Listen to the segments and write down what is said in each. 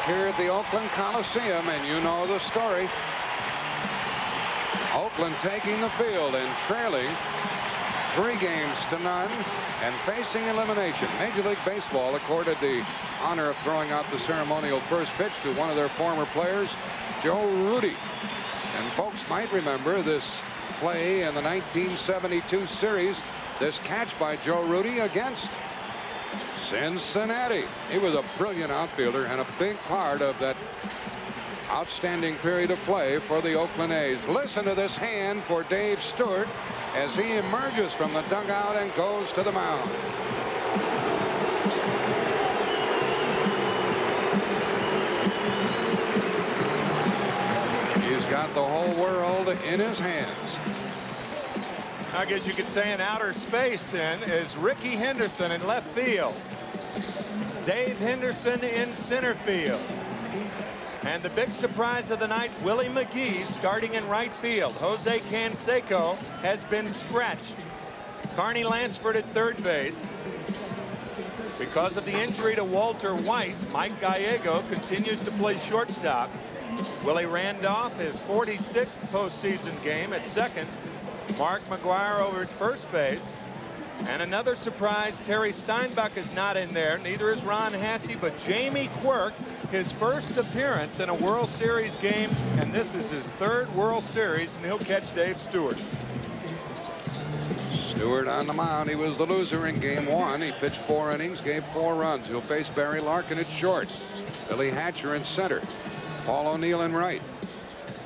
here at the Oakland Coliseum, and you know the story. Oakland taking the field and trailing 3 games to none and facing elimination. Major League Baseball accorded the honor of throwing out the ceremonial first pitch to one of their former players, Joe Rudi. And folks might remember this play in the 1972 series, this catch by Joe Rudi against Cincinnati. He was a brilliant outfielder and a big part of that outstanding period of play for the Oakland A's. Listen to this hand for Dave Stewart as he emerges from the dugout and goes to the mound. He's got the whole world in his hands. I guess you could say in outer space then is Rickey Henderson in left field. Dave Henderson in center field. And the big surprise of the night, Willie McGee starting in right field. Jose Canseco has been scratched. Carney Lansford at third base. Because of the injury to Walter Weiss, Mike Gallego continues to play shortstop. Willie Randolph, his 46th postseason game at second. Mark McGuire over at first base. And another surprise, Terry Steinbach is not in there. Neither is Ron Hassey, but Jamie Quirk, his first appearance in a World Series game, and this is his 3rd World Series, and he'll catch Dave Stewart. Stewart on the mound. He was the loser in game 1. He pitched 4 innings, gave 4 runs. He'll face Barry Larkin at short. Billy Hatcher in center. Paul O'Neill in right.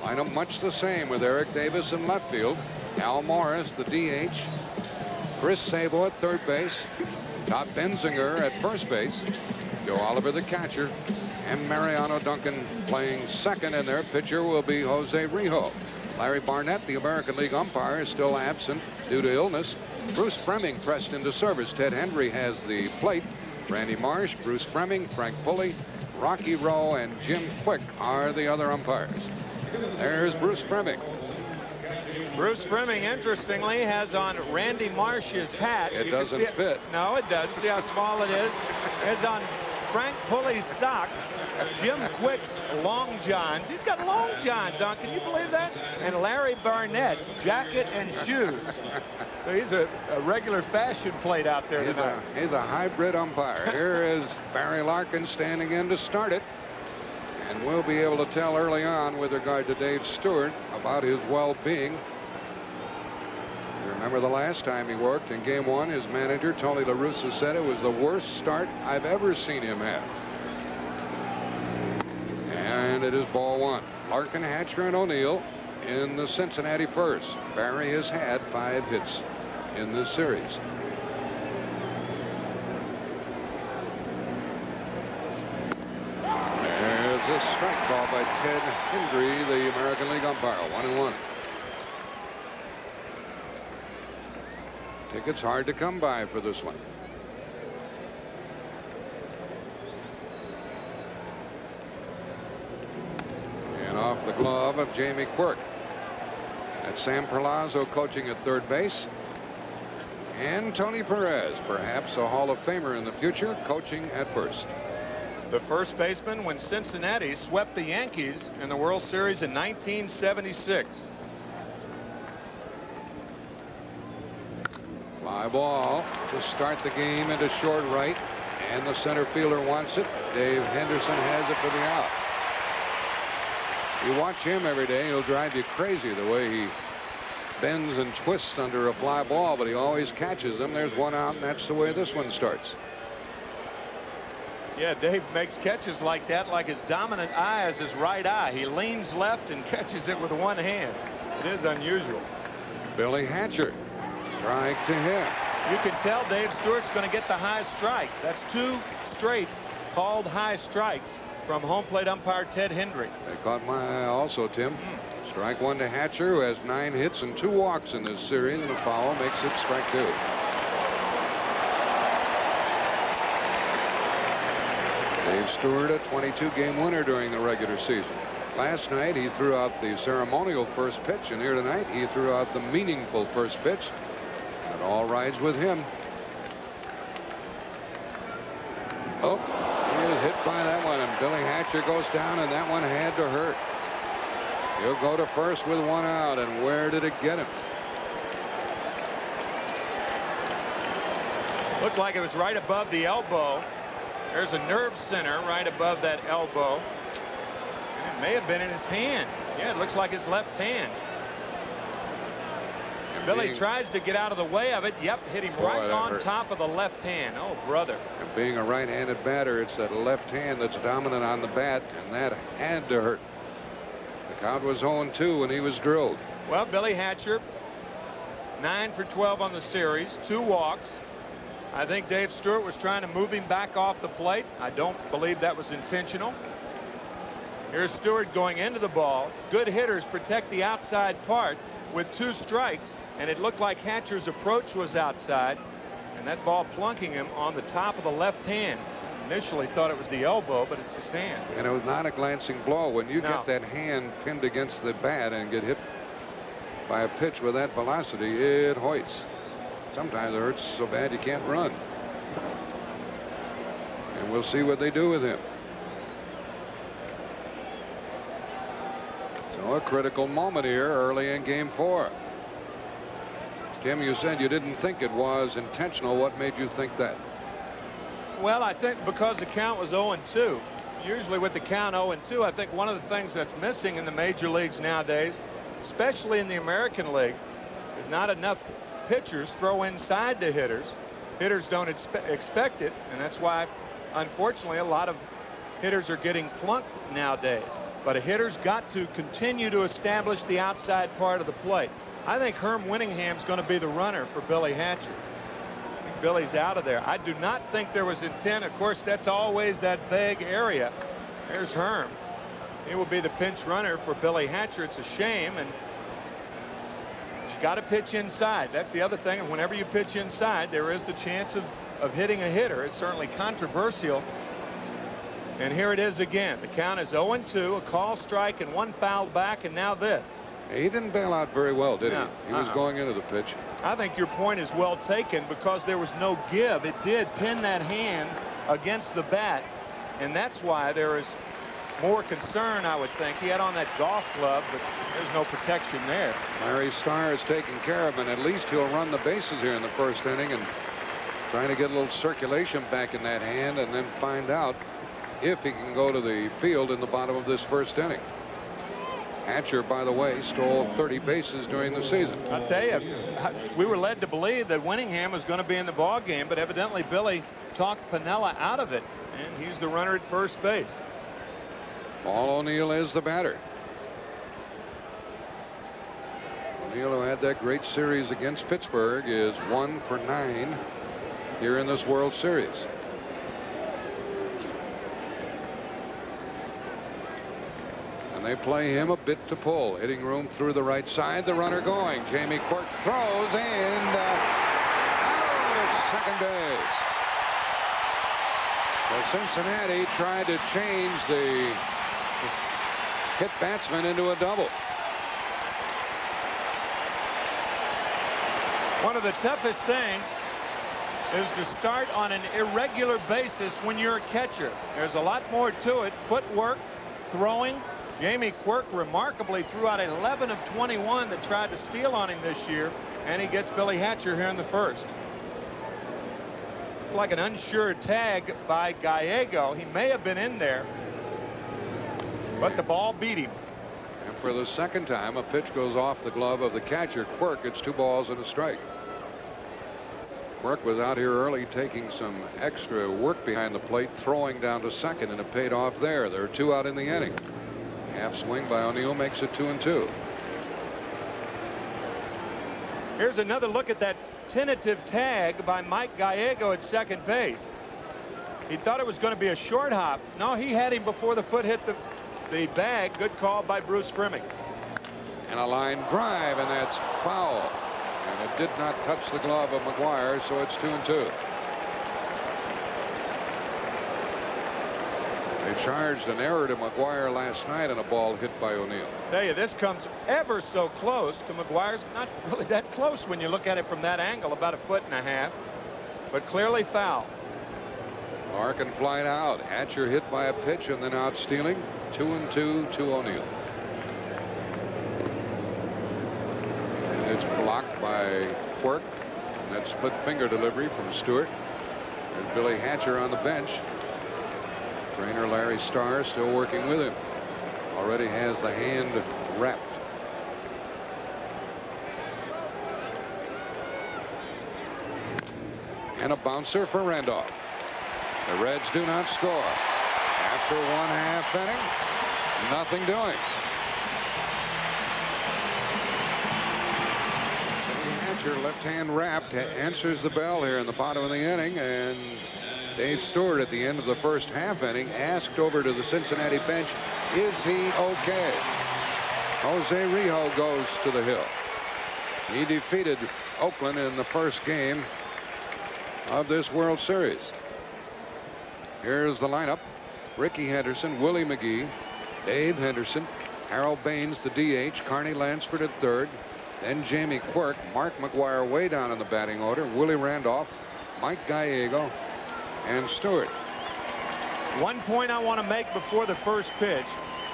Lineup much the same with Eric Davis in left field. Al Morris, the DH. Chris Sabo at third base. Todd Benzinger at first base. Joe Oliver, the catcher. And Mariano Duncan playing second, and their pitcher will be Jose Rijo. Larry Barnett, the American League umpire, is still absent due to illness. Bruce Fremming pressed into service. Ted Hendry has the plate. Randy Marsh, Bruce Fremming, Frank Pulley, Rocky Rowe, and Jim Quick are the other umpires. There's Bruce Fremming. Bruce Fremming, interestingly, has on Randy Marsh's hat. It doesn't fit. No, it does. See how small it is? Has on Frank Pulley's socks, Jim Quick's long johns. He's got long johns on. Can you believe that? And Larry Barnett's jacket and shoes. So he's a regular fashion plate out there tonight. He's a hybrid umpire. Here is Barry Larkin standing in to start it. And we'll be able to tell early on with regard to Dave Stewart about his well-being. Remember the last time he worked in game 1, his manager, Tony La Russa, said it was the worst start I've ever seen him have. And it is ball 1. Larkin, Hatcher, and O'Neill in the Cincinnati first. Barry has had 5 hits in this series. There's a strike call by Ted Hendry, the American League umpire. 1-1. Tickets hard to come by for this one. And off the glove of Jamie Quirk. That's Sam Perlazzo coaching at third base. And Tony Perez, perhaps a Hall of Famer in the future, coaching at first. The first baseman when Cincinnati swept the Yankees in the World Series in 1976. Fly ball to start the game into short right, and the center fielder wants it. Dave Henderson has it for the out. You watch him every day, he'll drive you crazy the way he bends and twists under a fly ball, but he always catches them. There's one out, and that's the way this one starts. Yeah, Dave makes catches like that, like his dominant eye is his right eye. He leans left and catches it with one hand. It is unusual. Billy Hatcher. Strike to him. You can tell Dave Stewart's going to get the high strike. That's 2 straight called high strikes from home plate umpire Ted Hendry. They caught my eye also, Tim. Strike 1 to Hatcher, who has 9 hits and 2 walks in this series, and a foul makes it strike 2. Dave Stewart, a 22-game winner during the regular season. Last night he threw out the ceremonial first pitch, and here tonight he threw out the meaningful first pitch. It all rides with him. Oh, he is hit by that one, and Billy Hatcher goes down, and that one had to hurt. He'll go to first with one out, and where did it get him? Looked like it was right above the elbow. There's a nerve center right above that elbow. And it may have been in his hand. Yeah, it looks like his left hand. And Billy tries to get out of the way of it. Yep, hit him right on top of the left hand. Oh, brother. And being a right-handed batter, it's that left hand that's dominant on the bat, and that had to hurt. The count was 0-2 when he was drilled. Well, Billy Hatcher, 9 for 12 on the series, 2 walks. I think Dave Stewart was trying to move him back off the plate. I don't believe that was intentional. Here's Stewart going into the ball. Good hitters protect the outside part with 2 strikes, and it looked like Hatcher's approach was outside, and that ball plunking him on the top of the left hand. Initially thought it was the elbow, but it's his hand. And it was not a glancing blow. When you get that hand pinned against the bat and get hit by a pitch with that velocity, it hoits. Sometimes it hurts so bad you can't run. And we'll see what they do with him. So a critical moment here early in game 4. Tim, you said you didn't think it was intentional. What made you think that? Well, I think because the count was 0-2. Usually with the count 0-2, I think one of the things that's missing in the major leagues nowadays, especially in the American League, is not enough pitchers throw inside the hitters. Hitters don't expect it, and that's why, unfortunately, a lot of hitters are getting plunked nowadays. But a hitter's got to continue to establish the outside part of the plate. I think Herm Winningham's going to be the runner for Billy Hatcher. I think Billy's out of there. I do not think there was intent. Of course, that's always that vague area. There's Herm. He will be the pinch runner for Billy Hatcher. It's a shame, and you got to pitch inside. That's the other thing. And whenever you pitch inside, there is the chance of hitting a hitter. It's certainly controversial. And here it is again. The count is 0-2, a call strike and 1 foul back, and now this. He didn't bail out very well, did he? He was going into the pitch. I think your point is well taken because there was no give. It did pin that hand against the bat, and that's why there is more concern, I would think. He had on that golf glove, but there's no protection there. Larry Starr is taking care of him, and at least he'll run the bases here in the first inning and trying to get a little circulation back in that hand and then find out if he can go to the field in the bottom of this first inning. Hatcher, by the way, stole 30 bases during the season. I'll tell you, we were led to believe that Winningham was going to be in the ball game, but evidently Billy talked Piniella out of it, and he's the runner at first base. Paul O'Neill is the batter. O'Neill, who had that great series against Pittsburgh, is 1 for 9 here in this World Series. And they play him a bit to pull. Hitting room through the right side. The runner going. Jamie Quirk throws and out at second base. So Cincinnati tried to change the hit batsman into a double. One of the toughest things is to start on an irregular basis when you're a catcher. There's a lot more to it. Footwork, throwing. Jamie Quirk remarkably threw out 11 of 21 that tried to steal on him this year, and he gets Billy Hatcher here in the first. Like an unsure tag by Gallego. He may have been in there, but the ball beat him. And for the second time, a pitch goes off the glove of the catcher, Quirk. It's 2 balls and a strike. Quirk was out here early taking some extra work behind the plate, throwing down to second, and it paid off there. There are 2 out in the inning. Half swing by O'Neill makes it 2-2. Here's another look at that tentative tag by Mike Gallego at second base. He thought it was going to be a short hop. No, he had him before the foot hit the bag. Good call by Bruce Frimmick. And a line drive, and that's foul. And it did not touch the glove of McGuire, so it's 2-2. They charged an error to McGuire last night and a ball hit by O'Neill. Tell you, this comes ever so close to McGuire's. Not really that close when you look at it from that angle, about 1.5 feet, but clearly foul. Larkin flied out. Hatcher hit by a pitch and then out stealing. 2-2 to O'Neill. And it's blocked by Quirk. And that split finger delivery from Stewart. There's Billy Hatcher on the bench. Trainer Larry Starr still working with him. Already has the hand wrapped. And a bouncer for Randolph. The Reds do not score. After 1/2 inning, nothing doing. Hatcher, left hand wrapped, answers the bell here in the bottom of the inning, and Dave Stewart at the end of the first half inning asked over to the Cincinnati bench, is he okay? Jose Rijo goes to the hill. He defeated Oakland in the first game of this World Series. Here's the lineup. Ricky Henderson, Willie McGee, Dave Henderson, Harold Baines, the DH, Carney Lansford at third, then Jamie Quirk, Mark McGuire way down in the batting order, Willie Randolph, Mike Gallego, and Stewart. One point I want to make before the first pitch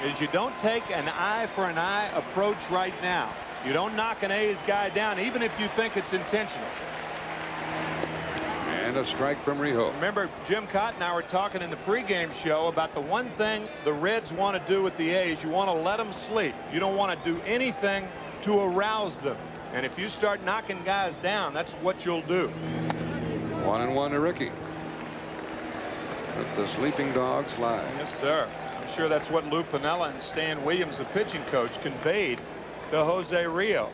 is you don't take an eye for an eye approach right now. You don't knock an A's guy down even if you think it's intentional. And a strike from Rijo. Remember, Jim Cott and I were talking in the pregame show about the one thing the Reds want to do with the A's. You want to let them sleep. You don't want to do anything to arouse them. And if you start knocking guys down, that's what you'll do. 1-1 to Ricky. Let the sleeping dogs lie. Yes, sir. I'm sure that's what Lou Piniella and Stan Williams, the pitching coach, conveyed to Jose Rijo.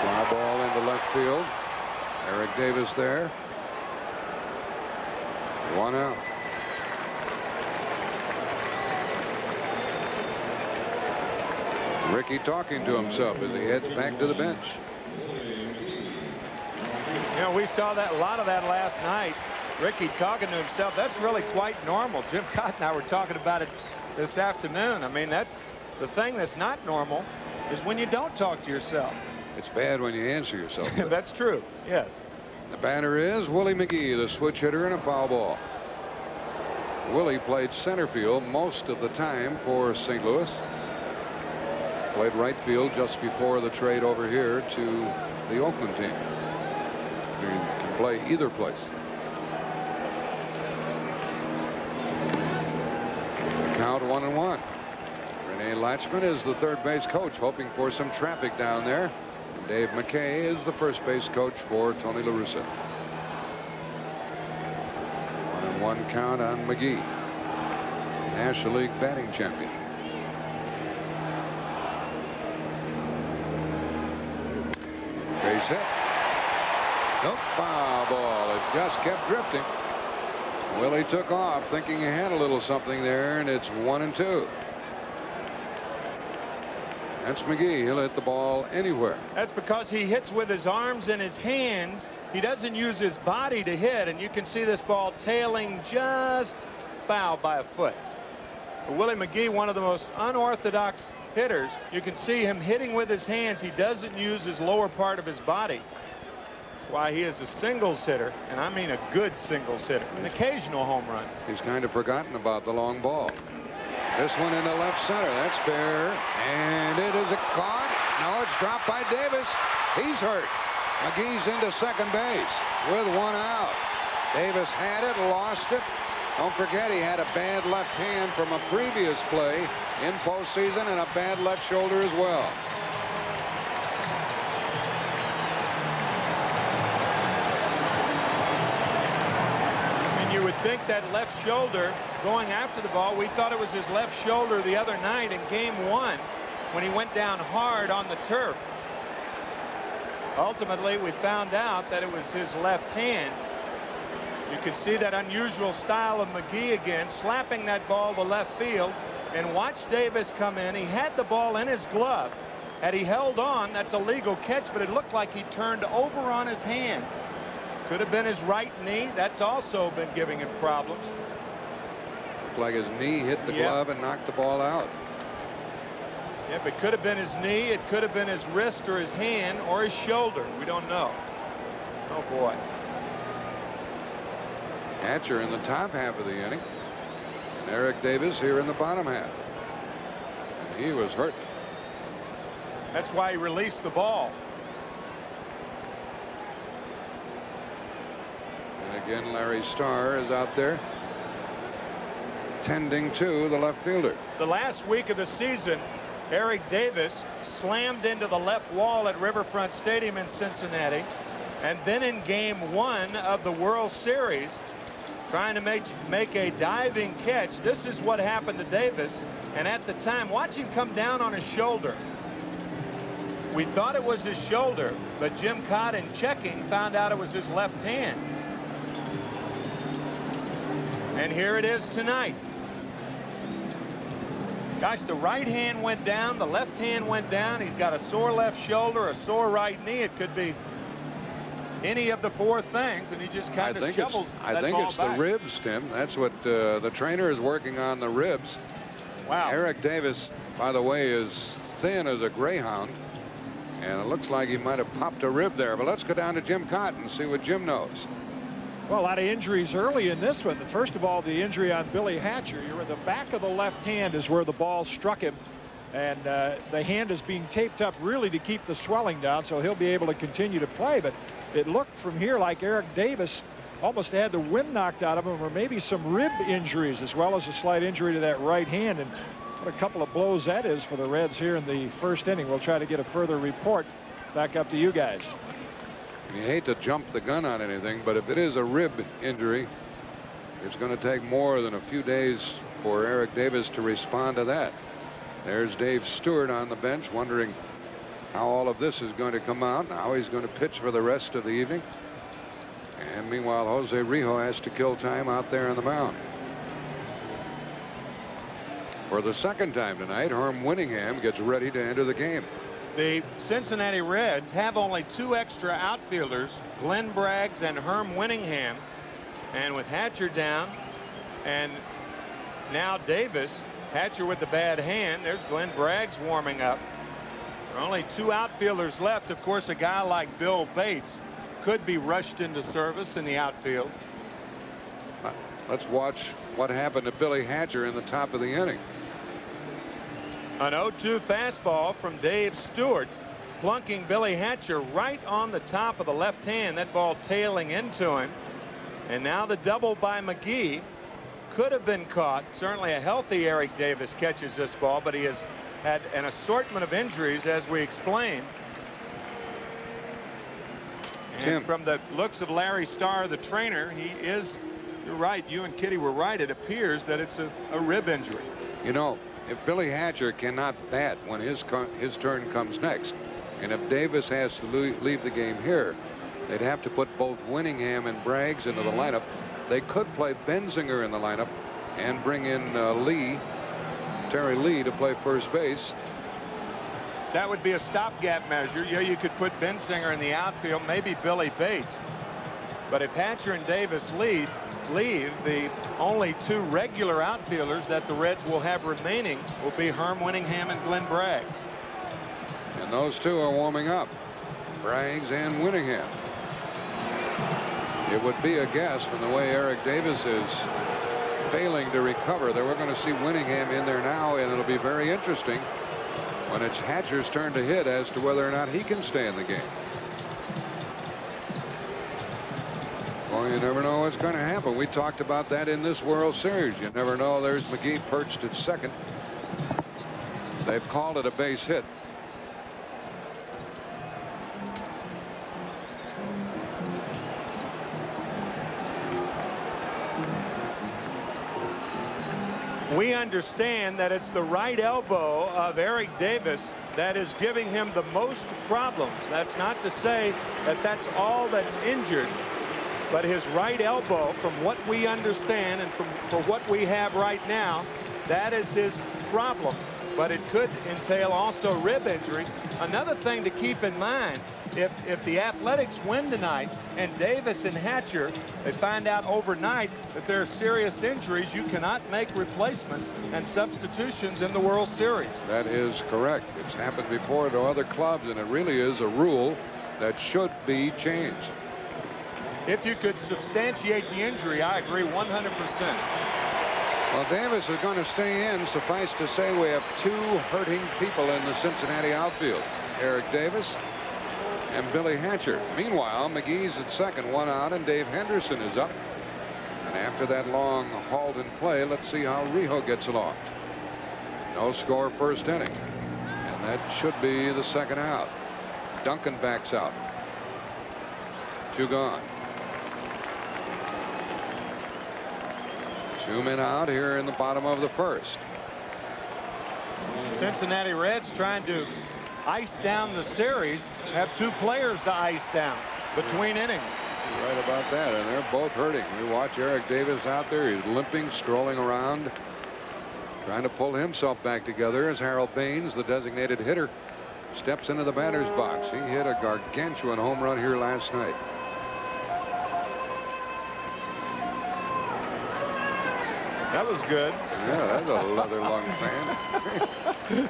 Fly ball into left field. Eric Davis there. 1 out. Ricky talking to himself as he heads back to the bench. You know, we saw that a lot of that last night. Ricky talking to himself. That's really quite normal. Jim Cott and I were talking about it this afternoon. I mean, that's the thing that's not normal is when you don't talk to yourself. It's bad when you answer yourself. That's true. Yes. The batter is Willie McGee, the switch hitter, and a foul ball. Willie played center field most of the time for St. Louis. Played right field just before the trade over here to the Oakland team. He can play either place. The count 1-1. Rene Latchman is the third base coach, hoping for some traffic down there. Dave McKay is the first base coach for Tony La Russa. 1-1 count on McGee, National League batting champion. Base hit. Nope, foul ball. It just kept drifting. Willie took off thinking he had a little something there, and it's 1-2. That's McGee. He'll hit the ball anywhere. That's because he hits with his arms and his hands. He doesn't use his body to hit, and you can see this ball tailing just foul by a foot. But Willie McGee, one of the most unorthodox hitters. You can see him hitting with his hands. He doesn't use his lower part of his body. That's why he is a singles hitter, and I mean a good singles hitter. An occasional home run. He's kind of forgotten about the long ball. This one into left center. That's fair. And it is caught. No, it's dropped by Davis. He's hurt. McGee's into second base with 1 out. Davis had it, lost it. Don't forget he had a bad left hand from a previous play in postseason and a bad left shoulder as well. You would think that left shoulder going after the ball. We thought it was his left shoulder the other night in game 1 when he went down hard on the turf. Ultimately, we found out that it was his left hand. You could see that unusual style of McGee again, slapping that ball to left field. And watch Davis come in. He had the ball in his glove. Had he held on, that's a legal catch, but it looked like he turned over on his hand. Could have been his right knee. That's also been giving him problems. Looked like his knee hit the glove and knocked the ball out. Yep, it could have been his knee. It could have been his wrist or his hand or his shoulder. We don't know. Oh, boy. Hatcher in the top half of the inning, and Eric Davis here in the bottom half. And he was hurt. That's why he released the ball. And again, Larry Starr is out there tending to the left fielder. The last week of the season, Eric Davis slammed into the left wall at Riverfront Stadium in Cincinnati, and then in game 1 of the World Series, trying to make a diving catch. This is what happened to Davis, and at the time, watch him come down on his shoulder. We thought it was his shoulder, but Jim Cott, in checking, found out it was his left hand. And here it is tonight. Gosh, the right hand went down, the left hand went down. He's got a sore left shoulder, a sore right knee. It could be any of the 4 things, and he just kind of shovels that ball back. I think it's the ribs, Tim. That's what the trainer is working on, the ribs. Wow. Eric Davis, by the way, is thin as a greyhound, and it looks like he might have popped a rib there. But let's go down to Jim Cott and see what Jim knows. Well, a lot of injuries early in this one. First of all, the injury on Billy Hatcher. You're in the back of the left hand is where the ball struck him, and the hand is being taped up really to keep the swelling down, so he'll be able to continue to play. But it looked from here like Eric Davis almost had the wind knocked out of him, or maybe some rib injuries, as well as a slight injury to that right hand. And what a couple of blows that is for the Reds here in the first inning. We'll try to get a further report back up to you guys. You hate to jump the gun on anything, but if it is a rib injury, it's going to take more than a few days for Eric Davis to respond to that. There's Dave Stewart on the bench, wondering how all of this is going to come out and how he's going to pitch for the rest of the evening. And meanwhile, Jose Rijo has to kill time out there on the mound. For the second time tonight, Herm Winningham gets ready to enter the game. The Cincinnati Reds have only 2 extra outfielders, Glenn Braggs and Herm Winningham. And with Hatcher down and now Davis, Hatcher with the bad hand, there's Glenn Braggs warming up. There are only 2 outfielders left. Of course, a guy like Bill Bates could be rushed into service in the outfield. Let's watch what happened to Billy Hatcher in the top of the inning. An 0-2 fastball from Dave Stewart, plunking Billy Hatcher right on the top of the left hand. That ball tailing into him. And now the double by McGee could have been caught. Certainly a healthy Eric Davis catches this ball, but he has had an assortment of injuries, as we explained. And Tim, from the looks of Larry Starr, the trainer, he is, you're right, you and Kitty were right, it appears that it's a rib injury. You know, if Billy Hatcher cannot bat when his turn comes next, and if Davis has to leave the game here, they'd have to put both Winningham and Braggs into the lineup. They could play Benzinger in the lineup and bring in Terry Lee to play first base. That would be a stopgap measure. Yeah, you could put Benzinger in the outfield, maybe Billy Bates. But if Hatcher and Davis leave, the only 2 regular outfielders that the Reds will have remaining will be Herm Winningham and Glenn Braggs. And those 2 are warming up, Braggs and Winningham. It would be a guess from the way Eric Davis is failing to recover that we're going to see Winningham in there now, and it'll be very interesting when it's Hatcher's turn to hit as to whether or not he can stay in the game. Well, you never know what's going to happen. We talked about that in this World Series. You never know. There's McGee perched at second. They've called it a base hit. We understand that it's the right elbow of Eric Davis that is giving him the most problems. That's not to say that that's all that's injured, but his right elbow, from what we understand and for what we have right now, that is his problem. But it could entail also rib injuries. Another thing to keep in mind, if the Athletics win tonight and Davis and Hatcher, they find out overnight that there are serious injuries, you cannot make replacements and substitutions in the World Series. That is correct. It's happened before to other clubs, and it really is a rule that should be changed. if you could substantiate the injury, I agree 100%. Well, Davis is going to stay in. Suffice to say, we have two hurting people in the Cincinnati outfield. Eric Davis and Billy Hatcher. Meanwhile, McGee's at second, one out, and Dave Henderson is up. And after that long halt in play, let's see how Rijo gets along. No score first inning. And that should be the second out. Duncan backs out. Two gone. Two men out here in the bottom of the first. Cincinnati Reds trying to ice down the series, have two players to ice down between innings. You're right about that, and they're both hurting. We watch Eric Davis out there. He's limping, strolling around, trying to pull himself back together as Harold Baines, the designated hitter, steps into the batter's box. He hit a gargantuan home run here last night. That was good. Yeah, that's a leather lung fan.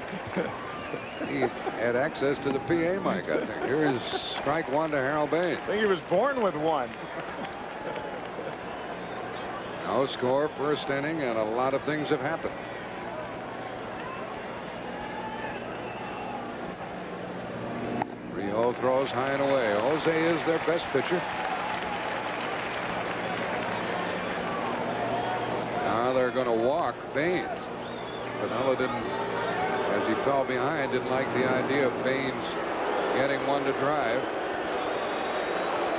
He had access to the PA mic, I think. Here's strike one to Harold Baines. I think he was born with one. No score first inning, and a lot of things have happened. Rijo throws high and away. Jose is their best pitcher. Now they're going to walk Baines. Piniella didn't, as he fell behind, didn't like the idea of Baines getting one to drive.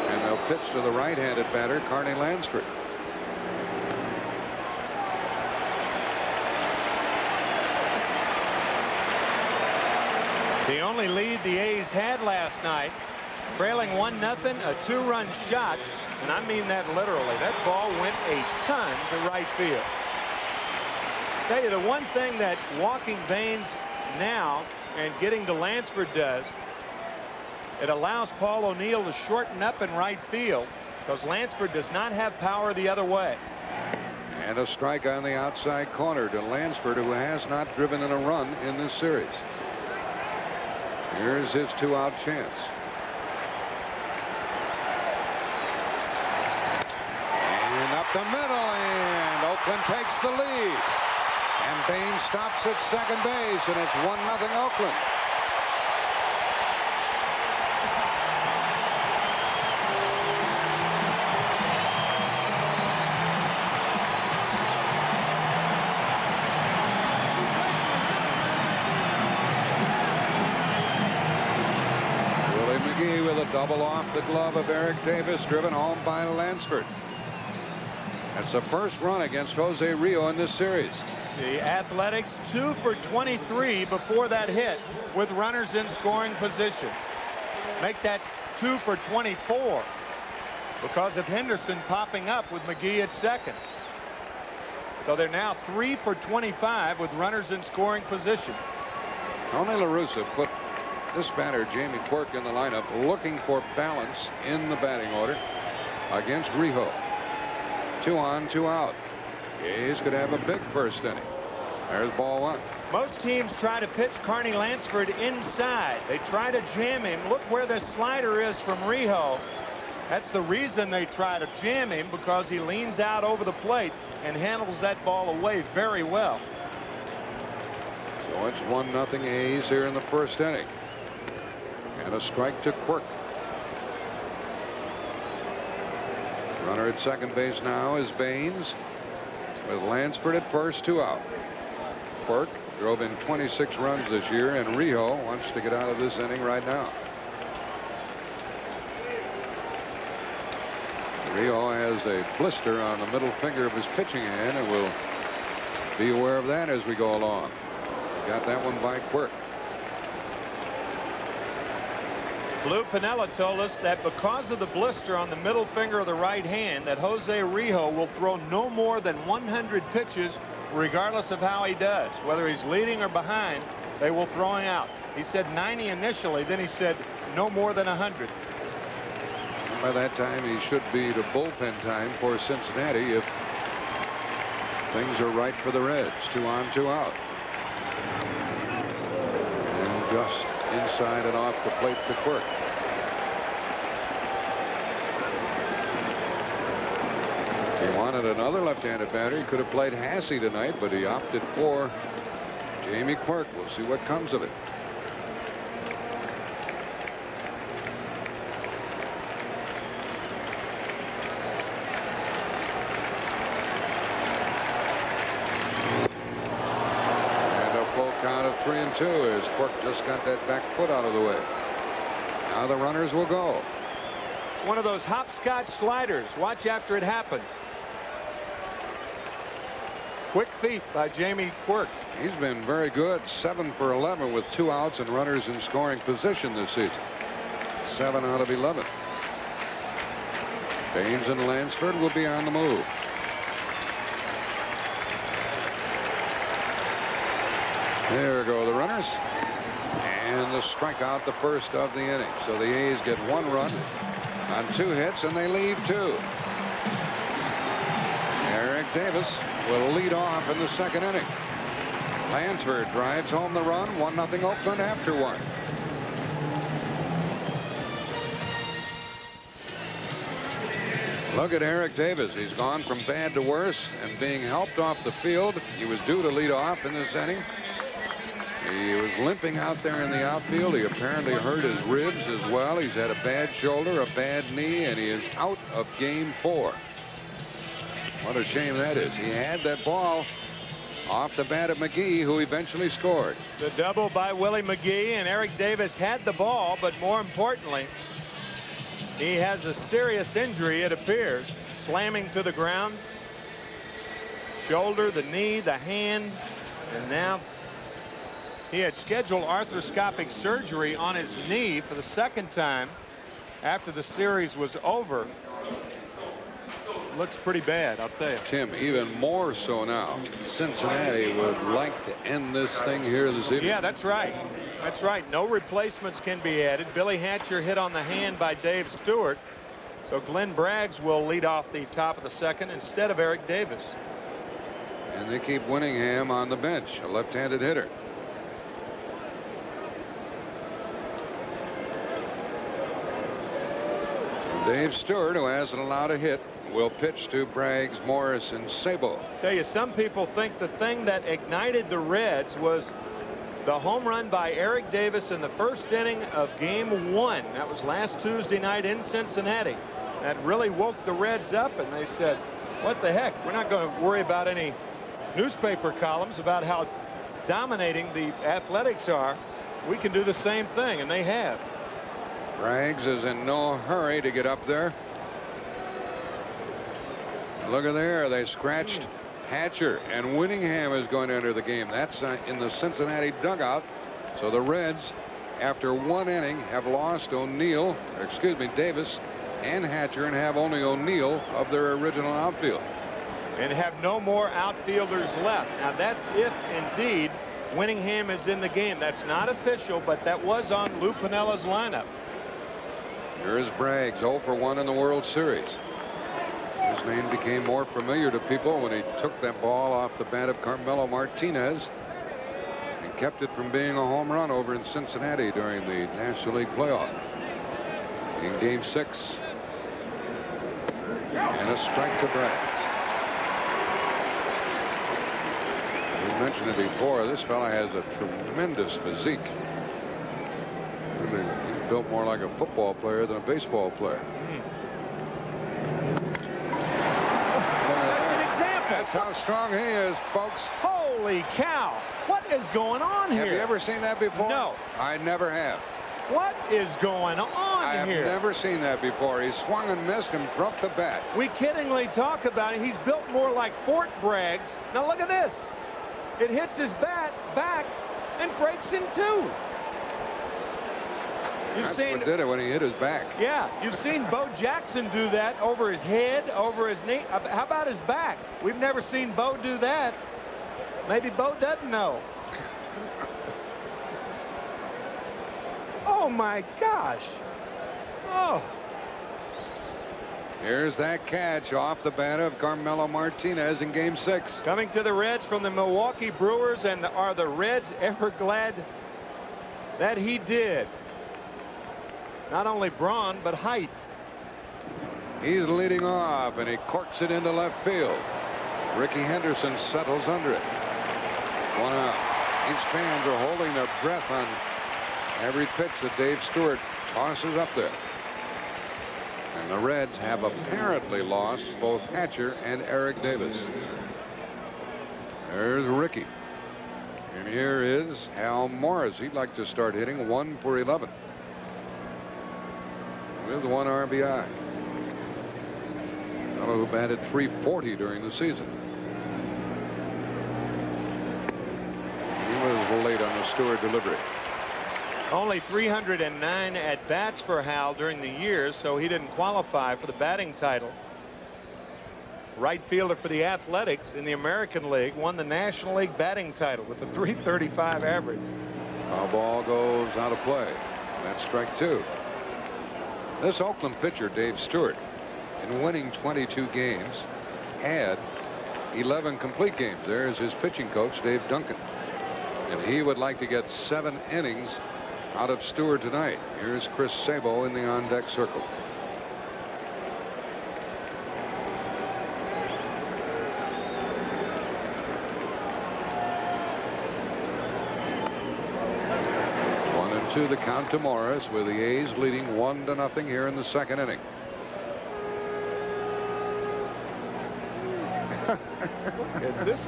And they'll pitch to the right-handed batter, Carney Lansford. The only lead the A's had last night, trailing 1-0, a 2-run shot, and I mean that literally. That ball went a ton to right field. Tell you, the one thing that walking Baines now and getting to Lansford does, it allows Paul O'Neill to shorten up in right field because Lansford does not have power the other way. And a strike on the outside corner to Lansford, who has not driven in a run in this series. Here's his two-out chance. And up the middle, and Oakland takes the lead. And Baines stops at second base, and it's 1-0 Oakland. With a double off the glove of Eric Davis, driven home by Lansford. That's the first run against Jose Rijo in this series. The Athletics 2 for 23 before that hit with runners in scoring position. Make that 2 for 24 because of Henderson popping up with McGee at second. So they're now 3 for 25 with runners in scoring position. Tony La Russa put this batter, Jamie Quirk, in the lineup, looking for balance in the batting order against Rijo. 2 on, 2 out. A's could have a big first inning. There's ball one. Most teams try to pitch Carney Lansford inside. They try to jam him. Look where the slider is from Rijo. That's the reason they try to jam him, because he leans out over the plate and handles that ball away very well. So it's 1-0 A's here in the first inning. And a strike to Quirk. Runner at second base now is Baines, with Lansford at first, 2 out. Quirk drove in 26 runs this year, and Rijo wants to get out of this inning right now. Rijo has a blister on the middle finger of his pitching hand, and we'll be aware of that as we go along. Got that one by Quirk. Lou Piniella told us that because of the blister on the middle finger of the right hand, that Jose Rijo will throw no more than 100 pitches regardless of how he does. Whether he's leading or behind, they will throw him out. He said 90 initially, then he said no more than 100. By that time, he should be to bullpen time for Cincinnati if things are right for the Reds. 2 on, 2 out. And just inside and off the plate to Quirk. wanted another left-handed batter. He could have played Hassey tonight, but he opted for Jamie Quirk. We'll see what comes of it. And a full count of 3-2 as Quirk just got that back foot out of the way. Now the runners will go. It's one of those hopscotch sliders. Watch after it happens. Quick feet by Jamie Quirk. He's been very good. 7 for 11 with 2 outs and runners in scoring position this season. 7 out of 11. Baines and Lansford will be on the move. There go the runners. And the strikeout, the first of the inning. So the A's get 1 run on 2 hits, and they leave 2. Eric Davis will lead off in the 2nd inning. Lansford drives home the run. 1-0 Oakland after 1. Look at Eric Davis. He's gone from bad to worse and being helped off the field. He was due to lead off in this inning. He was limping out there in the outfield. He apparently hurt his ribs as well. He's had a bad shoulder, a bad knee, and he is out of game 4. What a shame that is. He had that ball off the bat of McGee, who eventually scored. The double by Willie McGee, and Eric Davis had the ball, but more importantly, he has a serious injury, it appears. Slamming to the ground. Shoulder, the knee, the hand, and now he had scheduled arthroscopic surgery on his knee for the 2nd time after the series was over. Looks pretty bad, I'll tell you. Tim, even more so now. Cincinnati would like to end this thing here this evening. Yeah, that's right. That's right. No replacements can be added. Billy Hatcher hit on the hand by Dave Stewart. So Glenn Braggs will lead off the top of the 2nd instead of Eric Davis. And they keep Winningham on the bench, a left-handed hitter. Dave Stewart, who hasn't allowed a hit, will pitch to Braggs, Morris, and Sabo. Tell you, some people think the thing that ignited the Reds was the home run by Eric Davis in the 1st inning of game 1. That was last Tuesday night in Cincinnati. That really woke the Reds up, and they said, what the heck, we're not going to worry about any newspaper columns about how dominating the Athletics are. We can do the same thing, and they have. Braggs is in no hurry to get up there. Look at there. They scratched Hatcher, and Winningham is going to enter the game. That's in the Cincinnati dugout. So the Reds, after 1 inning, have lost Davis and Hatcher, and have only O'Neill of their original outfield. And have no more outfielders left. Now that's if indeed Winningham is in the game. That's not official, but that was on Lou Pinella's lineup. Here's Braggs, 0 for 1 in the World Series. His name became more familiar to people when he took that ball off the bat of Carmelo Martinez and kept it from being a home run over in Cincinnati during the National League playoff. In game 6. And a strike to Braggs. We mentioned it before. This fella has a tremendous physique. He's built more like a football player than a baseball player. That's an example. That's how strong he is, folks. Holy cow. What is going on here? Have you ever seen that before? No. I never have. What is going on I have here? never seen that before. He swung and missed and broke the bat. We kiddingly talk about it. He's built more like Fort Braggs. Now look at this. It hits his bat back and breaks in 2. That's what did it when he hit his back. Yeah, you've seen Bo Jackson do that over his head, over his knee. How about his back? We've never seen Bo do that. Maybe Bo doesn't know. Oh my gosh. Oh. Here's that catch off the bat of Carmelo Martinez in game 6. Coming to the Reds from the Milwaukee Brewers, and are the Reds ever glad that he did? Not only brawn, but height. He's leading off, and he corks it into left field. Ricky Henderson settles under it. 1 out. These fans are holding their breath on every pitch that Dave Stewart tosses up there. And the Reds have apparently lost both Hatcher and Eric Davis. There's Ricky. And here is Hal Morris. He'd like to start hitting 1 for 11 with 1 RBI. Fellow who batted .340 during the season. He was late on the Stewart delivery. Only 309 at bats for Hal during the year, so he didn't qualify for the batting title. Right fielder for the Athletics in the American League, won the National League batting title with a .335 average. Foul ball goes out of play. That's strike 2. This Oakland pitcher, Dave Stewart, in winning 22 games, had 11 complete games. There's his pitching coach, Dave Duncan. And he would like to get 7 innings out of Stewart tonight. Here's Chris Sabo in the on-deck circle. To the count to Morris, with the A's leading 1-0 here in the 2nd inning. Look at this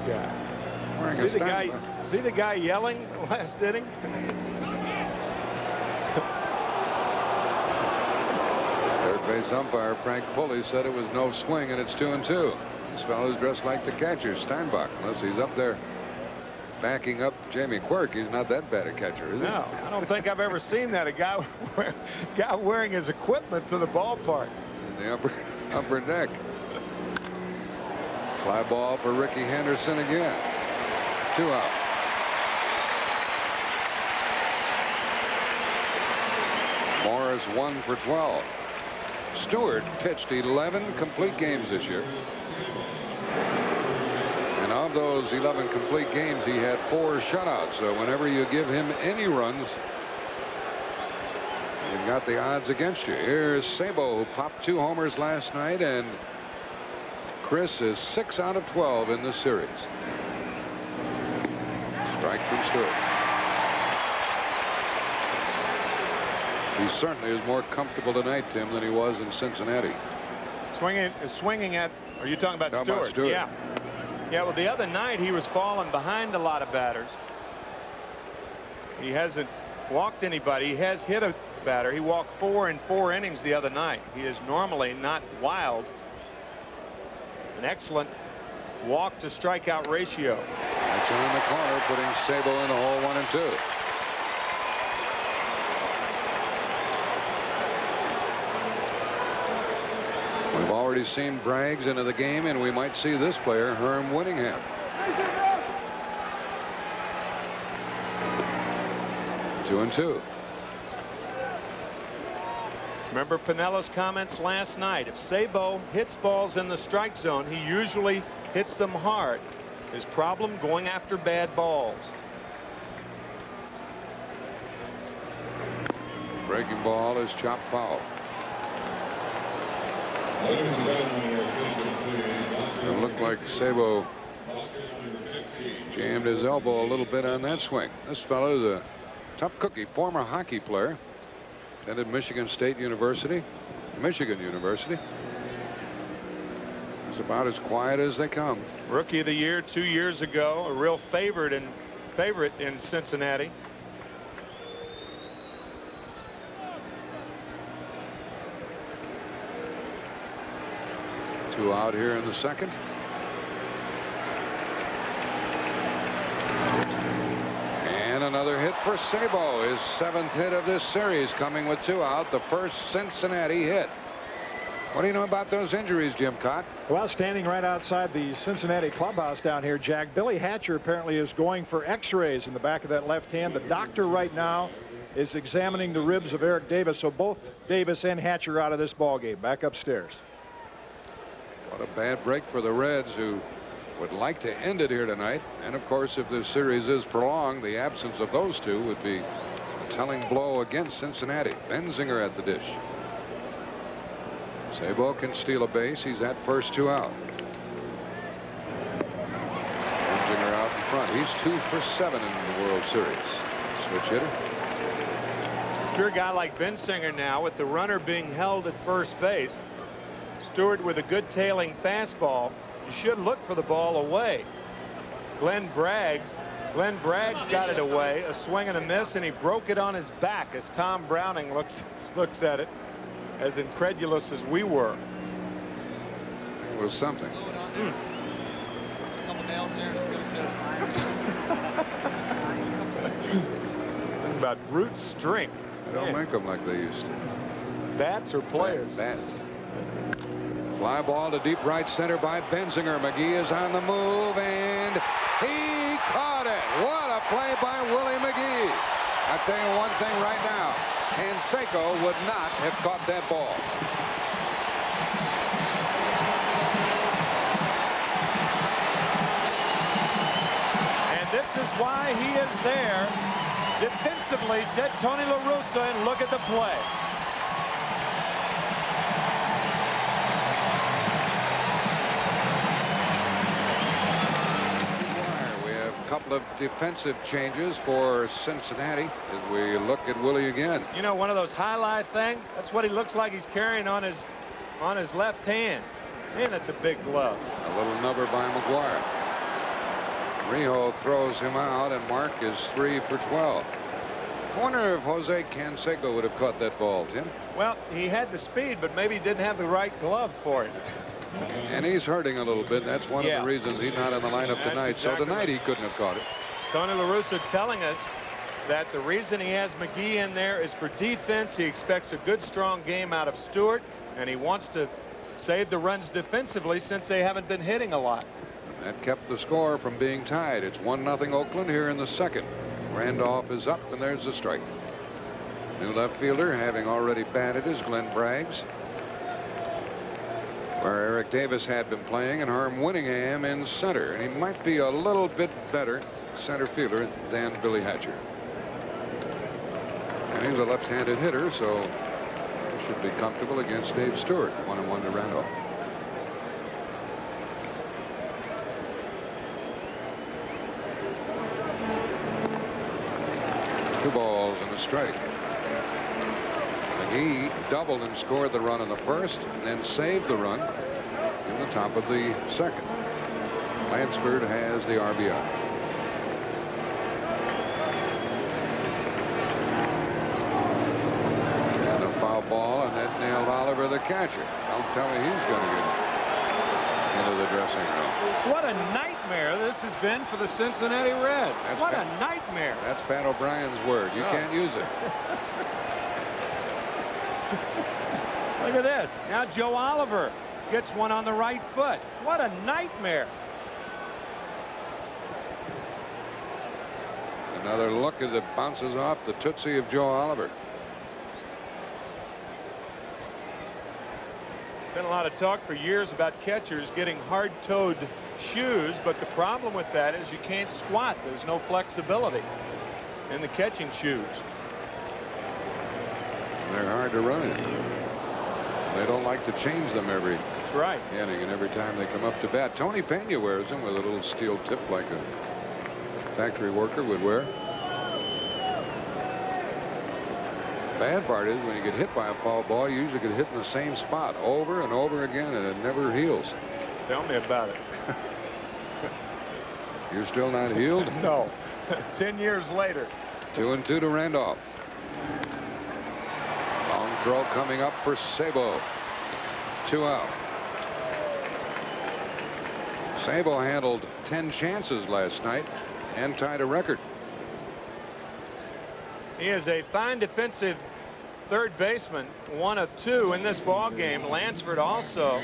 guy. See the guy yelling last inning? Third base umpire Frank Pulley said it was no swing, and it's 2-2. This fellow's dressed like the catcher, Steinbach, unless he's up there backing up Jamie Quirk. He's not that bad a catcher, is he? No, I don't think I've ever seen that. A guy wearing his equipment to the ballpark. In the upper deck. Fly ball for Ricky Henderson again. 2 out. Morris 1 for 12. Stewart pitched 11 complete games this year. And of those 11 complete games, he had 4 shutouts. So whenever you give him any runs, you've got the odds against you. Here's Sabo, who popped 2 homers last night, and Chris is 6 out of 12 in this series. Strike from Stewart. He certainly is more comfortable tonight, Tim, than he was in Cincinnati. Swinging at, are you talking about Stewart? Stewart? Yeah. Yeah, well, the other night he was falling behind a lot of batters. He hasn't walked anybody. He has hit a batter. He walked 4 in 4 innings the other night. He is normally not wild. An excellent walk to strikeout ratio. Action in the corner, putting Sabo in the hole, 1 and 2. We've already seen Braggs into the game, and we might see this player, Herm Winningham. Two and 2. Remember Pinella's comments last night. If Sabo hits balls in the strike zone, he usually hits them hard. His problem, going after bad balls. Breaking ball is chopped foul. It looked like Sabo jammed his elbow a little bit on that swing. This fellow is a tough cookie, former hockey player. Attended Michigan State University, Michigan University. It's about as quiet as they come. Rookie of the year 2 years ago, a real favorite in Cincinnati. Two out here in the 2nd. And another hit for Sabo, his 7th hit of this series, coming with 2 out, the first Cincinnati hit. What do you know about those injuries, Jim Cott? Well, standing right outside the Cincinnati clubhouse down here, Jack, Billy Hatcher apparently is going for x-rays in the back of that left hand. The doctor right now is examining the ribs of Eric Davis, so both Davis and Hatcher out of this ball game. Back upstairs. What a bad break for the Reds, who would like to end it here tonight. And of course, if this series is prolonged, the absence of those two would be a telling blow against Cincinnati. Benzinger at the dish. Sabo can steal a base. He's at first, 2 out. Benzinger out in front. He's 2 for 7 in the World Series. Switch hitter. If you're a guy like Benzinger now, with the runner being held at first base, Stewart with a good tailing fastball, you should look for the ball away. Glenn Bragg's got it away, a swing and a miss, and he broke it on his back as Tom Browning looks at it, as incredulous as we were. It was something. Talking about brute strength. They don't make them like they used to. Bats or players? Bats. Fly ball to deep right center by Benzinger. McGee is on the move, and he caught it. What a play by Willie McGee. I'll tell you one thing right now. Canseco would not have caught that ball. And this is why he is there. Defensively, said Tony La Russa, and look at the play. Couple of defensive changes for Cincinnati as we look at Willie again. You know, one of those highlight things, that's what he looks like he's carrying on his left hand. Man, that's a big glove. A little number by McGuire. Rijo throws him out, and Mark is 3 for 12. I wonder if Jose Canseco would have caught that ball, Tim. Well, he had the speed, but maybe he didn't have the right glove for it. And he's hurting a little bit. That's one of the reasons he's not in the lineup tonight. Exactly. So tonight he couldn't have caught it. Tony La Russa telling us that the reason he has McGee in there is for defense. He expects a good, strong game out of Stewart, and he wants to save the runs defensively since they haven't been hitting a lot. That kept the score from being tied. It's 1-0 Oakland here in the second. Randolph is up, and there's the strike. New left fielder, having already batted, is Glenn Braggs, where Eric Davis had been playing, and Herm Winningham in center. And he might be a little bit better center fielder than Billy Hatcher. And he's a left-handed hitter, so he should be comfortable against Dave Stewart. 1-1 to Randolph. Two balls and a strike. McGee doubled and scored the run in the first, and then saved the run in the top of the second. Lansford has the RBI. And a foul ball, and that nailed Oliver, the catcher. Don't tell me he's going to get into the dressing room. What a nightmare this has been for the Cincinnati Reds. What a nightmare. That's Pat O'Brien's word. You can't use it. Look at this. Now Joe Oliver gets one on the right foot. What a nightmare. Another look as it bounces off the tootsie of Joe Oliver. Been a lot of talk for years about catchers getting hard-toed shoes, but the problem with that is you can't squat. There's no flexibility in the catching shoes. They're hard to run in. They don't like to change them every inning and every time they come up to bat. Tony Pena wears them with a little steel tip like a factory worker would wear. Bad part is when you get hit by a foul ball, you usually get hit in the same spot over and over again, and it never heals. Tell me about it. You're still not healed? No. 10 years later. 2-2 to Randolph. Long throw coming up for Sabo. 2 out. Sabo handled 10 chances last night and tied a record. He is a fine defensive third baseman, 1 of 2 in this ball game. Lansford also.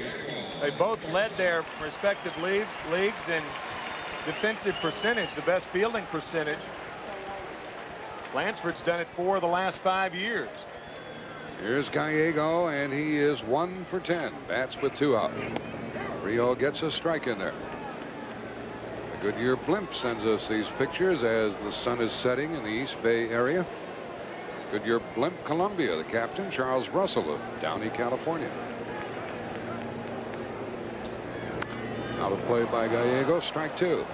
They both led their respective leagues in defensive percentage, the best fielding percentage. Lansford's done it 4 of the last 5 years. Here's Gallego, and he is 1 for 10. Bats with 2 out. Rijo gets a strike in there. The Goodyear blimp sends us these pictures as the sun is setting in the East Bay area. Goodyear blimp Columbia, the captain, Charles Russell of Downey, California. Out of play by Gallego. Strike two.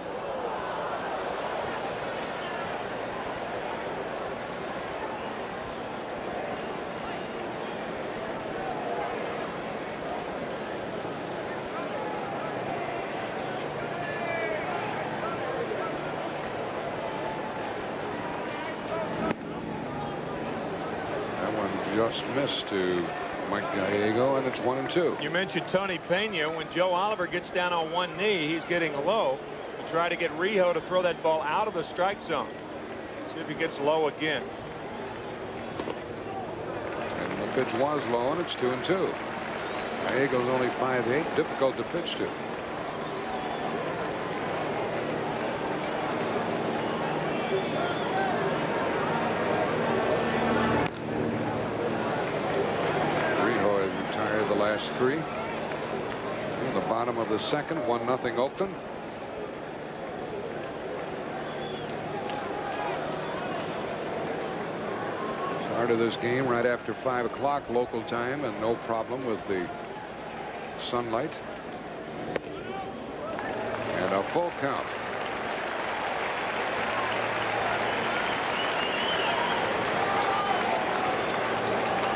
Just missed to Mike Gallego, and it's 1-2. You mentioned Tony Pena. When Joe Oliver gets down on one knee, he's getting low to try to get Rijo to throw that ball out of the strike zone. See if he gets low again. And the pitch was low, and it's 2-2. Gallego's only 5'8", difficult to pitch to. Three in the bottom of the second. 1-0 Oakland. Started this game right after 5 o'clock local time, and no problem with the sunlight. And a full count.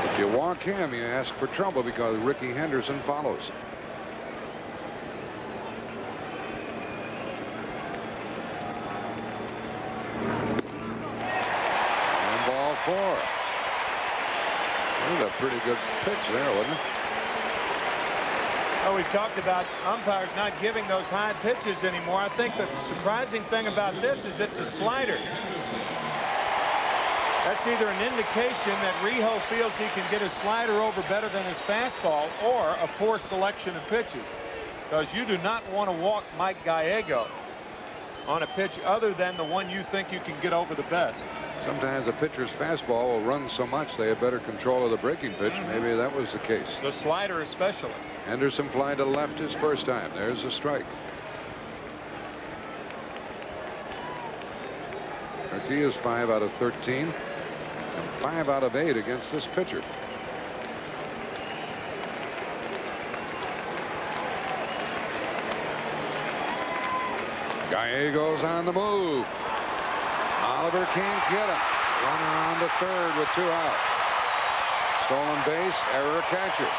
If you walk him, you ask for trouble because Ricky Henderson follows. And ball 4. That was a pretty good pitch there, wasn't it? Oh, we talked about umpires not giving those high pitches anymore. I think the surprising thing about this is it's a slider. That's either an indication that Rijo feels he can get his slider over better than his fastball, or a poor selection of pitches, because you do not want to walk Mike Gallego on a pitch other than the one you think you can get over the best. Sometimes a pitcher's fastball will run so much they have better control of the breaking pitch. Maybe that was the case. The slider especially. Henderson fly to left his first time. There's a strike. Ricky is 5 out of 13. And 5 out of 8 against this pitcher. Gallego's on the move. Oliver can't get him. Runner on to third with 2 out. Stolen base, error catcher.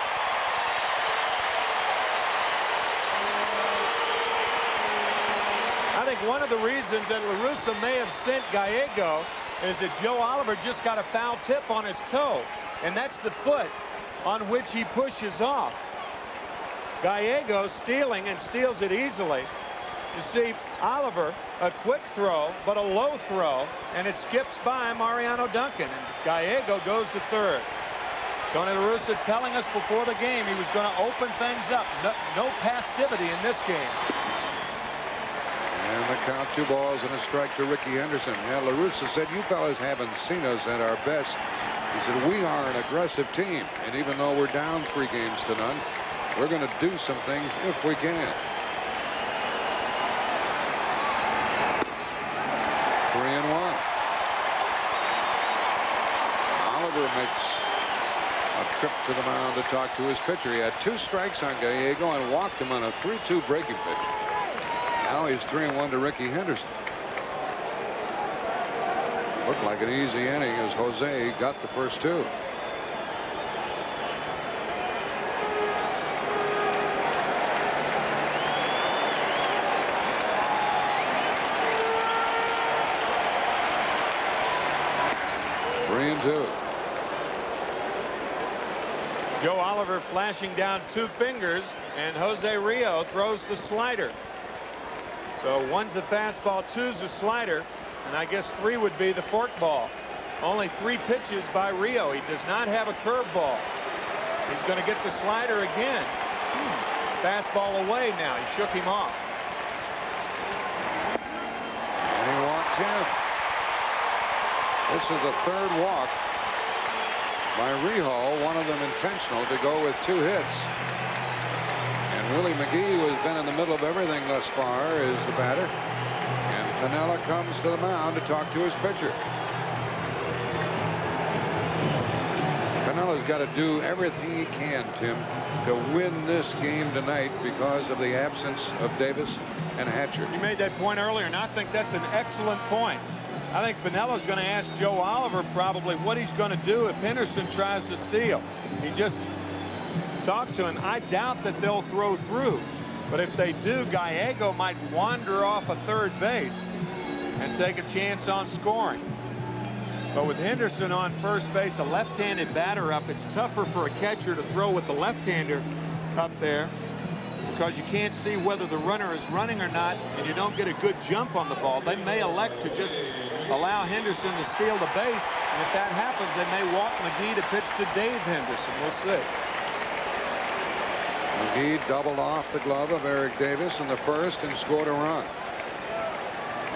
I think one of the reasons that La Russa may have sent Gallego is that Joe Oliver just got a foul tip on his toe, and that's the foot on which he pushes off. Gallego stealing, and steals it easily. You see Oliver, a quick throw, but a low throw, and it skips by Mariano Duncan, and Gallego goes to third. Tony La Russa telling us before the game he was going to open things up. No passivity in this game. And the count, 2 balls and a strike to Ricky Henderson. Yeah, La Russa said, you fellas haven't seen us at our best. He said, we are an aggressive team, and even though we're down 3 games to none, we're going to do some things if we can. 3-1. Oliver makes a trip to the mound to talk to his pitcher. He had 2 strikes on Gallego and walked him on a 3-2 breaking pitch. Now he's 3-1 to Ricky Henderson. Looked like an easy inning as Jose got the first 2. Joe Oliver flashing down 2 fingers, and Jose Rijo throws the slider. So 1's the fastball, 2's the slider, and I guess 3 would be the forkball. Only 3 pitches by Rijo. He does not have a curveball. He's going to get the slider again. Fastball away now. He shook him off. And he walked him. This is the 3rd walk by Rijo, one of them intentional, to go with 2 hits. And Willie McGee, who has been in the middle of everything thus far, is the batter. And Piniella comes to the mound to talk to his pitcher. Pinella's got to do everything he can, Tim, to win this game tonight because of the absence of Davis and Hatcher. You made that point earlier, and I think that's an excellent point. I think Pinella's going to ask Joe Oliver probably what he's going to do if Henderson tries to steal. He just talked to him. I doubt that they'll throw through, but if they do, Gallego might wander off a third base and take a chance on scoring. But with Henderson on first base, a left-handed batter up, it's tougher for a catcher to throw with the left-hander up there because you can't see whether the runner is running or not, and you don't get a good jump on the ball. They may elect to just allow Henderson to steal the base, and if that happens, they may walk McGee to pitch to Dave Henderson. We'll see. McGee doubled off the glove of Eric Davis in the first and scored a run.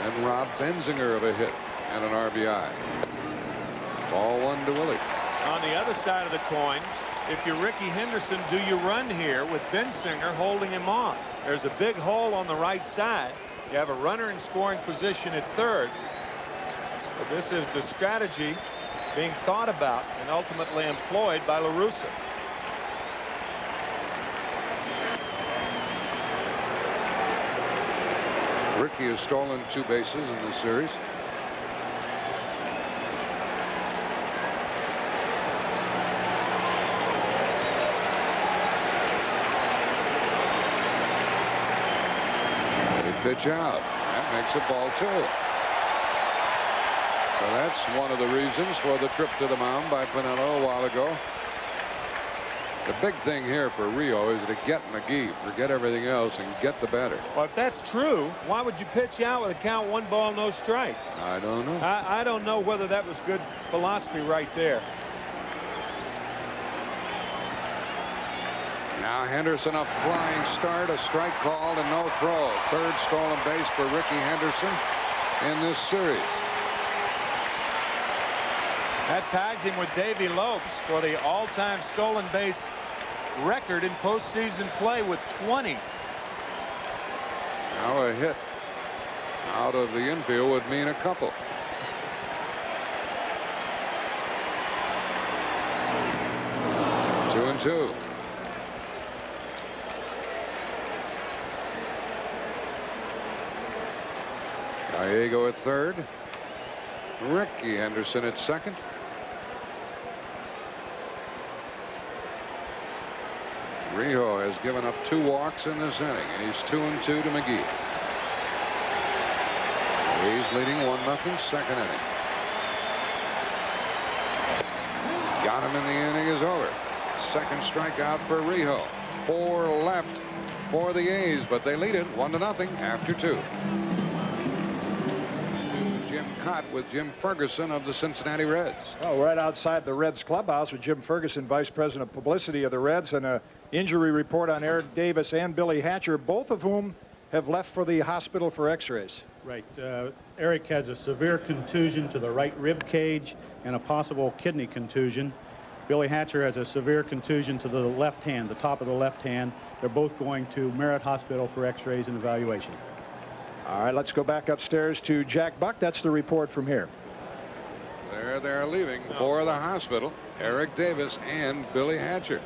And Rob Benzinger of a hit and an RBI. Ball 1 to Willie. On the other side of the coin, if you're Ricky Henderson, do you run here with Benzinger holding him on? There's a big hole on the right side. You have a runner in scoring position at third. But this is the strategy being thought about and ultimately employed by La Russa. Ricky has stolen 2 bases in this series. Pitch out. That makes it ball 2. So that's one of the reasons for the trip to the mound by Piniella a while ago. The big thing here for Rijo is to get McGee, forget everything else, and get the batter. Well, if that's true, why would you pitch out with a count 1 ball, no strikes? I don't know. I don't know whether that was good philosophy right there. Now Henderson, a flying start, a strike called, and no throw. Third stolen base for Ricky Henderson in this series. That ties him with Davey Lopes for the all-time stolen base record in postseason play with 20. Now a hit out of the infield would mean a couple. Two and two. Gallego at third. Ricky Henderson at second. Rijo has given up 2 walks in this inning, and he's 2-2 to McGee. He's leading 1-0 second inning. Got him, and the inning is over. Second strikeout for Rijo. 4 left for the A's, but they lead it 1-0 after 2. Jim Cott with Jim Ferguson of the Cincinnati Reds. Oh, right outside the Reds clubhouse with Jim Ferguson, Vice President of Publicity of the Reds, and a injury report on Eric Davis and Billy Hatcher, both of whom have left for the hospital for x-rays. Right. Eric has a severe contusion to the right rib cage and a possible kidney contusion. Billy Hatcher has a severe contusion to the left hand, the top of the left hand. They're both going to Merritt Hospital for x-rays and evaluation. All right, let's go back upstairs to Jack Buck. That's the report from here. There they're leaving for the hospital, Eric Davis and Billy Hatcher.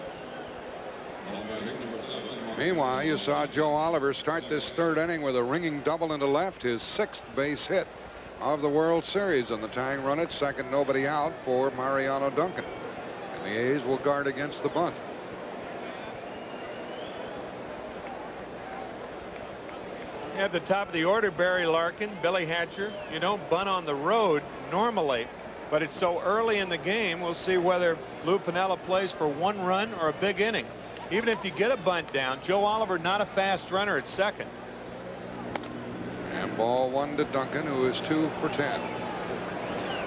Meanwhile, you saw Joe Oliver start this third inning with a ringing double into left, his 6th base hit of the World Series, and the tying run at second, nobody out for Mariano Duncan. And the A's will guard against the bunt. At the top of the order, Barry Larkin, Billy Hatcher. You don't bunt on the road normally, but it's so early in the game. We'll see whether Lou Piniella plays for 1 run or a big inning. Even if you get a bunt down, Joe Oliver not a fast runner at second. And ball 1 to Duncan, who is 2 for 10.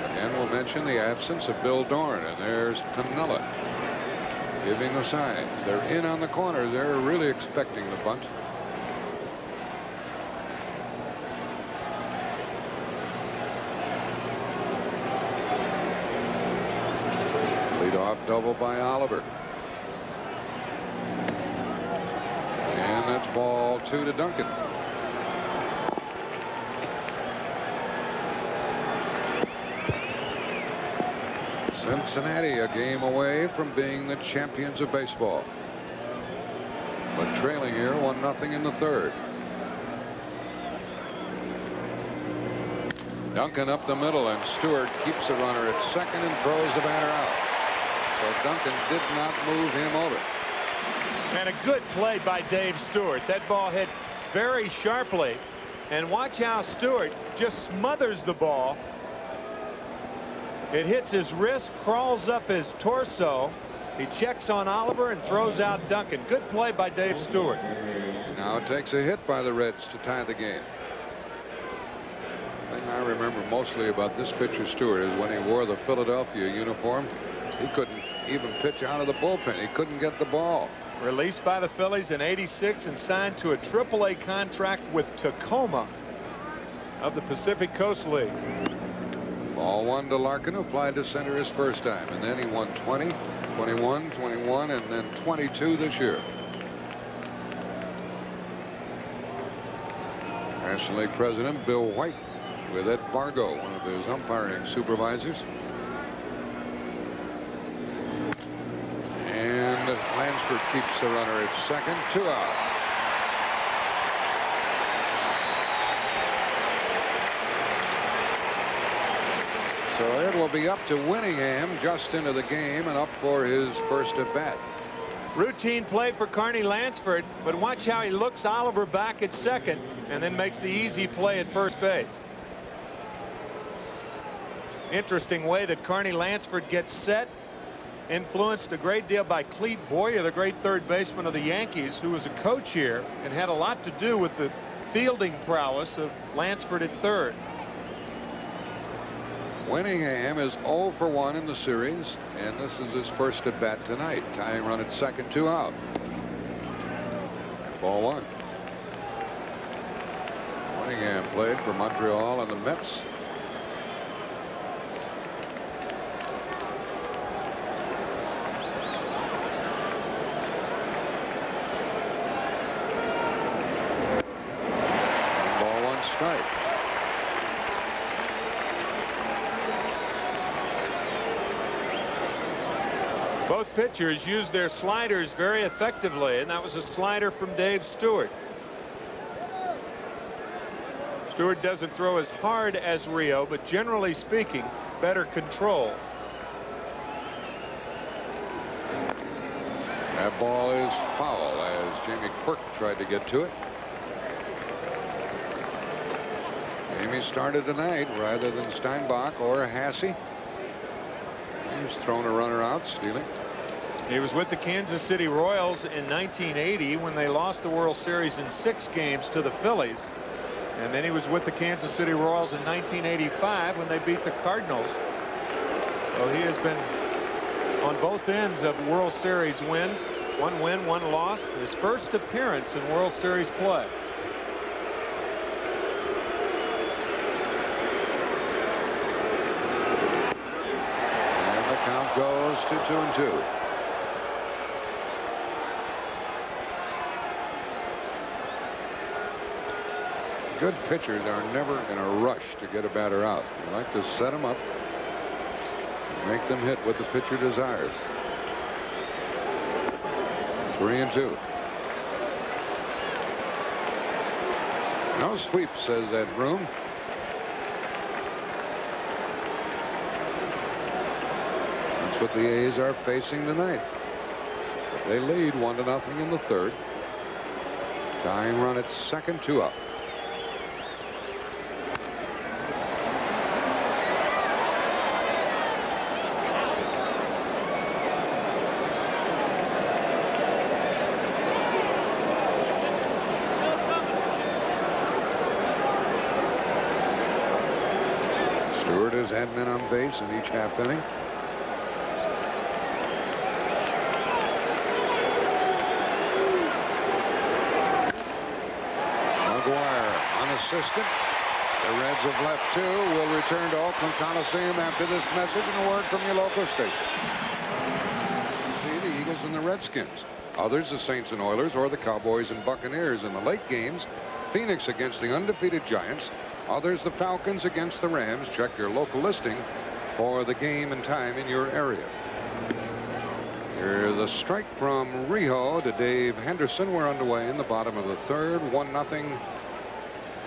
Again, we'll mention the absence of Bill Dorn, and there's Piniella giving the signs. They're in on the corner. They're really expecting the bunt. Leadoff double by Oliver. And that's ball 2 to Duncan. Cincinnati a game away from being the champions of baseball, but trailing here 1-0 in the third. Duncan up the middle, and Stewart keeps the runner at second and throws the batter out. So Duncan did not move him over. And a good play by Dave Stewart. That ball hit very sharply, and watch how Stewart just smothers the ball. It hits his wrist, crawls up his torso. He checks on Oliver and throws out Duncan. Good play by Dave Stewart. Now it takes a hit by the Reds to tie the game. The thing I remember mostly about this pitcher Stewart is when he wore the Philadelphia uniform, he couldn't even pitch out of the bullpen. He couldn't get the ball. Released by the Phillies in '86 and signed to a AAA contract with Tacoma of the Pacific Coast League. Ball one to Larkin, who flied to center his first time, and then he won 20, 21, 21, and then 22 this year. National League President Bill White with Ed Vargo, one of his umpiring supervisors. And Lansford keeps the runner at second, 2 out. So it will be up to Winningham just into the game and up for his first at bat. Routine play for Carney Lansford, but watch how he looks Oliver back at second and then makes the easy play at first base. Interesting way that Carney Lansford gets set. Influenced a great deal by Clete Boyer, the great third baseman of the Yankees, who was a coach here and had a lot to do with the fielding prowess of Lansford at third. Winningham is 0 for 1 in the series, and this is his first at bat tonight. Tying run at second, 2 out. Ball one. Winningham played for Montreal and the Mets. Ball one, strike. Both pitchers used their sliders very effectively, and that was a slider from Dave Stewart. Stewart doesn't throw as hard as Rijo, but generally speaking, better control. That ball is foul as Jamie Quirk tried to get to it. Jamie started tonight rather than Steinbach or Hasse. He's thrown a runner out, stealing. He was with the Kansas City Royals in 1980 when they lost the World Series in 6 games to the Phillies. And then he was with the Kansas City Royals in 1985 when they beat the Cardinals. So he has been on both ends of World Series wins. 1 win, 1 loss. His first appearance in World Series play. And the count goes to 2-2. Good pitchers are never in a rush to get a batter out. You like to set them up and make them hit what the pitcher desires. 3-2. No sweep, says Ed Broom. That's what the A's are facing tonight. But they lead 1-0 in the third. Tying run at second, 2 up. Stewart has had men on base in each half inning. McGuire unassisted. The Reds have left 2. Will return to Oakland Coliseum after this message and a word from your local station. See the Eagles and the Redskins. Others, the Saints and Oilers, or the Cowboys and Buccaneers. In the late games, Phoenix against the undefeated Giants. Others, the Falcons against the Rams. Check your local listing for the game and time in your area. Here's a strike from Rijo to Dave Henderson. We're underway in the bottom of the third. 1-0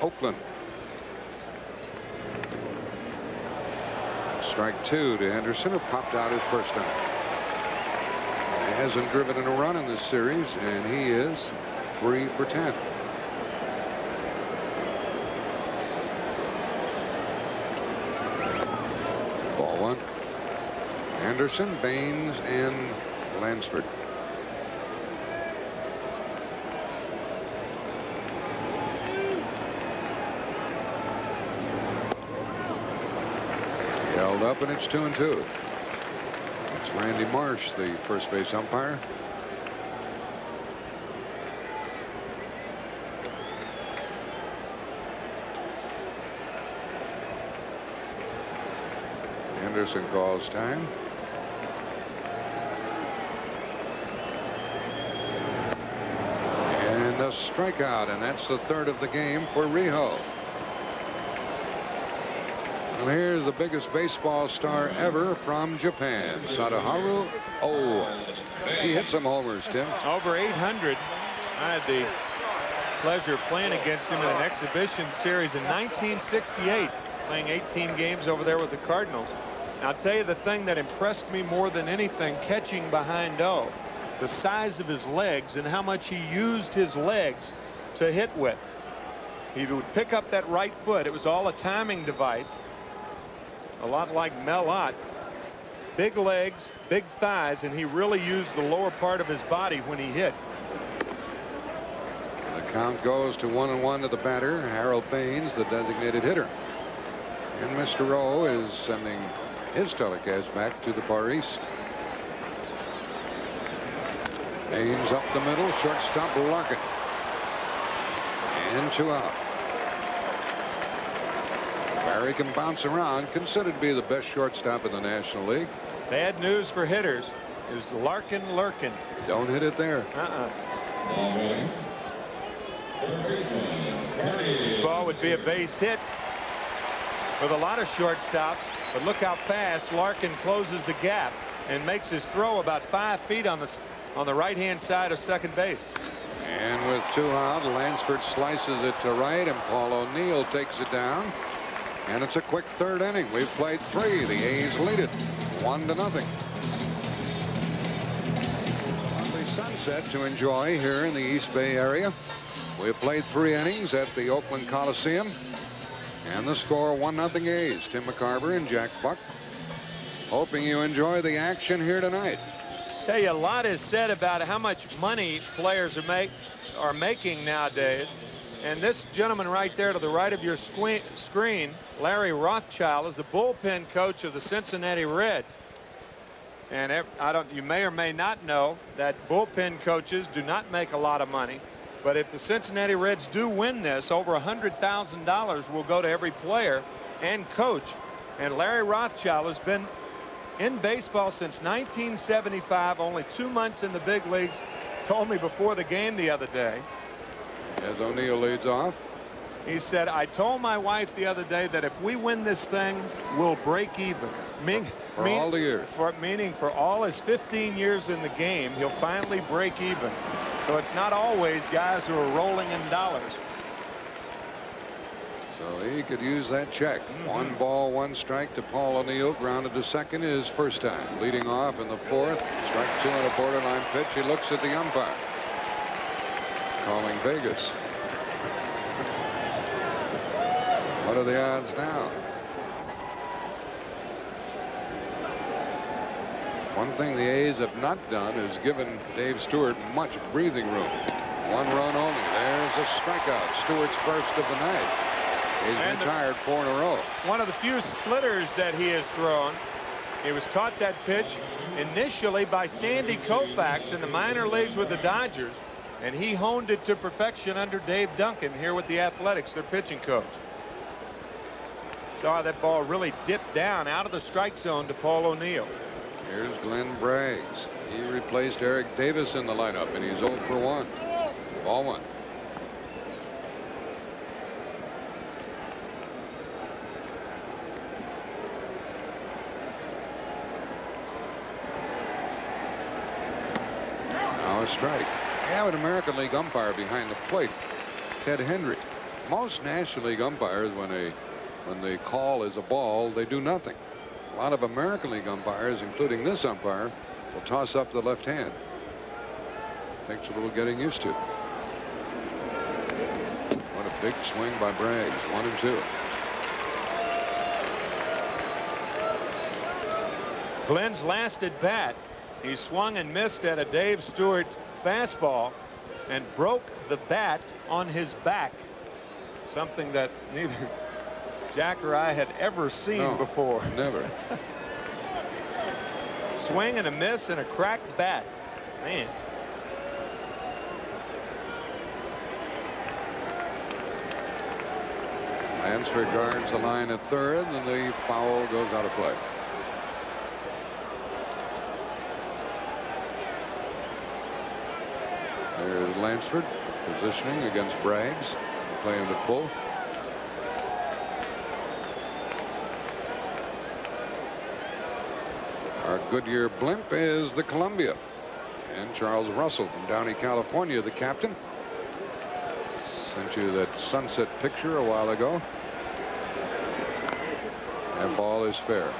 Oakland. Strike 2 to Henderson, who popped out his first time. He hasn't driven in a run in this series, and he is 3 for 10. Ball 1. Henderson, Baines, and Lansford. Held up, and it's 2-2. It's Randy Marsh, the first base umpire. Henderson calls time. And a strikeout, and that's the third of the game for Rijo. And here's the biggest baseball star ever from Japan, Sadaharu. Oh, he hit some homers, Tim. Over 800. I had the pleasure of playing against him in an exhibition series in 1968, playing 18 games over there with the Cardinals. Now, I'll tell you the thing that impressed me more than anything, catching behind O, the size of his legs and how much he used his legs to hit with. He would pick up that right foot. It was all a timing device. A lot like Melott. Big legs, big thighs, and he really used the lower part of his body when he hit. The count goes to 1-1 to the batter, Harold Baines, the designated hitter. And Mr. O is sending his telecast back to the far east. Baines up the middle, shortstop Larkin. And 2 out. Barry can bounce around, considered to be the best shortstop in the National League. Bad news for hitters is Larkin lurking. Don't hit it there. This ball would be a base hit with a lot of shortstops, but look how fast Larkin closes the gap and makes his throw about 5 feet on the right-hand side of second base. And with 2 out, Lansford slices it to right, and Paul O'Neill takes it down. And it's a quick third inning. We've played 3. The A's lead it 1-0. Lovely sunset to enjoy here in the East Bay area. We've played 3 innings at the Oakland Coliseum. And the score 1-0 A's. Tim McCarver and Jack Buck. Hoping you enjoy the action here tonight. Tell you, a lot is said about how much money players are making nowadays. And this gentleman right there to the right of your screen, Larry Rothschild, is the bullpen coach of the Cincinnati Reds. And you may or may not know that bullpen coaches do not make a lot of money. But if the Cincinnati Reds do win this, over $100,000 will go to every player and coach. And Larry Rothschild has been in baseball since 1975, only 2 months in the big leagues. Told me before the game the other day. As O'Neill leads off. He said, I told my wife the other day that if we win this thing, we'll break even. For all the years. Meaning for all his 15 years in the game, he'll finally break even. So it's not always guys who are rolling in dollars. So he could use that check. 1 ball, 1 strike to Paul O'Neill. Grounded to second his first time. Leading off in the 4th. Strike 2 on a borderline pitch. He looks at the umpire. Calling Vegas. What are the odds now? One thing the A's have not done is given Dave Stewart much breathing room. 1 run only. There's a strikeout. Stewart's first of the night. He's retired 4 in a row. One of the few splitters that he has thrown. He was taught that pitch initially by Sandy Koufax in the minor leagues with the Dodgers. And he honed it to perfection under Dave Duncan here with the Athletics, their pitching coach. Saw how that ball really dipped down out of the strike zone to Paul O'Neill. Here's Glenn Braggs. He replaced Eric Davis in the lineup, and he's 0 for 1. Ball 1. strike. You have an American League umpire behind the plate, Ted Hendry. Most National League umpires, when they call is a ball, they do nothing. A lot of American League umpires, including this umpire, will toss up the left hand. Takes a little getting used to. What a big swing by Braggs. 1-2. Glenn's last at bat, he swung and missed at a Dave Stewart fastball and broke the bat on his back. Something that neither Jack or I had ever seen before. Never. Swing and a miss and a cracked bat. Man. Lansford guards the line at third, and the foul goes out of play. There's Lansford positioning against Braggs, playing the pull. Our Goodyear blimp is the Columbia, and Charles Russell from Downey, California, the captain. Sent you that sunset picture a while ago. And ball is fair. 1-2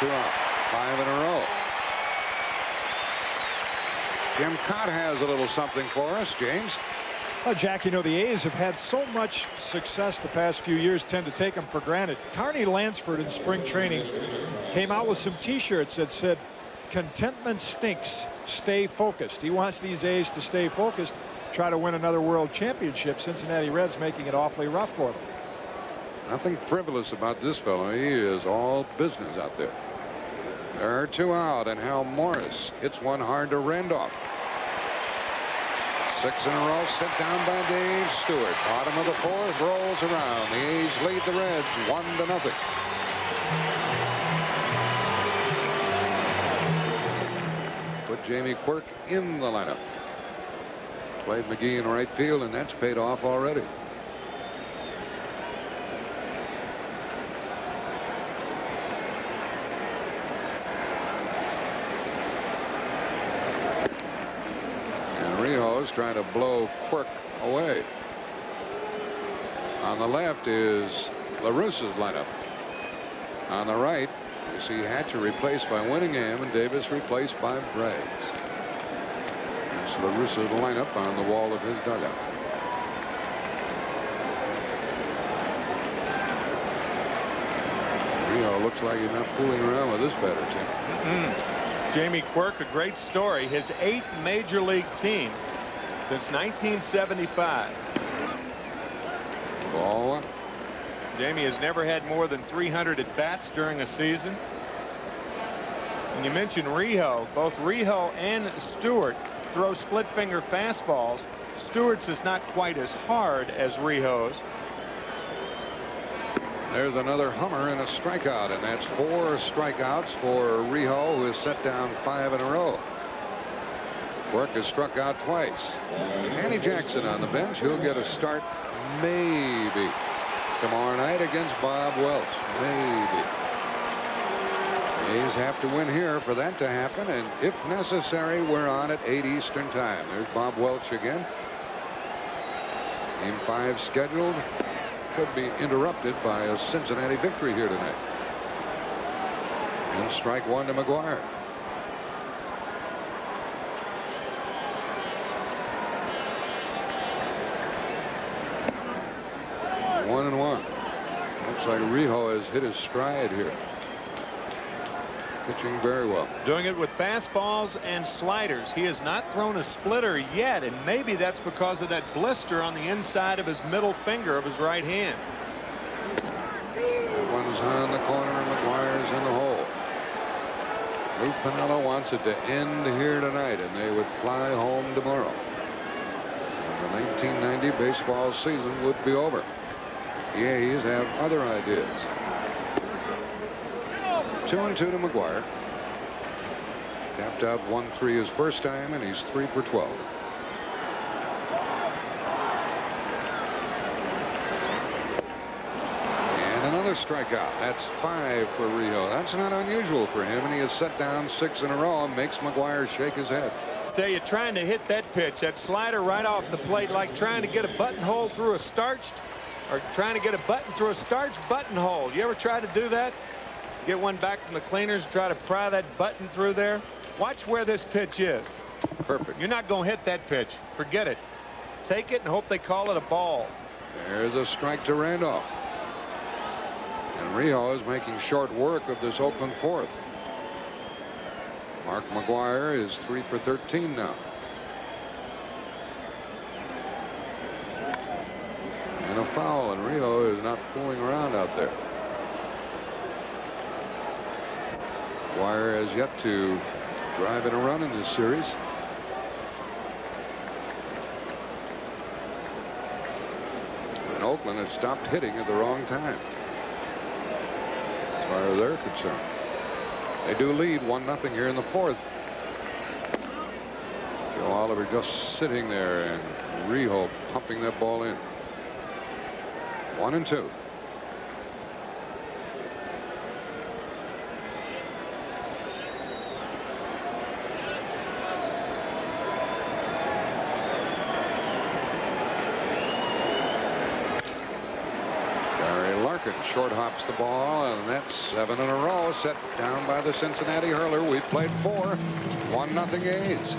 out. 5 in a row. Jim Cott has a little something for us, James. Well, Jack, you know, the A's have had so much success the past few years, tend to take them for granted. Carney Lansford in spring training came out with some T-shirts that said, "Contentment stinks, stay focused." He wants these A's to stay focused, try to win another world championship. Cincinnati Reds making it awfully rough for them. Nothing frivolous about this fellow. He is all business out there. There are 2 out, and Hal Morris hits one hard to Randolph. 6 in a row, set down by Dave Stewart. Bottom of the 4th, rolls around. The A's lead the Reds 1-0. Put Jamie Quirk in the lineup. Played McGee in right field, and that's paid off already. Rijo's trying to blow Quirk away. On the left is LaRussa's lineup. On the right, you see Hatcher replaced by Winningham and Davis replaced by Braggs. That's LaRussa's lineup on the wall of his dugout. Rijo looks like he's not fooling around with this batter team. Jamie Quirk, a great story. His 8th major league team since 1975. Ball 1. Jamie has never had more than 300 at bats during a season. And you mentioned Rijo. Both Rijo and Stewart throw split finger fastballs. Stewart's is not quite as hard as Rijo's. There's another hummer and a strikeout, and that's 4 strikeouts for Rijo, who has set down 5 in a row. Quirk has struck out twice. Andy Jackson on the bench. He'll get a start maybe tomorrow night against Bob Welch. Maybe. The A's have to win here for that to happen, and if necessary, we're on at 8 Eastern time. There's Bob Welch again. Game 5 scheduled. Could be interrupted by a Cincinnati victory here tonight. And strike 1 to McGuire. One and 1. Looks like Rijo has hit his stride here. Pitching very well. Doing it with fastballs and sliders. He has not thrown a splitter yet, and maybe that's because of that blister on the inside of his middle finger of his right hand. That one's on the corner, and McGuire's in the hole. Lou Piniella wants it to end here tonight, and they would fly home tomorrow. And the 1990 baseball season would be over. The A's have other ideas. 2-2 to McGuire. Tapped out 1-3 his first time, and he's 3 for 12. And another strikeout. That's 5 for Rijo. That's not unusual for him, and he has set down 6 in a row and makes McGuire shake his head. Tell you, trying to hit that pitch, that slider right off the plate, like trying to get a buttonhole through a starched, or trying to get a button through a starched buttonhole. You ever try to do that? Get one back from the cleaners and try to pry that button through there? Watch where this pitch is. Perfect. You're not going to hit that pitch. Forget it. Take it and hope they call it a ball. There's a strike to Randolph. And Rijo is making short work of this Oakland fourth. Mark McGuire is 3 for 13 now. And a foul, and Rijo is not fooling around out there. McGuire has yet to drive in a run in this series. And Oakland has stopped hitting at the wrong time, as far as they're concerned. They do lead 1-0 here in the fourth. Joe Oliver just sitting there, and Rijo pumping that ball in. 1-2. Short hops the ball, and that's 7 in a row, set down by the Cincinnati hurler. We've played 4. 1-0 A's.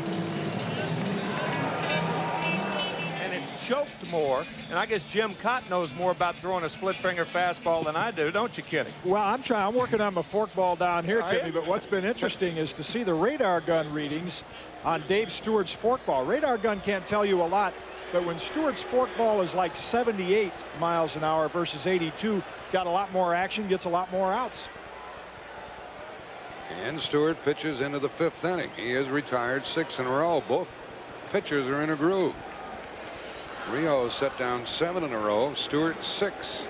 And it's choked more, and I guess Jim Cott knows more about throwing a split finger fastball than I do, don't you, Kitty? Well, I'm working on my forkball down here, Are Timmy, you? but what's been interesting is to see the radar gun readings on Dave Stewart's forkball. Radar gun can't tell you a lot, but when Stewart's forkball is like 78 miles an hour versus 82, got a lot more action, gets a lot more outs. And Stewart pitches into the 5th inning. He has retired 6 in a row. Both pitchers are in a groove. Rijo set down 7 in a row. Stewart 6.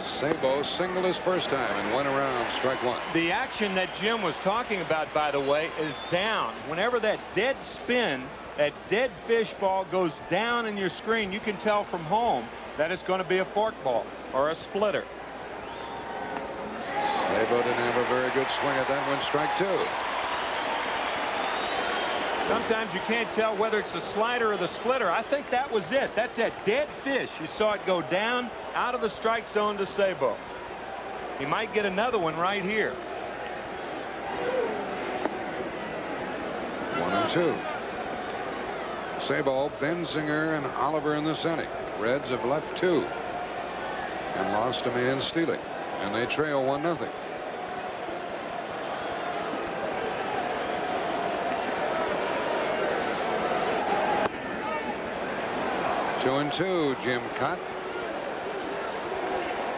Sabo singled his first time and went around, strike 1. The action that Jim was talking about, by the way, is down. Whenever that dead spin, that dead fish ball goes down in your screen, you can tell from home that it's going to be a forkball or a splitter. Sabo didn't have a very good swing at that one, strike 2. Sometimes you can't tell whether it's the slider or the splitter. I think that was it. That's that dead fish. You saw it go down out of the strike zone to Sabo. He might get another one right here. 1-2. Sabo, Benzinger, and Oliver in this inning. Reds have left 2 and lost a man stealing, and they trail 1-0. Two and 2, Jim Cott.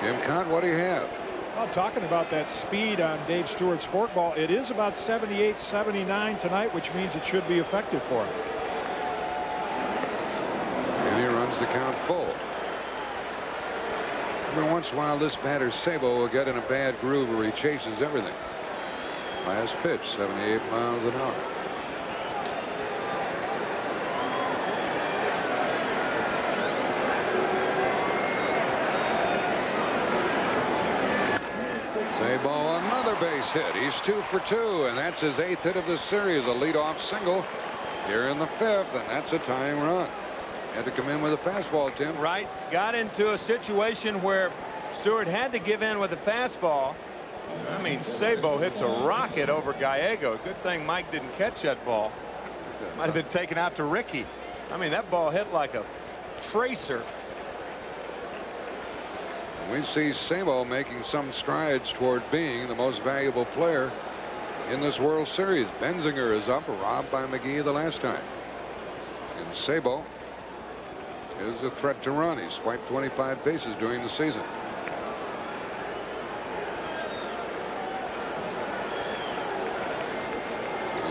Jim Cott, what do you have? Well, talking about that speed on Dave Stewart's forkball, it is about 78, 79 tonight, which means it should be effective for him. And he runs the count full. Every once in a while, this batter Sabo will get in a bad groove where he chases everything. Last pitch, 78 miles an hour. Sabo, another base hit. He's 2 for 2, and that's his 8th hit of the series. A leadoff single here in the 5th, and that's a tying run. Had to come in with a fastball, Tim. Right. Got into a situation where Stewart had to give in with a fastball. I mean, Sabo hits a rocket over Gallego. Good thing Mike didn't catch that ball. Might have been taken out to Ricky. I mean, that ball hit like a tracer. We see Sabo making some strides toward being the most valuable player in this World Series. Benzinger is up, robbed by McGee the last time. And Sabo is a threat to run. He swiped 25 bases during the season.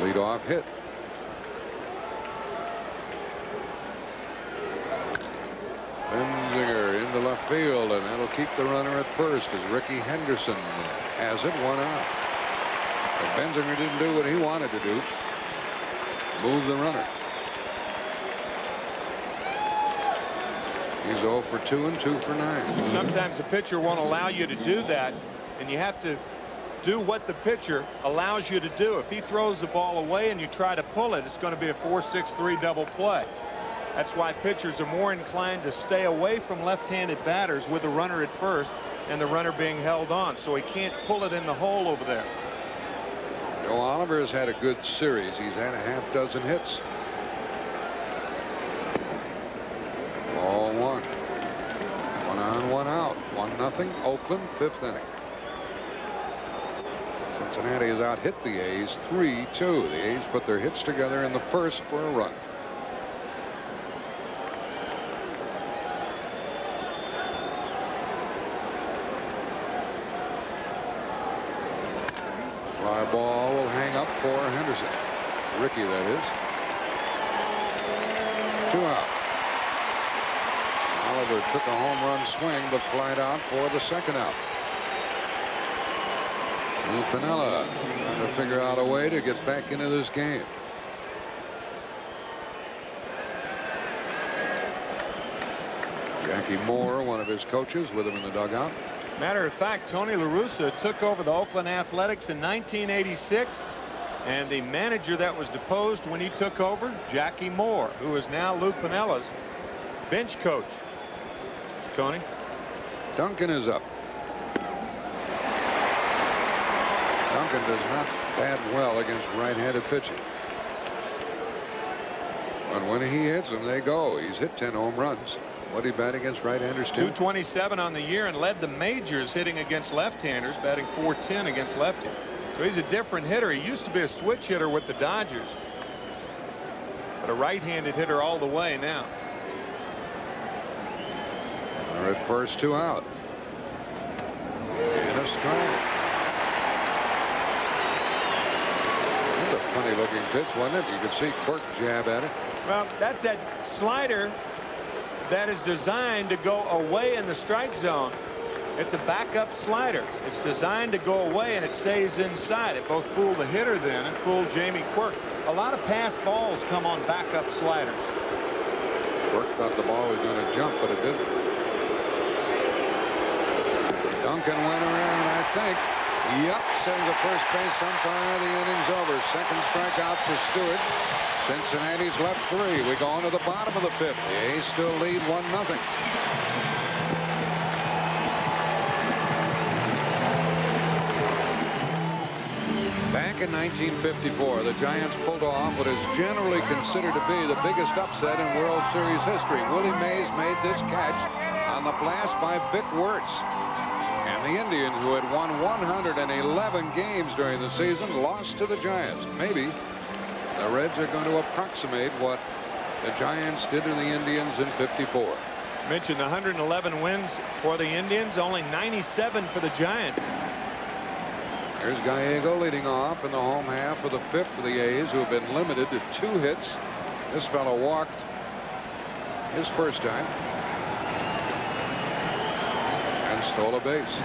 Leadoff hit. Benzinger into left field, and that'll keep the runner at first as Ricky Henderson has it, 1 out. But Benzinger didn't do what he wanted to do. Move the runner. He's 0 for 2 and 2 for 9. Sometimes the pitcher won't allow you to do that, and you have to do what the pitcher allows you to do. If he throws the ball away and you try to pull it, it's going to be a 4-6-3 double play. That's why pitchers are more inclined to stay away from left-handed batters with the runner at first and the runner being held on, so he can't pull it in the hole over there. Joe Oliver has had a good series. He's had a half dozen hits. Ball 1. 1 on, 1 out. 1-0 Oakland, 5th inning. Cincinnati has out hit the A's 3-2. The A's put their hits together in the first for a run. Fly ball will hang up for Henderson. Ricky, that is. 2 out. Oliver took a home run swing but flied out for the 2nd out. Lou Piniella trying to figure out a way to get back into this game. Jackie Moore, one of his coaches, with him in the dugout. Matter of fact, Tony La Russa took over the Oakland Athletics in 1986, and the manager that was deposed when he took over, Jackie Moore, who is now Lou Piniella's bench coach. Tony. Duncan is up. Duncan does not bat well against right-handed pitching. But when he hits them, they go. He's hit 10 home runs. What did he bat against right-handers? 227 on the year and led the majors hitting against left-handers, batting .410 against lefties. So he's a different hitter. He used to be a switch hitter with the Dodgers, but a right-handed hitter all the way now. They're at first, 2 out. And a strike. That's a funny-looking pitch, wasn't it? You could see Quirk jab at it. Well, that's that slider that is designed to go away in the strike zone. It's a backup slider. It's designed to go away and it stays inside. It both fooled the hitter then and fooled Jamie Quirk. A lot of pass balls come on backup sliders. Quirk thought the ball was going to jump, but it didn't. Duncan went around, I think. Yep, says the first base umpire. The inning's over. 2nd strikeout for Stewart. Cincinnati's left 3. We go on to the bottom of the 5th. The A's still lead 1-0. Back in 1954, the Giants pulled off what is generally considered to be the biggest upset in World Series history. Willie Mays made this catch on the blast by Vic Wirtz. And the Indians, who had won 111 games during the season, lost to the Giants. Maybe the Reds are going to approximate what the Giants did to the Indians in '54. Mentioned 111 wins for the Indians, only 97 for the Giants. Here's Gallego leading off in the home half of the 5th for the A's, who have been limited to 2 hits. This fellow walked his first time and stole a base.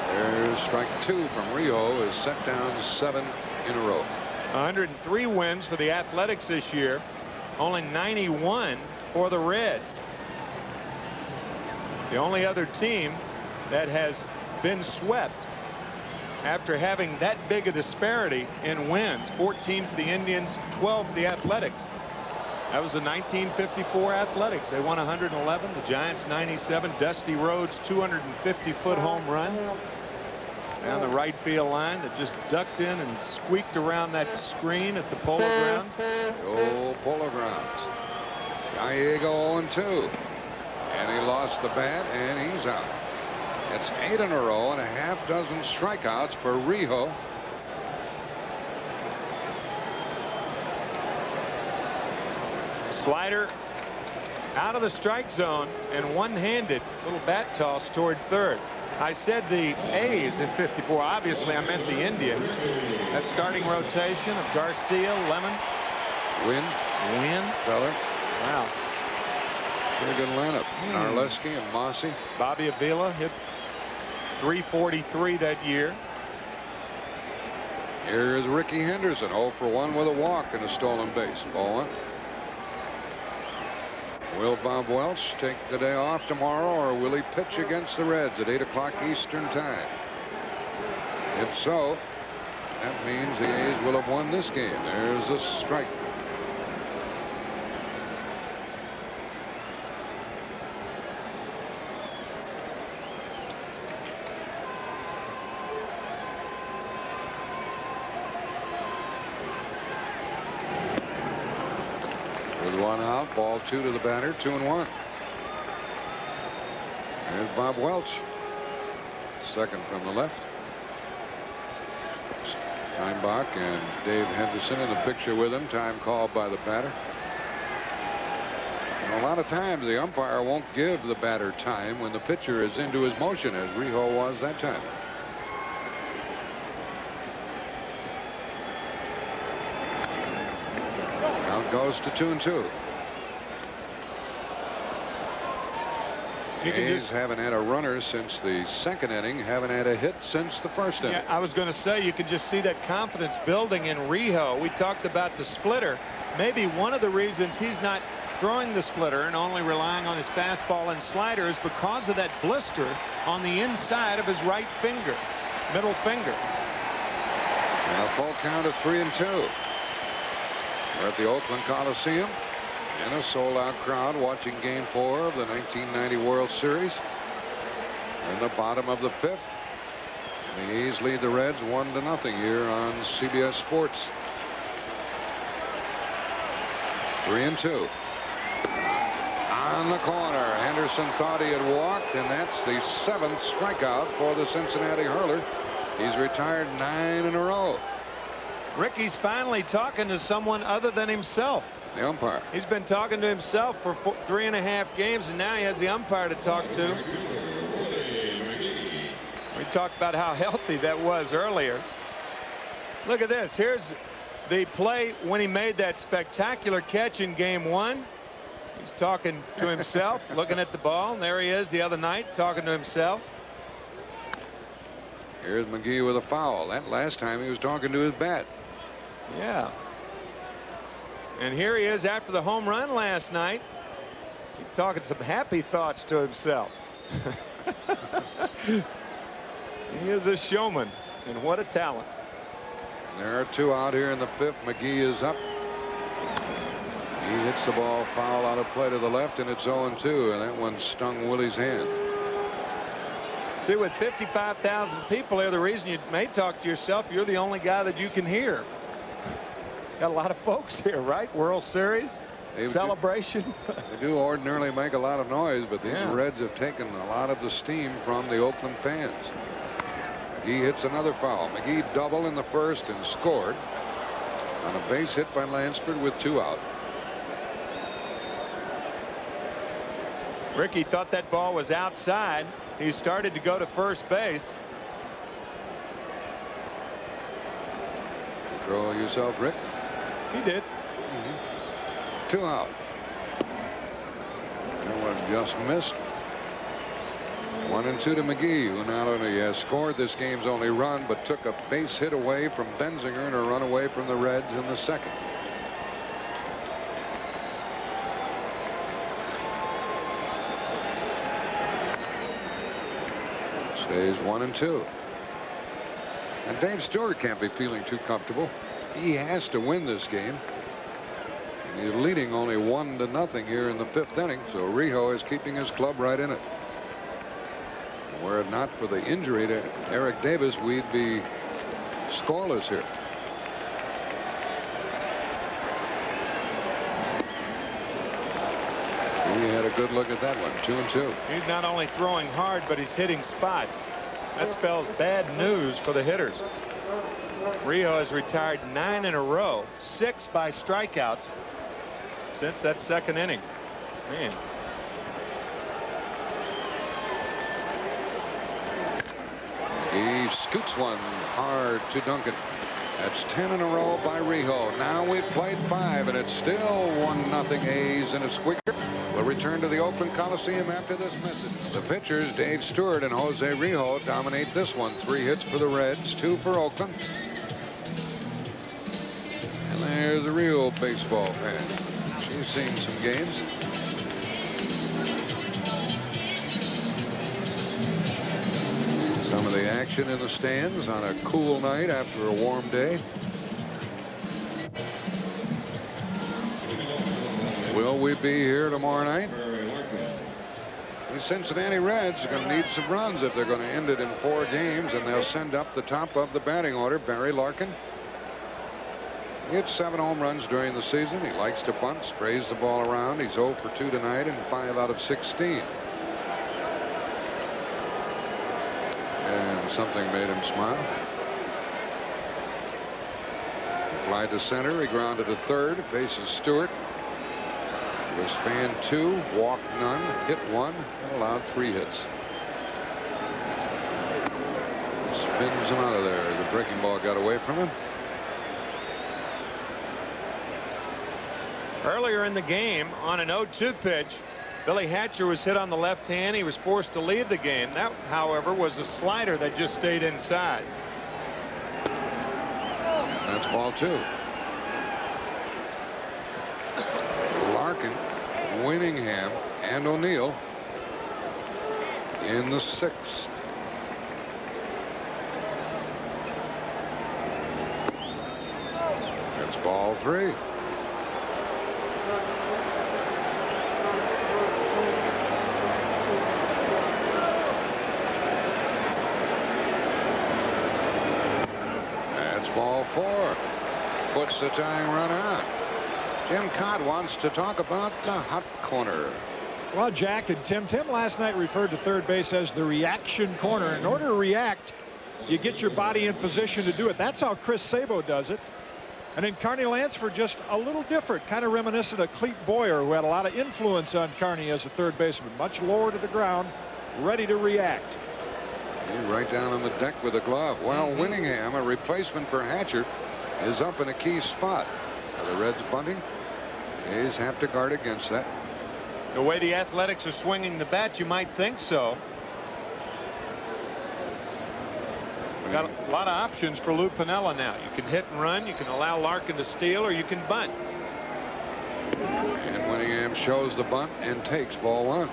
There's strike 2 from Rijo, is set down 7 in a row. 103 wins for the Athletics this year, only 91 for the Reds. The only other team that has been swept after having that big a disparity in wins. 14 for the Indians, 12 for the Athletics. That was the 1954 Athletics. They won 111. The Giants 97. Dusty Rhodes 250-foot home run down the right field line that just ducked in and squeaked around that screen at the Polo Grounds. The old Polo Grounds. Gallego 0-2. And he lost the bat and he's out. It's 8 in a row and a half dozen strikeouts for Rijo. Slider out of the strike zone and one-handed little bat toss toward third. I said the A's in '54. Obviously, I meant the Indians. That starting rotation of Garcia, Lemon, Wynn, Feller. Wow. Pretty good lineup. Narleski and Mossy. Bobby Avila hit .343 that year. Here is Ricky Henderson, 0 for 1 with a walk and a stolen base. Ball 1. Will Bob Welch take the day off tomorrow, or will he pitch against the Reds at 8 o'clock Eastern time? If so, that means the A's will have won this game. There's a strike. With one out, ball 2 to the batter, 2-1. There's Bob Welch, second from the left. Steinbach and Dave Henderson in the picture with him. Time called by the batter. And a lot of times the umpire won't give the batter time when the pitcher is into his motion, as Rijo was that time. Count goes to 2-2. A's haven't had a runner since the second inning, haven't had a hit since the first inning. Yeah, I was going to say, you can just see that confidence building in Rijo. We talked about the splitter. Maybe one of the reasons he's not throwing the splitter and only relying on his fastball and slider is because of that blister on the inside of his right finger, middle finger. And a full count of 3-2. We're at the Oakland Coliseum in a sold-out crowd watching Game 4 of the 1990 World Series. In the bottom of the 5th, the A's lead the Reds 1-0 here on CBS Sports. 3-2. On the corner, Henderson thought he had walked, and that's the 7th strikeout for the Cincinnati hurler. He's retired 9 in a row. Ricky's finally talking to someone other than himself. The umpire. He's been talking to himself for 3.5 games, and now he has the umpire to talk to. We talked about how healthy that was earlier. Look at this. Here's the play when he made that spectacular catch in Game 1. He's talking to himself, looking at the ball. And there he is the other night, talking to himself. Here's McGee with a foul. That last time he was talking to his bat. Yeah. And here he is after the home run last night. He's talking some happy thoughts to himself. He is a showman, and what a talent. There are 2 out here in the 5th. McGee is up. He hits the ball foul out of play to the left, and it's 0-2, and that one stung Willie's hand. See, with 55,000 people there, the reason you may talk to yourself, you're the only guy that you can hear. Got a lot of folks here, right? World Series celebration. They do ordinarily make a lot of noise, but these Reds have taken a lot of the steam from the Oakland fans. McGee hits another foul. McGee doubled in the first and scored on a base hit by Lansford with 2 out. Ricky thought that ball was outside. He started to go to first base. Control yourself, Rick. He did. 2 out. That one just missed. 1-2 to McGee, who not only has scored this game's only run, but took a base hit away from Benzinger and a run away from the Reds in the second. Stays 1-2. And Dave Stewart can't be feeling too comfortable. He has to win this game. And he's leading only 1-0 here in the 5th inning, so Rijo is keeping his club right in it. Were it not for the injury to Eric Davis, we'd be scoreless here. He had a good look at that one. 2-2. He's not only throwing hard, but he's hitting spots. That spells bad news for the hitters. Rijo has retired 9 in a row, 6 by strikeouts since that second inning. Man. He scoots one hard to Duncan. That's 10 in a row by Rijo. Now we've played 5, and it's still 1-0 A's in a squeaker. We'll return to the Oakland Coliseum after this message. The pitchers, Dave Stewart and Jose Rijo, dominate this one. 3 hits for the Reds, 2 for Oakland. And there's a real baseball fan. She's seen some games. action in the stands on a cool night after a warm day. Will we be here tomorrow night? The Cincinnati Reds are going to need some runs if they're going to end it in 4 games, and they'll send up the top of the batting order, Barry Larkin. He hit 7 home runs during the season. He likes to bunt, sprays the ball around. He's 0 for 2 tonight and 5 out of 16. And something made him smile. Fly to center. He grounded to third. Faces Stewart. Was fan 2, walked none, hit 1, and allowed 3 hits. Spins him out of there. The breaking ball got away from him. Earlier in the game, on an 0-2 pitch, Billy Hatcher was hit on the left hand. He was forced to leave the game. That, however, was a slider that just stayed inside. That's ball 2. Larkin, Winningham, and O'Neill in the 6th. It's ball 3. That's ball 4. Puts the tying run out. Jim Cott wants to talk about the hot corner. Well, Jack and Tim last night referred to third base as the reaction corner. In order to react, you get your body in position to do it. That's how Chris Sabo does it. And then Carney Lansford just a little different, kind of reminiscent of Clete Boyer, who had a lot of influence on Carney as a third baseman, much lower to the ground, ready to react. Right down on the deck with a glove. Well, Winningham, a replacement for Hatcher, is up in a key spot. Are the Reds bunting? A's have to guard against that. The way the Athletics are swinging the bat, you might think so. Got a lot of options for Lou Piniella now. You can hit and run, you can allow Larkin to steal, or you can bunt. And Winningham shows the bunt and takes ball 1.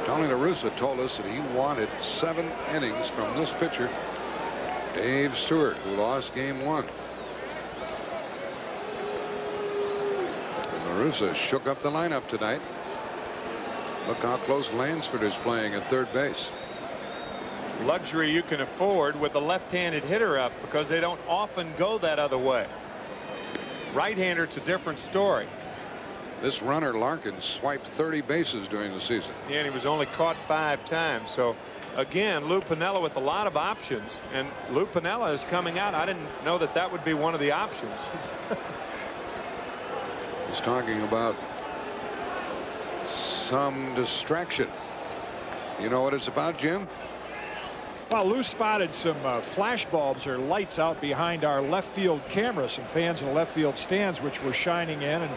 Tony La Russa told us that he wanted 7 innings from this pitcher, Dave Stewart, who lost game 1. La Russa shook up the lineup tonight. Look how close Lansford is playing at third base. Luxury you can afford with a left-handed hitter up, because they don't often go that other way. Right-hander, it's a different story. This runner Larkin swiped 30 bases during the season. Yeah, and he was only caught 5 times. So again, Lou Piniella with a lot of options, and Lou Piniella is coming out. I didn't know that that would be one of the options. He's talking about some distraction. You know what it's about, Jim? Well, Lou spotted some flash bulbs or lights out behind our left field camera. Some fans in the left field stands which were shining in, and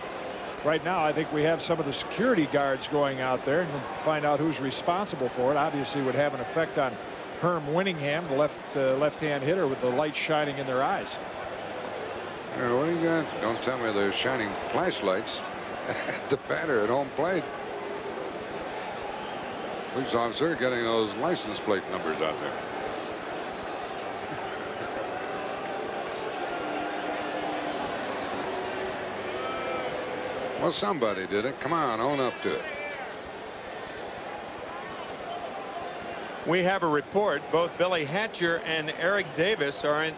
right now I think we have some of the security guards going out there, and we'll find out who's responsible for it. Obviously would have an effect on Herm Winningham, the left-hand hitter, with the lights shining in their eyes. What do you got? Don't tell me they're shining flashlights at the batter at home plate. Police officer getting those license plate numbers out there. Well, somebody did it. Come on, own up to it. We have a report. Both Billy Hatcher and Eric Davis are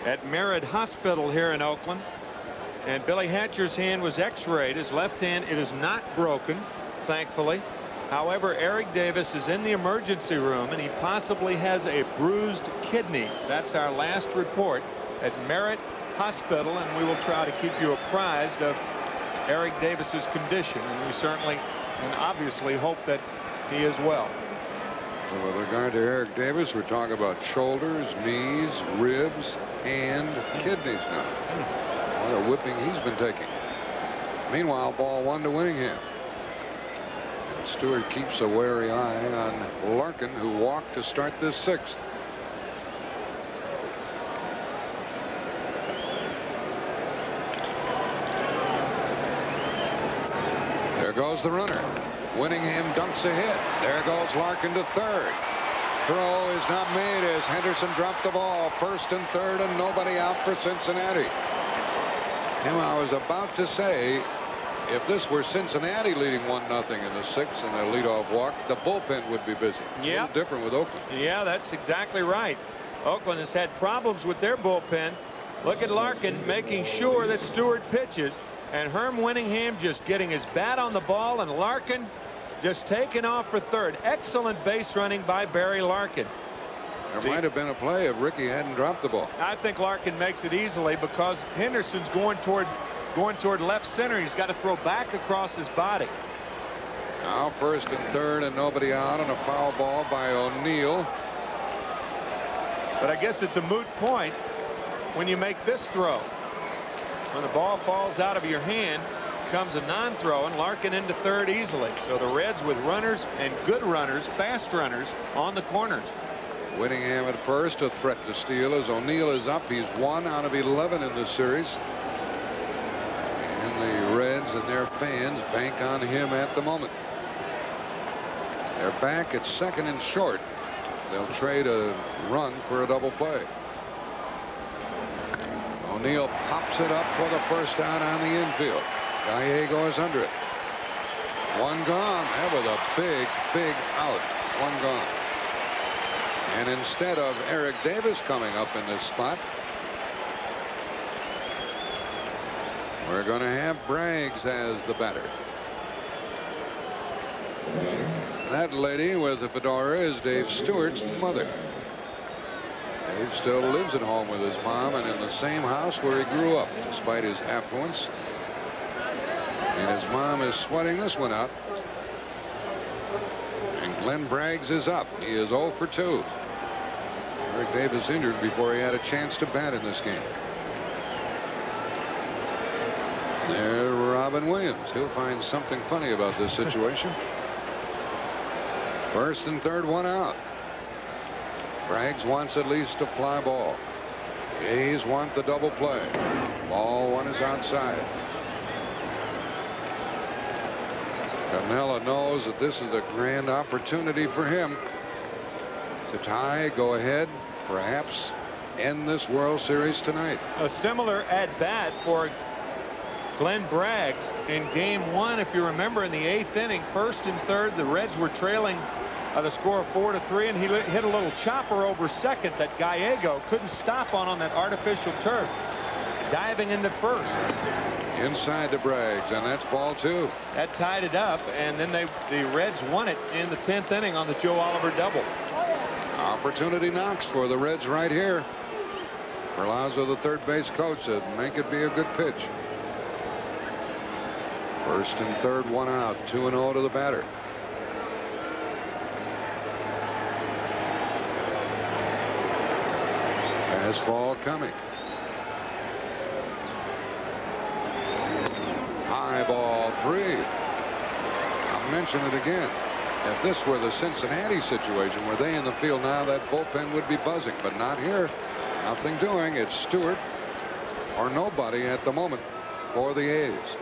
at Merritt Hospital here in Oakland. And Billy Hatcher's hand was x-rayed. His left hand, it is not broken, thankfully. However, Eric Davis is in the emergency room, and he possibly has a bruised kidney. That's our last report at Merritt Hospital, and we will try to keep you apprised of Eric Davis's condition, and we certainly and obviously hope that he is well. So with regard to Eric Davis, we're talking about shoulders, knees, ribs, and kidneys now. What a whipping he's been taking. Meanwhile, ball 1 to Winningham. Stewart keeps a wary eye on Larkin, who walked to start this 6th. There goes the runner. Winningham dumps a hit. There goes Larkin to third. throw is not made as Henderson dropped the ball. First and third and nobody out for Cincinnati. And I was about to say, if this were Cincinnati leading 1-0 in the sixth and a leadoff walk, the bullpen would be busy. It's a little different with Oakland. Yeah, that's exactly right. Oakland has had problems with their bullpen. Look at Larkin making sure that Stewart pitches, and Herm Winningham just getting his bat on the ball, and Larkin just taking off for third. Excellent base running by Barry Larkin. There might have been a play if Ricky hadn't dropped the ball. I think Larkin makes it easily because Henderson's going toward left center. He's got to throw back across his body. Now first and third and nobody out on a foul ball by O'Neill. But I guess it's a moot point when you make this throw. When the ball falls out of your hand, comes a non-throw, and Larkin into third easily. So the Reds with runners and good runners, fast runners on the corners. Winningham at first, a threat to steal as O'Neill is up. He's 1 out of 11 in this series. And the Reds and their fans bank on him at the moment. They're back at second and short. They'll trade a run for a double play. O'Neill pops it up for the first out on the infield. Gallego is under it. One gone. That was a big out. One gone. And instead of Eric Davis coming up in this spot, we're going to have Braggs as the batter. That lady with the fedora is Dave Stewart's mother. Dave still lives at home with his mom and in the same house where he grew up, despite his affluence. And his mom is sweating this one out. And Glenn Braggs is up. He is 0 for 2. Eric Davis injured before he had a chance to bat in this game. There's Robin Williams. He'll find something funny about this situation. First and third, one out. Braggs wants at least a fly ball. A's want the double play. Ball one is outside. Camella knows that this is a grand opportunity for him to tie, go ahead, perhaps end this World Series tonight. A similar at bat for Glenn Braggs in game 1. If you remember, in the 8th inning, first and third, the Reds were trailing the score of 4-3, and he hit a little chopper over second that Gallego couldn't stop on that artificial turf, diving into first. Inside to Braggs, and that's ball 2. That tied it up, and then the Reds won it in the 10th inning on the Joe Oliver double. Opportunity knocks for the Reds right here. Perlaza, the third base coach, said make it be a good pitch. First and third, one out, 2-0 to the batter. Fastball coming. High ball 3. I'll mention it again. If this were the Cincinnati situation, were they in the field now, that bullpen would be buzzing, but not here. Nothing doing. It's Stewart or nobody at the moment for the A's.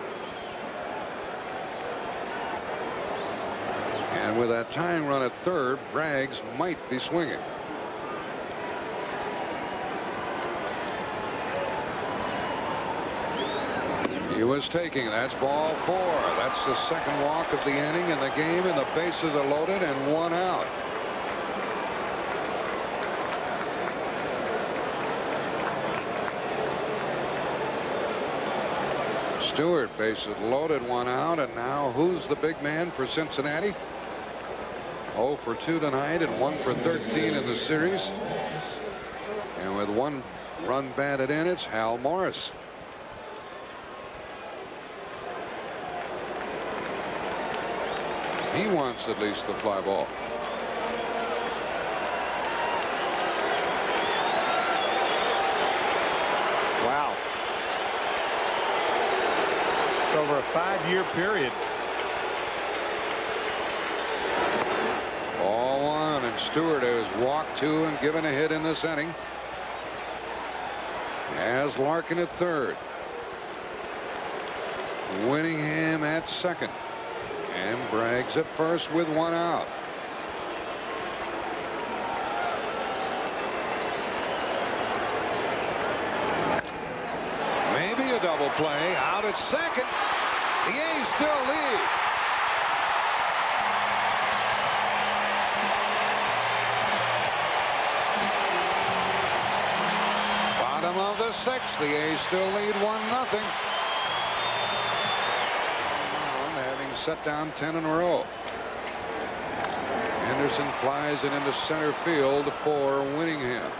And with that tying run at third, Braggs might be swinging. He was taking. That's ball 4. That's the second walk of the inning in the game, and the bases are loaded and one out. Stewart, bases loaded, one out, and now who's the big man for Cincinnati? 0 for 2 tonight and 1 for 13 in the series. And with one run batted in, it's Hal Morris. He wants at least the fly ball. Wow. It's over a 5-year period. Ball 1, and Stewart has walked 2 and given a hit in this inning. Has Larkin at third. Winningham at second. And Braggs at first with one out. play. Out at second. The A's still lead. Bottom of the sixth. The A's still lead 1-0. Having set down 10 in a row. Henderson flies it into center field for Winningham.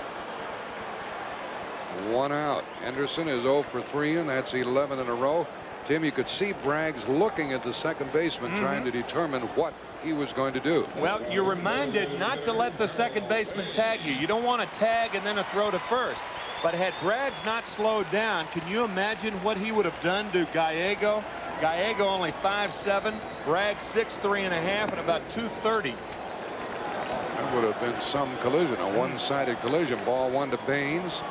1 out. Henderson is 0 for 3, and that's 11 in a row. Tim, you could see Braggs looking at the second baseman, trying to determine what he was going to do. Well, you're reminded not to let the second baseman tag you. You don't want to tag and then a throw to first. But had Braggs not slowed down, can you imagine what he would have done to Gallego? Gallego only 5'7", Braggs 6'3.5", and about 230. That would have been some collision, a one-sided collision. Ball 1 to Baines.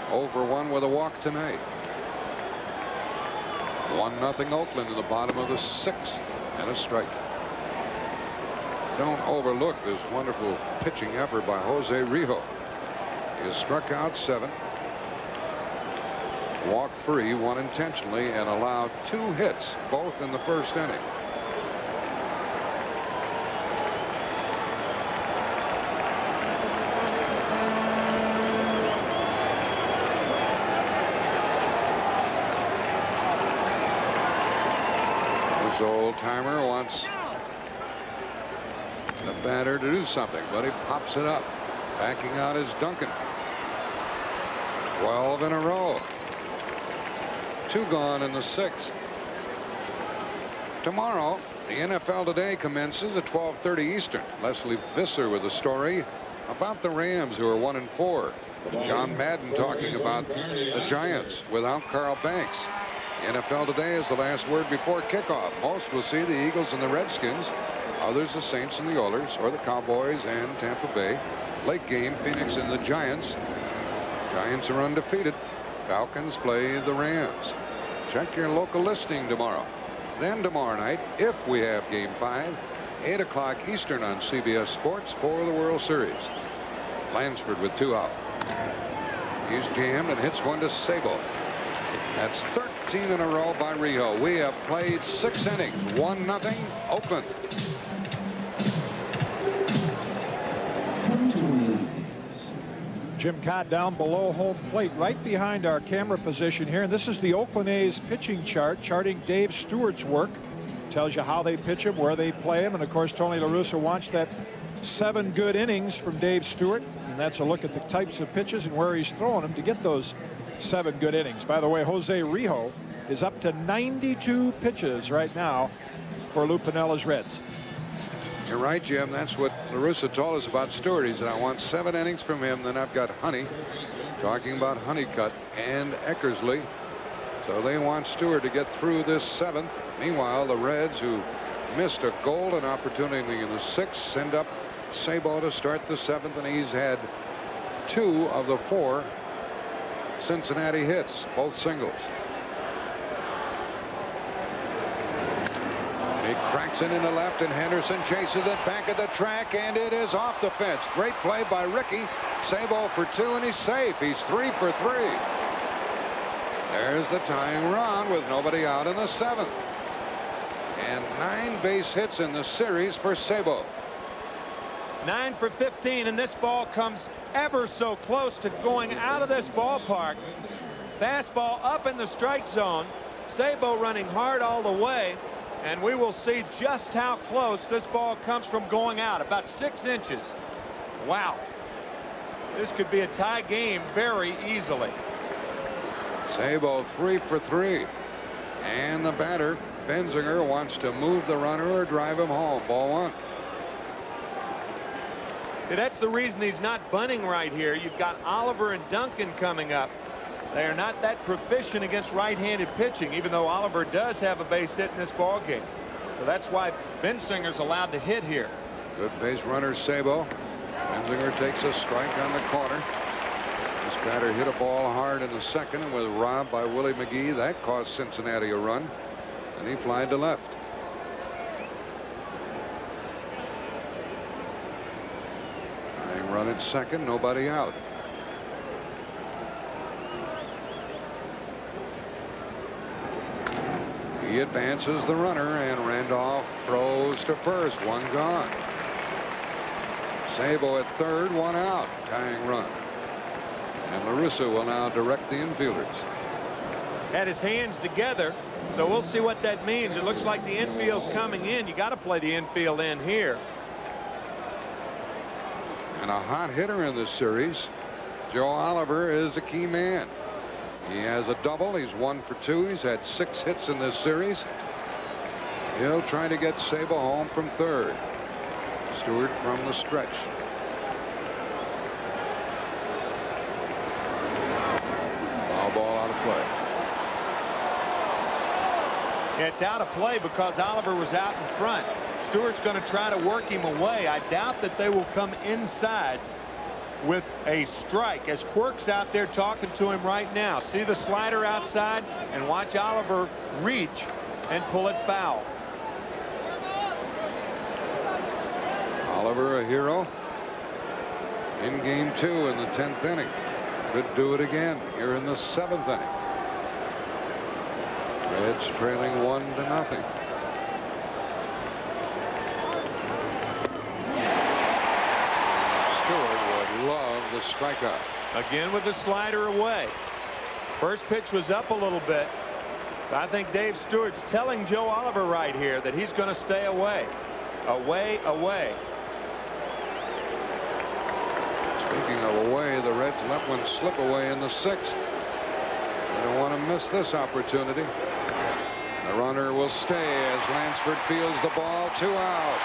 0 for 1 with a walk tonight. 1-0 Oakland in the bottom of the sixth, and a strike. Don't overlook this wonderful pitching effort by Jose Rijo. He has struck out 7, walked 3, 1 intentionally, and allowed 2 hits, both in the first inning. This old-timer wants the batter to do something, but he pops it up. Backing out is Duncan. 12 in a row. 2 gone in the sixth. Tomorrow, the NFL Today commences at 12:30 Eastern. Leslie Visser with a story about the Rams, who are 1-4. John Madden talking about the Giants without Carl Banks. NFL Today is the last word before kickoff. Most will see the Eagles and the Redskins. Others the Saints and the Oilers, or the Cowboys and Tampa Bay. Late game, Phoenix and the Giants. Giants are undefeated. Falcons play the Rams. Check your local listing tomorrow. Then tomorrow night, if we have Game 5, 8 o'clock Eastern on CBS Sports for the World Series. Lansford with 2 out. He's jammed and hits one to Sable. That's 13 in a row by Rijo. We have played 6 innings. 1-0 Oakland. Jim Cott down below home plate, right behind our camera position here. And this is the Oakland A's pitching chart, charting Dave Stewart's work. Tells you how they pitch him, where they play him. And of course, Tony La Russa watched that 7 good innings from Dave Stewart. And that's a look at the types of pitches and where he's throwing them to get those 7 good innings. By the way, Jose Rijo is up to 92 pitches right now for Lou Pinella's Reds. You're right, Jim. That's what La Russa told us about Stewart. He said, I want 7 innings from him. Then I've got Honey, talking about Honeycutt and Eckersley. So they want Stewart to get through this 7th. Meanwhile, the Reds, who missed a golden opportunity in the 6th, send up Sabo to start the 7th, and he's had 2 of the 4 Cincinnati hits, both singles. He cracks it into left, and Henderson chases it back at the track, and it is off the fence. Great play by Ricky. Sabo for 2, and he's safe. He's 3 for 3. There's the tying run with nobody out in the 7th. And 9 base hits in the series for Sabo. 9 for 15, and this ball comes ever so close to going out of this ballpark. Fastball up in the strike zone. Sabo running hard all the way. And we will see just how close this ball comes from going out. About 6 inches. Wow. This could be a tie game very easily. Sabo 3 for 3. And the batter, Benzinger, wants to move the runner or drive him home. Ball 1. See, that's the reason he's not bunting right here. You've got Oliver and Duncan coming up. They are not that proficient against right-handed pitching, even though Oliver does have a base hit in this ball game. So that's why Benzinger's allowed to hit here. Good base runner, Sabo. Benzinger takes a strike on the corner. This batter hit a ball hard in the 2nd and was robbed by Willie McGee. That cost Cincinnati a run, and he flied to left. They run at 2nd, nobody out. He advances the runner, and Randolph throws to first. One gone. Sabo at third, one out, tying run. And LaRussa will now direct the infielders. Had his hands together, so we'll see what that means. It looks like the infield's coming in. You got to play the infield in here. And a hot hitter in this series. Joe Oliver is a key man. He has a double. He's 1 for 2. He's had 6 hits in this series. He'll try to get Sabo home from third. Stewart from the stretch. Foul ball out of play. Yeah, it's out of play because Oliver was out in front. Stewart's going to try to work him away. I doubt that they will come inside with a strike, as Quirk's out there talking to him right now. See the slider outside, and watch Oliver reach and pull it foul. Oliver, a hero in game 2 in the 10th inning. Could do it again here in the 7th inning. Reds trailing 1-0. Love the strikeout. Again with the slider away. First pitch was up a little bit. I think Dave Stewart's telling Joe Oliver right here that he's going to stay away. Away. Speaking of away, the Reds let one slip away in the 6th. They don't want to miss this opportunity. The runner will stay as Lansford fields the ball. 2 out.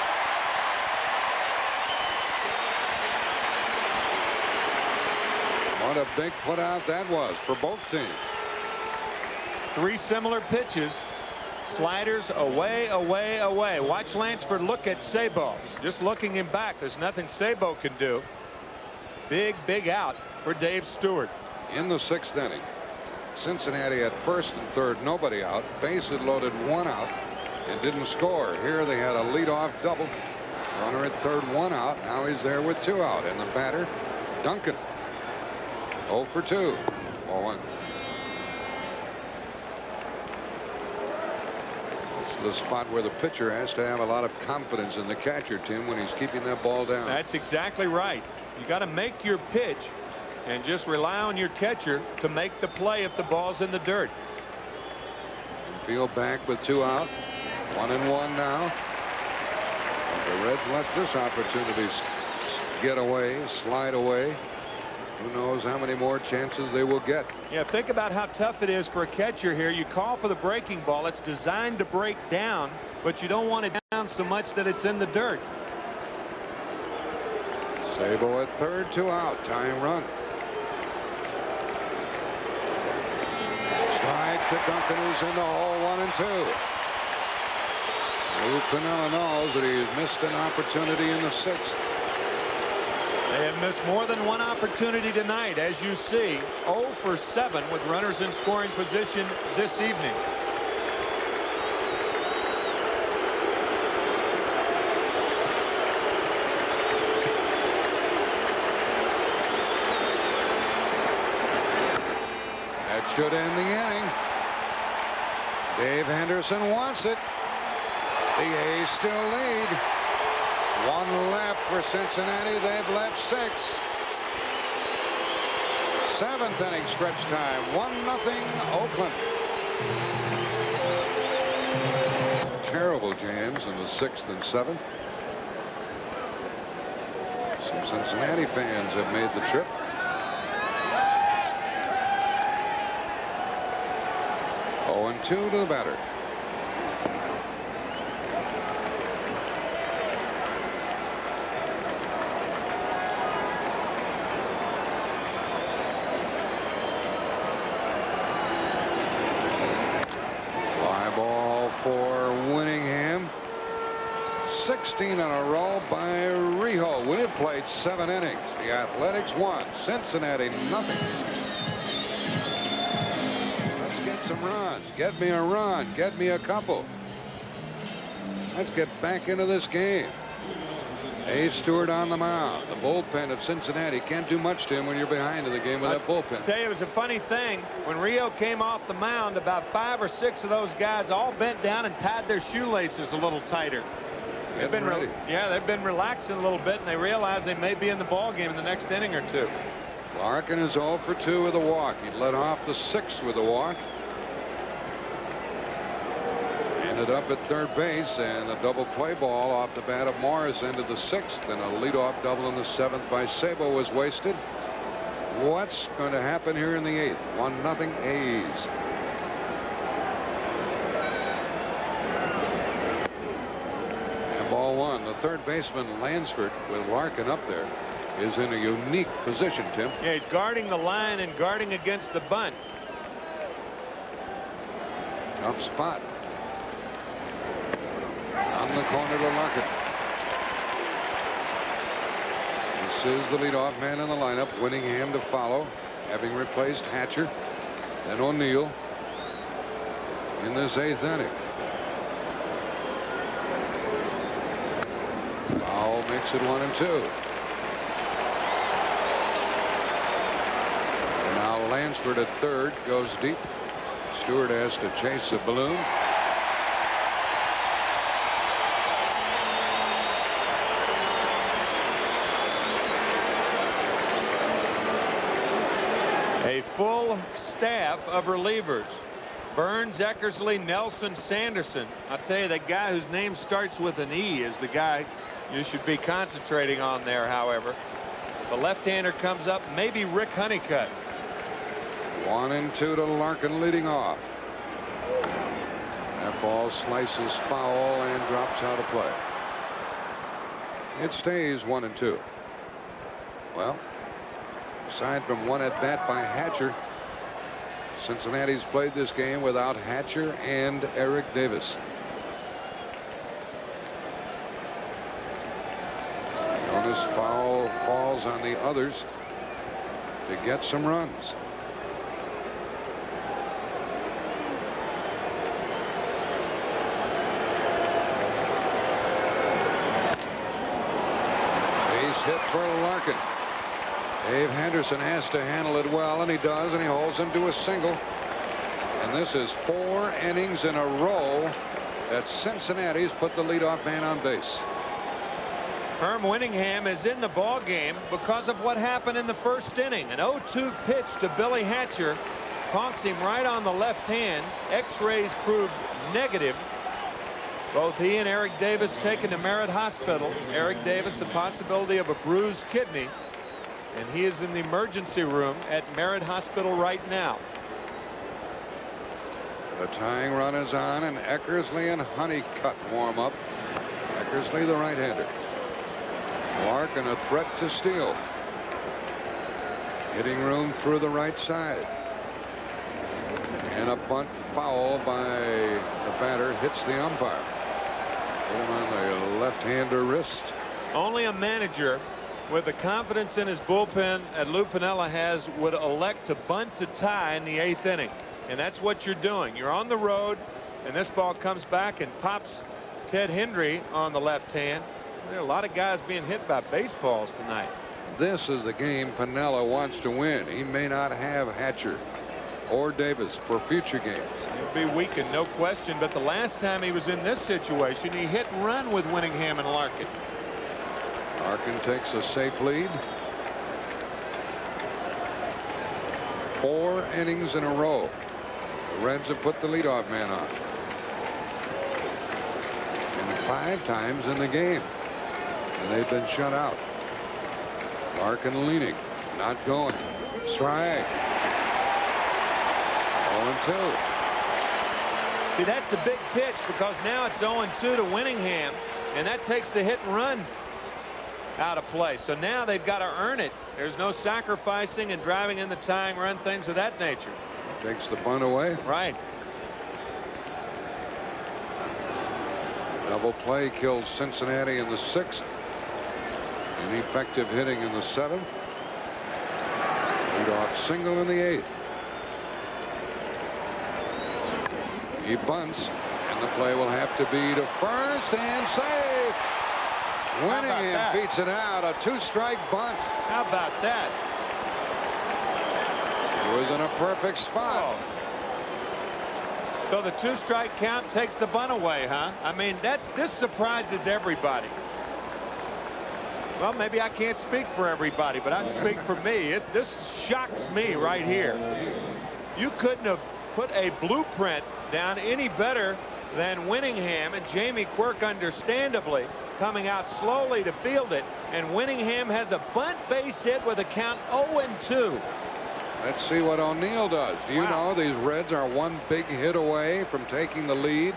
What a big put out that was for both teams. 3 similar pitches. Sliders away. Watch Lansford look at Sabo. Just looking him back. There's nothing Sabo can do. Big out for Dave Stewart. In the 6th inning, Cincinnati at first and third, nobody out. Bases loaded, 1 out. It didn't score. Here they had a leadoff double. Runner at third, 1 out. Now he's there with 2 out. And the batter, Duncan. 0 for 2. 0-1. This is the spot where the pitcher has to have a lot of confidence in the catcher, Tim, when he's keeping that ball down. That's exactly right. You got to make your pitch and just rely on your catcher to make the play if the ball's in the dirt. Infield back with 2 out. 1-1 now. The Reds let this opportunity get away, slide away. Who knows how many more chances they will get. Yeah, think about how tough it is for a catcher here. You call for the breaking ball. It's designed to break down, but you don't want it down so much that it's in the dirt. Sabo at third, 2 out. Tying run. Strike to Duncan, who's in the hole. 1-2. Lou Piniella knows that he's missed an opportunity in the 6th. They have missed more than one opportunity tonight, as you see. 0 for 7 with runners in scoring position this evening. That should end the inning. Dave Henderson wants it. The A's still lead. 1 left for Cincinnati. They've left 6. 7th inning stretch time. 1-0 Oakland. Terrible jams in the 6th and 7th. Some Cincinnati fans have made the trip. Oh, and 2 to the batter. For Winningham. 16 in a row by Rijo. We have played 7 innings. The Athletics won. Cincinnati nothing. Let's get some runs. Get me a run. Get me a couple. Let's get back into this game. Dave Stewart on the mound. The bullpen of Cincinnati can't do much to him when you're behind in the game with that bullpen. I tell you, it was a funny thing. When Rijo came off the mound, about 5 or 6 of those guys all bent down and tied their shoelaces a little tighter. They've been relaxing a little bit, and they realize they may be in the ball game in the next inning or two. Larkin is 0 for 2 with a walk. He led off the 6th with a walk. Ended up at third base, and a double play ball off the bat of Morris ended the 6th, and a leadoff double in the 7th by Sabo was wasted. What's going to happen here in the 8th? 1-0 A's. And ball 1. The third baseman Lansford with Larkin up there is in a unique position, Tim. Yeah, he's guarding the line and guarding against the bunt. Tough spot. On the corner to Larkin. This is the leadoff man in the lineup. Winningham to follow, having replaced Hatcher and O'Neill in this 8th inning. Foul makes it 1-2. And now Lansford at third goes deep. Stewart has to chase a balloon. A full staff of relievers. Burns, Eckersley, Nelson, Sanderson. I'll tell you, that guy whose name starts with an E is the guy you should be concentrating on there, however. The left-hander comes up, maybe Rick Honeycutt. 1-2 to Larkin leading off. That ball slices foul and drops out of play. It stays 1-2. Well, aside from one at bat by Hatcher, Cincinnati's played this game without Hatcher and Eric Davis. Jonas foul falls on the others to get some runs. Base hit for Larkin. Dave Henderson has to handle it well, and he does, and he holds him to a single. And this is 4 innings in a row that Cincinnati's put the leadoff man on base. Herm Winningham is in the ball game because of what happened in the first inning. An 0-2 pitch to Billy Hatcher conks him right on the left hand. X-rays proved negative. Both he and Eric Davis taken to Merritt Hospital. Eric Davis, the possibility of a bruised kidney, and he is in the emergency room at Merritt Hospital right now. The tying run is on, and Eckersley and Honeycutt warm up. Eckersley, the right-hander. Larkin a threat to steal. Hitting room through the right side. And a bunt foul by the batter hits the umpire. Hit him on the left-hander wrist. Only a manager with the confidence in his bullpen that Lou Piniella has would elect to bunt to tie in the 8th inning. And that's what you're doing. You're on the road, and this ball comes back and pops Ted Hendry on the left hand. There are a lot of guys being hit by baseballs tonight. This is the game Piniella wants to win. He may not have Hatcher or Davis for future games. He'll be weakened, no question, but the last time he was in this situation, he hit and run with Winningham and Larkin. Larkin takes a safe lead. 4 innings in a row. The Reds have put the leadoff man on. And 5 times in the game. And they've been shut out. Larkin leading. Not going. Strike. 0-2. See, that's a big pitch because now it's 0-2 to Winningham, and that takes the hit and run out of play. So now they've got to earn it. There's no sacrificing and driving in the tying run, things of that nature. Takes the bunt away. Right. Double play killed Cincinnati in the 6th. Ineffective hitting in the 7th. Leadoff single in the 8th. He bunts, and the play will have to be to first and safe. Winningham beats it out. A 2-strike bunt. How about that? It was in a perfect spot. Oh. So the 2-strike count takes the bunt away, huh? I mean, this surprises everybody. Well, maybe I can't speak for everybody, but I can speak for me. This shocks me right here. You couldn't have put a blueprint down any better than Winningham, and Jamie Quirk understandably coming out slowly to field it, and Winningham has a bunt base hit with a count 0-2. Let's see what O'Neill does. Do you know these Reds are one big hit away from taking the lead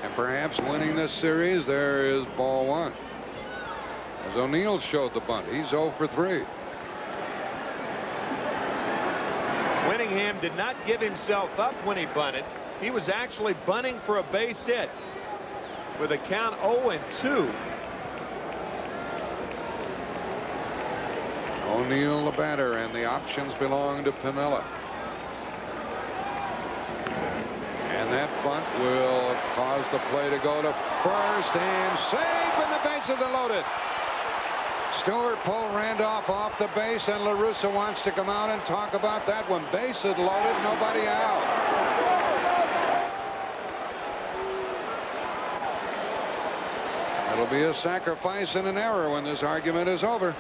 and perhaps winning this series? There is ball one. As O'Neill showed the bunt, he's 0 for 3. Winningham did not give himself up when he bunted. He was actually bunting for a base hit with a count 0-2. O'Neill the batter, and the options belong to Piniella. And that bunt will cause the play to go to first, and safe, and the bases are loaded. Stewart pulled Randolph off the base, and La Russa wants to come out and talk about that one. Bases loaded, nobody out. It'll be a sacrifice and an error when this argument is over.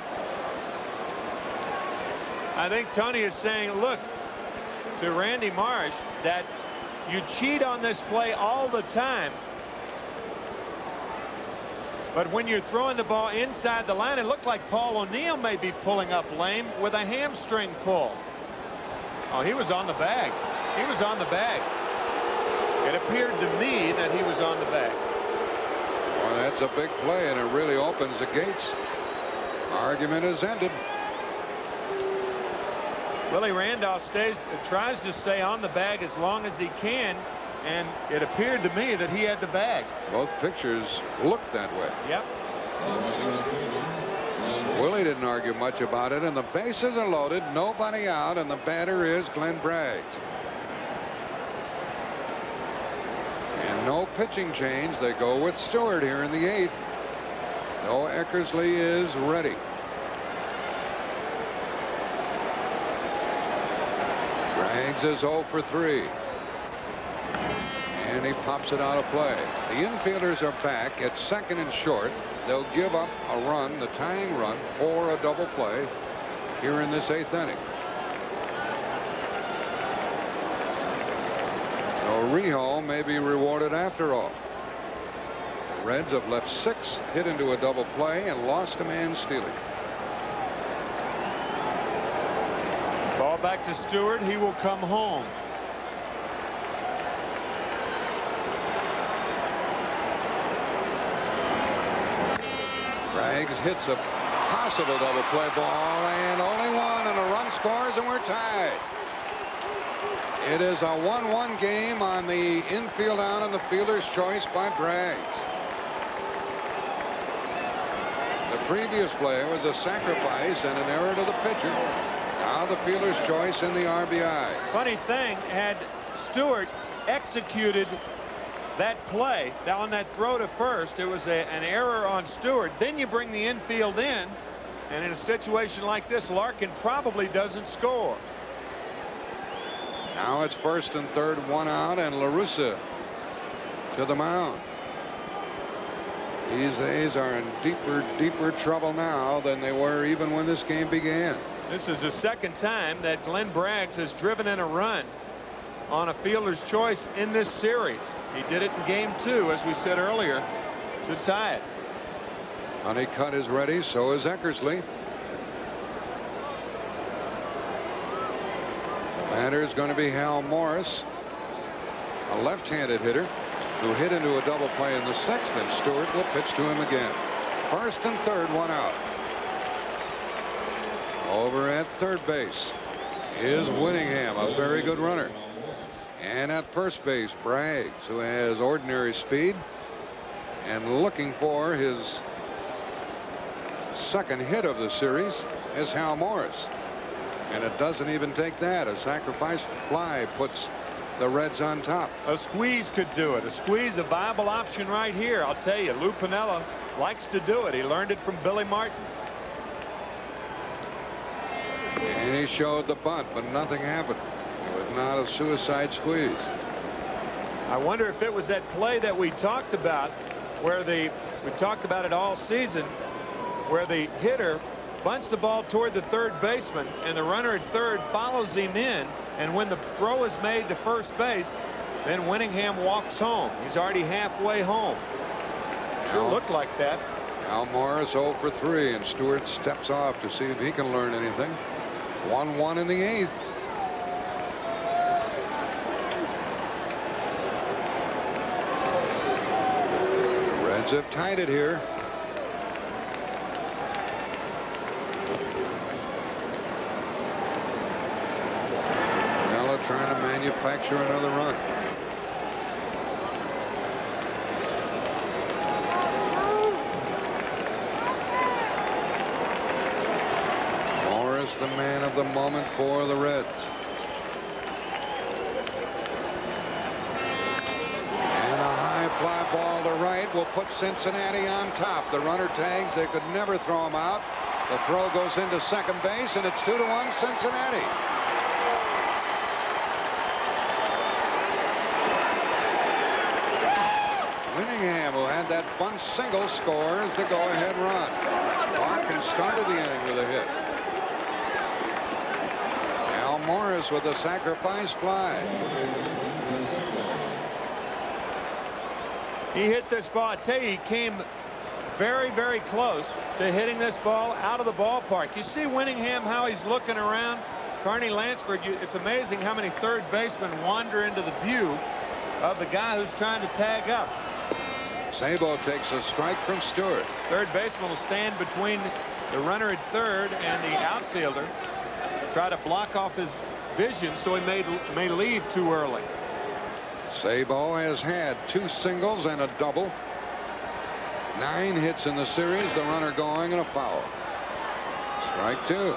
I think Tony is saying, look, to Randy Marsh, that you cheat on this play all the time. But when you're throwing the ball inside the line, it looked like Paul O'Neill may be pulling up lame with a hamstring pull. Oh, he was on the bag. He was on the bag. It appeared to me that he was on the bag. Well, that's a big play, and it really opens the gates. Argument is ended. Willie Randolph tries to stay on the bag as long as he can, and it appeared to me that he had the bag. Both pictures looked that way. Yep. Willie didn't argue much about it, and the bases are loaded, nobody out, and the batter is Glenn Braggs. And no pitching change. They go with Stewart here in the 8th. Though Eckersley is ready. Braggs is 0 for 3. And he pops it out of play. The infielders are back at second and short. They'll give up a run, the tying run, for a double play here in this 8th inning. So Rijo may be rewarded after all. The Reds have left 6 hit into a double play and lost a man stealing. Ball back to Stewart. He will come home. Braggs hits a possible double play ball, and only one, and a run scores, and we're tied. It is a 1-1 game on the infield out on the fielder's choice by Braggs. The previous play was a sacrifice and an error to the pitcher. Now the fielder's choice in the RBI. Funny thing, had Stewart executed that play on that throw to first, it was an error on Stewart. Then you bring the infield in, and in a situation like this, Larkin probably doesn't score. Now it's first and third, one out, and La Russa to the mound. These A's are in deeper trouble now than they were even when this game began. This is the second time that Glenn Braggs has driven in a run on a fielder's choice in this series. He did it in game 2, as we said earlier, to tie it. Honeycutt is ready, so is Eckersley. The batter is going to be Hal Morris, a left-handed hitter who hit into a double play in the 6th, and Stewart will pitch to him again. First and third, one out. Over at third base is Winningham, a very good runner. And at first base, Braggs, who has ordinary speed, and looking for his second hit of the series is Hal Morris. And it doesn't even take that. A sacrifice fly puts the Reds on top. A squeeze could do it. A squeeze, a viable option right here. I'll tell you, Lou Piniella likes to do it. He learned it from Billy Martin. And he showed the bunt, but nothing happened. It was not a suicide squeeze. I wonder if it was that play that we talked about, where we talked about it all season, where the hitter bunts the ball toward the third baseman and the runner at third follows him in, and when the throw is made to first base, then Winningham walks home. He's already halfway home. Sure looked like that. Al Morris 0 for 3, and Stewart steps off to see if he can learn anything. 1-1 in the 8th. The Reds have tied it here. Trying to manufacture another run. Morris, the man of the moment for the Reds. And a high fly ball to right will put Cincinnati on top. The runner tags. They could never throw him out. The throw goes into second base, and it's 2-1 Cincinnati. Winningham, who had that bunt single, scores the go-ahead run. Larkin started the inning with a hit. Al Morris with a sacrifice fly. He hit this ball. I tell you, he came very, very close to hitting this ball out of the ballpark. You see Winningham, how he's looking around. Carney Lansford, it's amazing how many third basemen wander into the view of the guy who's trying to tag up. Sabo takes a strike from Stewart. Third baseman will stand between the runner at third and the outfielder. Try to block off his vision so he may leave too early. Sabo has had 2 singles and a double. 9 hits in the series. The runner going and a foul. Strike 2.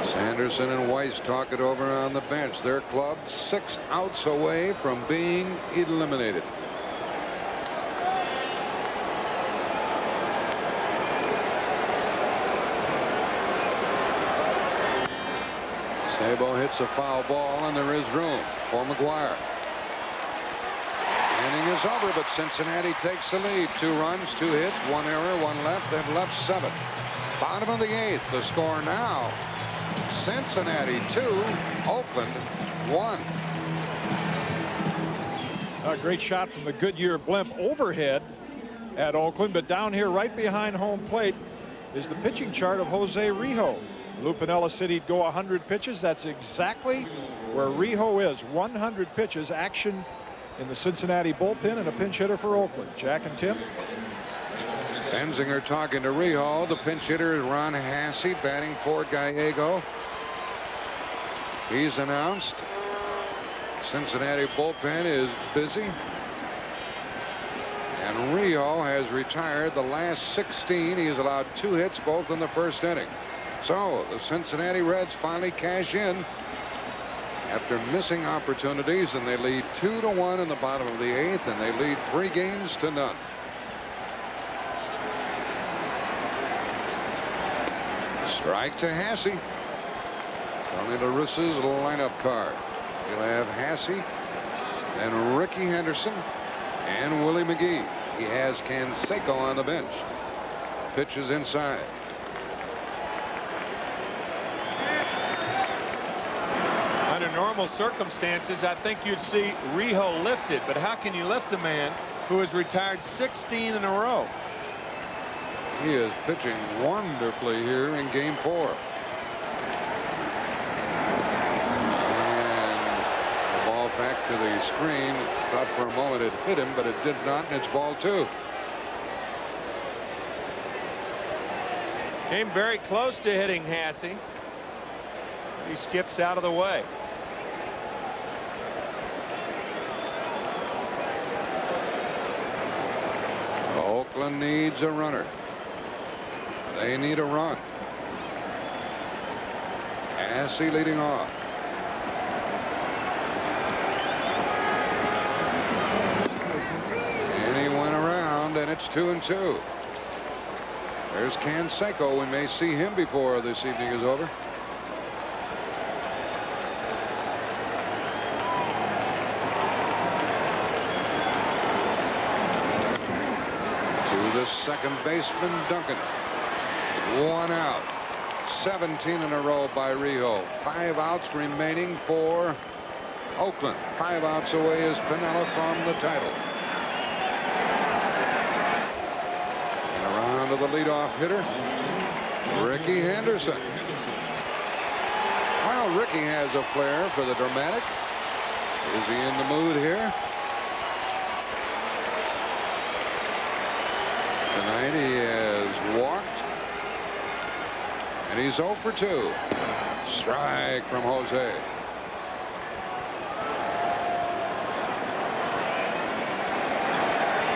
Sanderson and Weiss talk it over on the bench. Their club 6 outs away from being eliminated. Sabo hits a foul ball, and there is room for McGuire. Inning is over, but Cincinnati takes the lead. 2 runs, 2 hits, 1 error, 1 left. They've left 7. Bottom of the 8th. The score now: Cincinnati 2, Oakland 1. A great shot from the Goodyear blimp overhead at Oakland, but down here right behind home plate is the pitching chart of Jose Rijo. Lou Piniella said he'd go 100 pitches. That's exactly where Rijo is. 100 pitches, action in the Cincinnati bullpen, and a pinch hitter for Oakland. Jack and Tim. Benzinger talking to Rijo. The pinch hitter is Ron Hasse, batting for Gallego. He's announced. Cincinnati bullpen is busy. And Rijo has retired the last 16. He has allowed 2 hits, both in the first inning. So the Cincinnati Reds finally cash in after missing opportunities, and they lead 2-1 in the bottom of the 8th, and they lead 3 games to none. Strike to Hasse. Tony La Russa's lineup card. He'll have Hasse and Ricky Henderson and Willie McGee. He has Canseco on the bench. Pitches inside. Under normal circumstances, I think you'd see Rijo lifted, but how can you lift a man who has retired 16 in a row? He is pitching wonderfully here in game 4. And the ball back to the screen. Thought for a moment it hit him, but it did not, and it's ball 2. Came very close to hitting Hasse. He skips out of the way. Oakland needs a runner. They need a run. Massey leading off. And he went around, and it's 2-2. There's Canseco. We may see him before this evening is over. To the second baseman, Duncan. 1 out. 17 in a row by Rijo. 5 outs remaining for Oakland. 5 outs away is Piniella from the title. And around to the leadoff hitter, Ricky Henderson. Well, Ricky has a flair for the dramatic. Is he in the mood here? Tonight he has walked. And he's 0 for 2. Strike from Jose.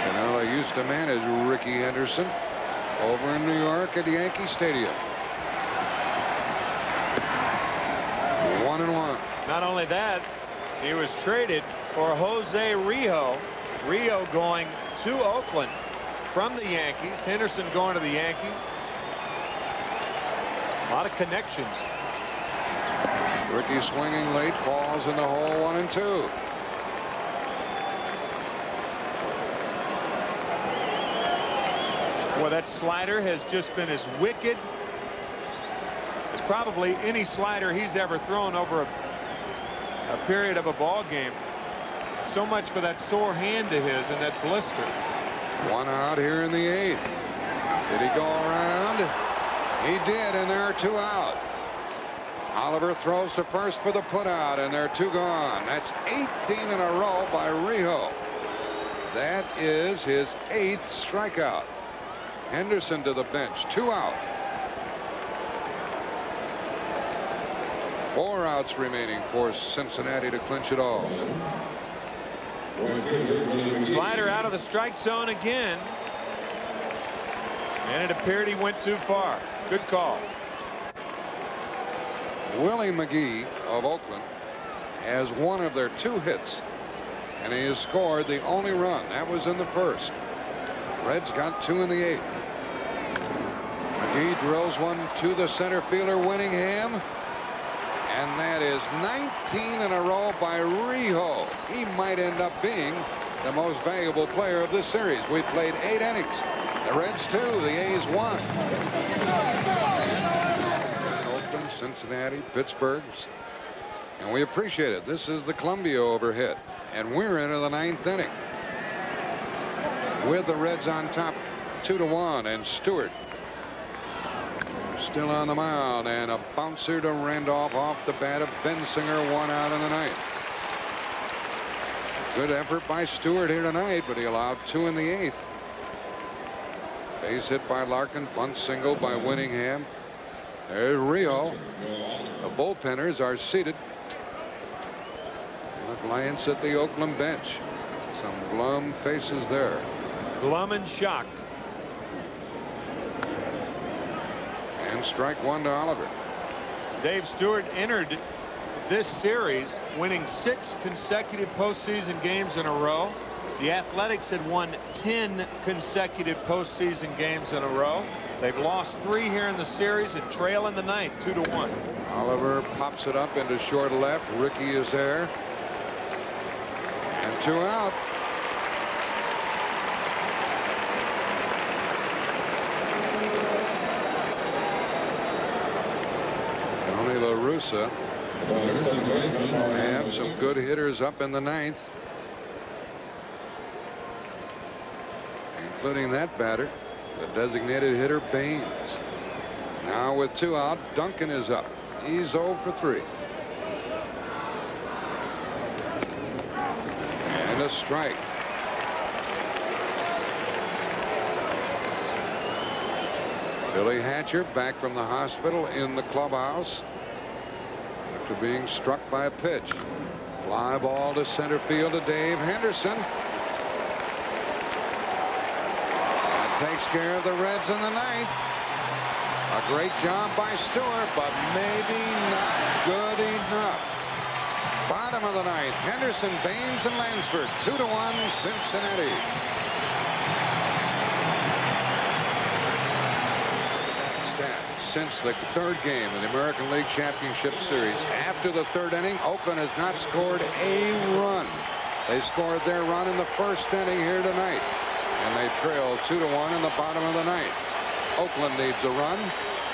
Piniella used to manage Ricky Henderson over in New York at Yankee Stadium. 1-1. Not only that, he was traded for Jose Rijo. Rijo going to Oakland from the Yankees. Henderson going to the Yankees. A lot of connections. Ricky swinging late, falls in the hole. 1-2. Well, that slider has just been as wicked as probably any slider he's ever thrown over a period of a ball game. So much for that sore hand to his and that blister. 1 out here in the 8th. Did he go around? He did, and there are 2 out. Oliver throws to first for the putout, and there are 2 gone. That's 18 in a row by Rijo. That is his 8th strikeout. Henderson to the bench. 2 out. 4 outs remaining for Cincinnati to clinch it all. Slider out of the strike zone again. And it appeared he went too far. Good call. Willie McGee of Oakland has 1 of their 2 hits, and he has scored the only run. That was in the first. Reds got 2 in the 8th. McGee drills one to the center fielder, Winningham, and that is 19 in a row by Rijo. He might end up being the most valuable player of this series. We played 8 innings. The Reds 2, the A's 1. Oakland, Cincinnati, Pittsburgh, and we appreciate it. This is the Columbia overhit, and we're into the 9th inning with the Reds on top 2-1, and Stewart still on the mound, and a bouncer to Randolph off the bat of Bensinger. 1 out in the 9th. Good effort by Stewart here tonight, but he allowed 2 in the 8th. Base hit by Larkin, bunt single by Winningham. There's Rijo. The bullpenners are seated. A glance at the Oakland bench. Some glum faces there. Glum and shocked. And strike 1 to Oliver. Dave Stewart entered this series winning 6 consecutive postseason games in a row. The Athletics had won 10 consecutive postseason games in a row. They've lost 3 here in the series and trail in the 9th 2-1. Oliver pops it up into short left. Ricky is there. And 2 out. Tony La Russa have some good hitters up in the 9th, including that batter, the designated hitter Baines. Now with 2 out, Duncan is up. He's 0 for 3. And a strike. Billy Hatcher back from the hospital in the clubhouse after being struck by a pitch. Fly ball to center field to Dave Henderson. takes care of the Reds in the ninth. A great job by Stewart, but maybe not good enough. Bottom of the ninth, Henderson, Baines, and Lansford. 2-1 Cincinnati. Since the third game of the American League Championship Series, after the third inning, Oakland has not scored a run. They scored their run in the first inning here tonight, and they trail 2-1 in the bottom of the ninth. Oakland needs a run.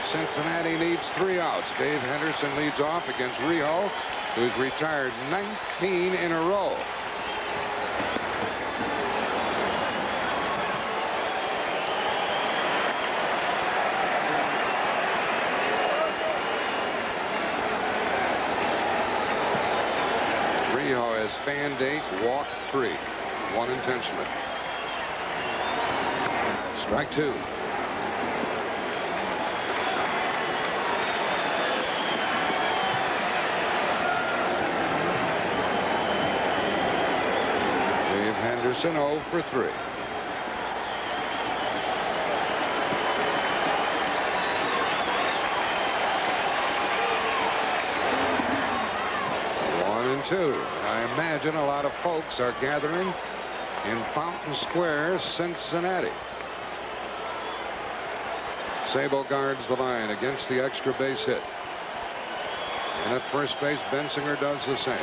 Cincinnati needs 3 outs. Dave Henderson leads off against Rijo, who's retired 19 in a row. Rijo has fanned 8, walked 3, 1 intentionally. Strike 2. Dave Henderson 0 for 3. I imagine a lot of folks are gathering in Fountain Square, Cincinnati. Sabo guards the line against the extra base hit. And at first base, Bensinger does the same.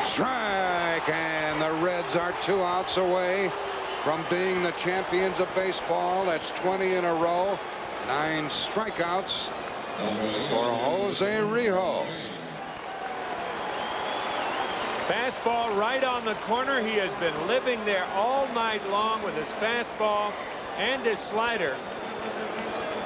Strike, and the Reds are 2 outs away from being the champions of baseball. That's 20 in a row. 9 strikeouts for Jose Rijo. Fastball right on the corner. He has been living there all night long with his fastball and his slider.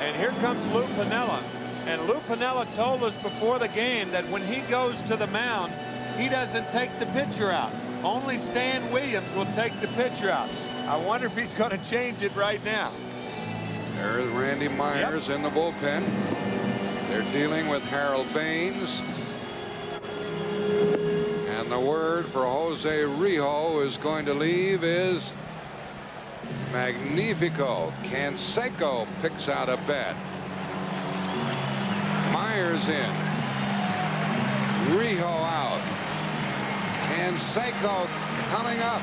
And here comes Lou Piniella. And Lou Piniella told us before the game that when he goes to the mound, he doesn't take the pitcher out. Only Stan Williams will take the pitcher out. I wonder if he's going to change it right now. There's Randy Myers in the bullpen. They're dealing with Harold Baines. And the word for Jose Rijo is going to leave is Magnifico. Canseco picks out a bat. Myers in. Rijo out. Canseco coming up.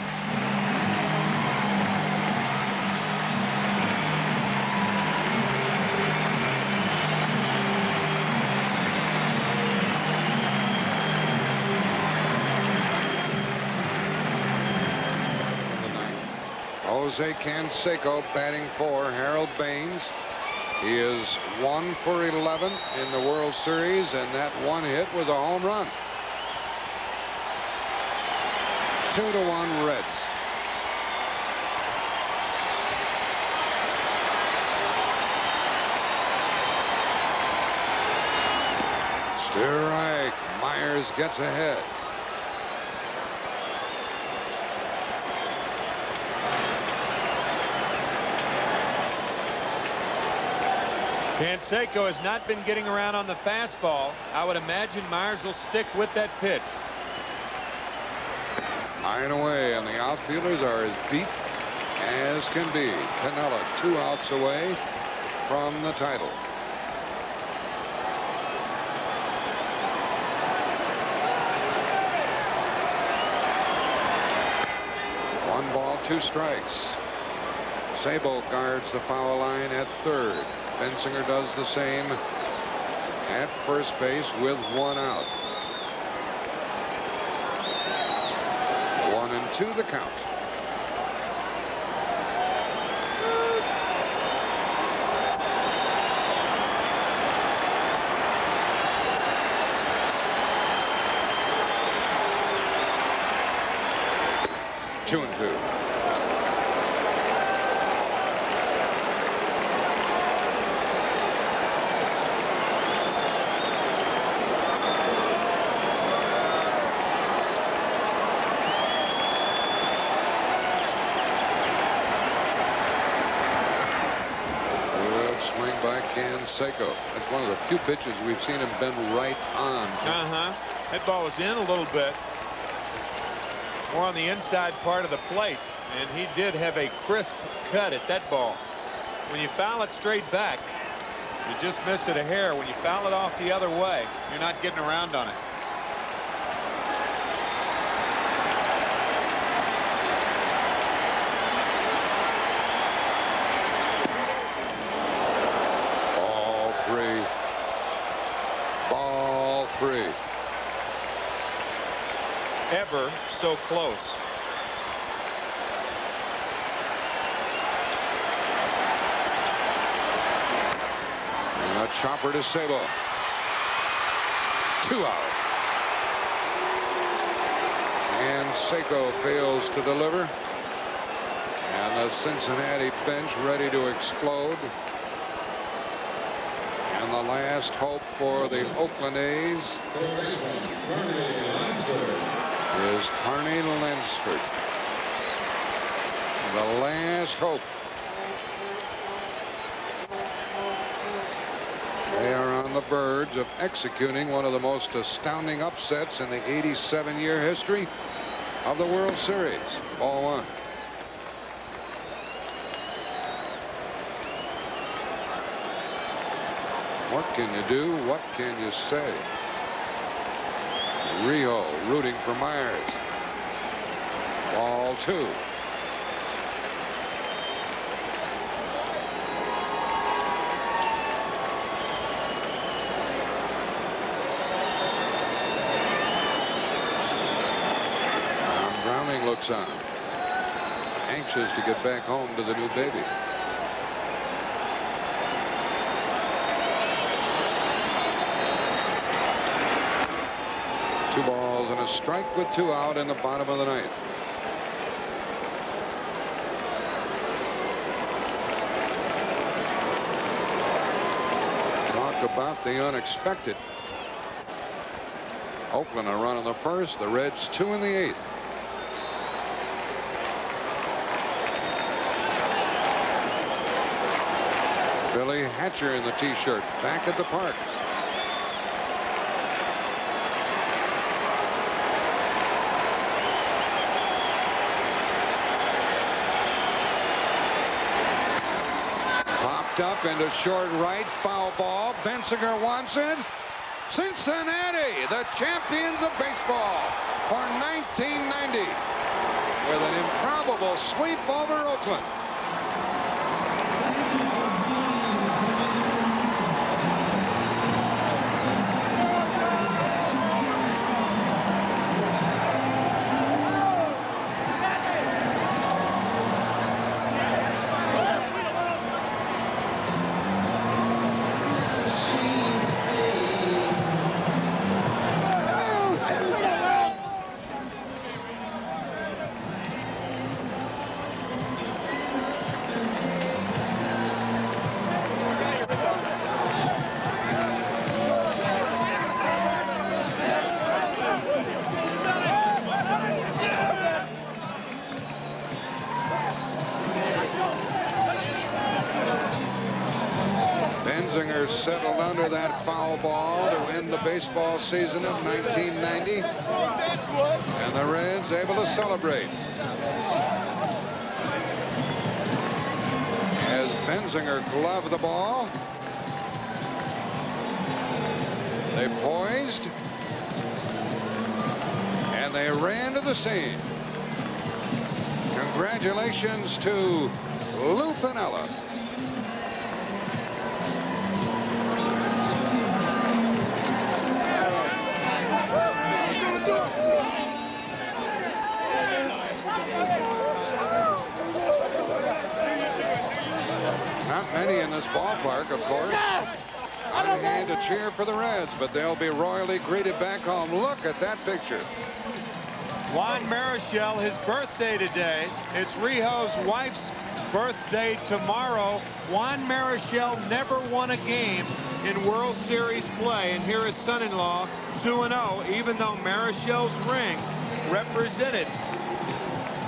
Jose Canseco batting for Harold Baines. He is 1 for 11 in the World Series, and that one hit was a home run. 2-1 Reds. Strike. Myers gets ahead. Canseco has not been getting around on the fastball. I would imagine Myers will stick with that pitch. High and away, and the outfielders are as deep as can be. Piniella 2 outs away from the title. One ball, 2 strikes. Sabo guards the foul line at third. Bensinger does the same at first base with 1 out. 1-2 the count. Two and two. Canseco. That's one of the few pitches we've seen him bend right on. That ball was in a little bit. More on the inside part of the plate. And he did have a crisp cut at that ball. When you foul it straight back, you just miss it a hair. When you foul it off the other way, you're not getting around on it. Ball three. Ever so close. And a chopper to Sabo. 2 out. And Seiko fails to deliver. And the Cincinnati bench ready to explode. And the last hope for the Oakland A's is Carney Lansford. The last hope. They are on the verge of executing one of the most astounding upsets in the 87-year history of the World Series. Ball one. What can you do? What can you say? Rijo rooting for Myers. Ball two. Browning looks on, anxious to get back home to the new baby. Two balls and a strike with 2 out in the bottom of the ninth. Talk about the unexpected. Oakland a run in the first, the Reds 2 in the 8th. Billy Hatcher in the T-shirt back at the park. Popped up into short right, foul ball. Bensinger wants it. Cincinnati, the champions of baseball for 1990, with an improbable sweep over Oakland. Settled under that foul ball to end the baseball season of 1990. And the Reds able to celebrate. As Bensinger gloved the ball, they poised and they ran to the scene. Congratulations to Lou Piniella. Not many in this ballpark, of course, on hand to cheer for the Reds, but they'll be royally greeted back home. Look at that picture. Juan Marichal, his birthday today. It's Rijo's wife's birthday tomorrow. Juan Marichal never won a game in World Series play, and here is son-in-law 2-0, even though Marichal's ring represented.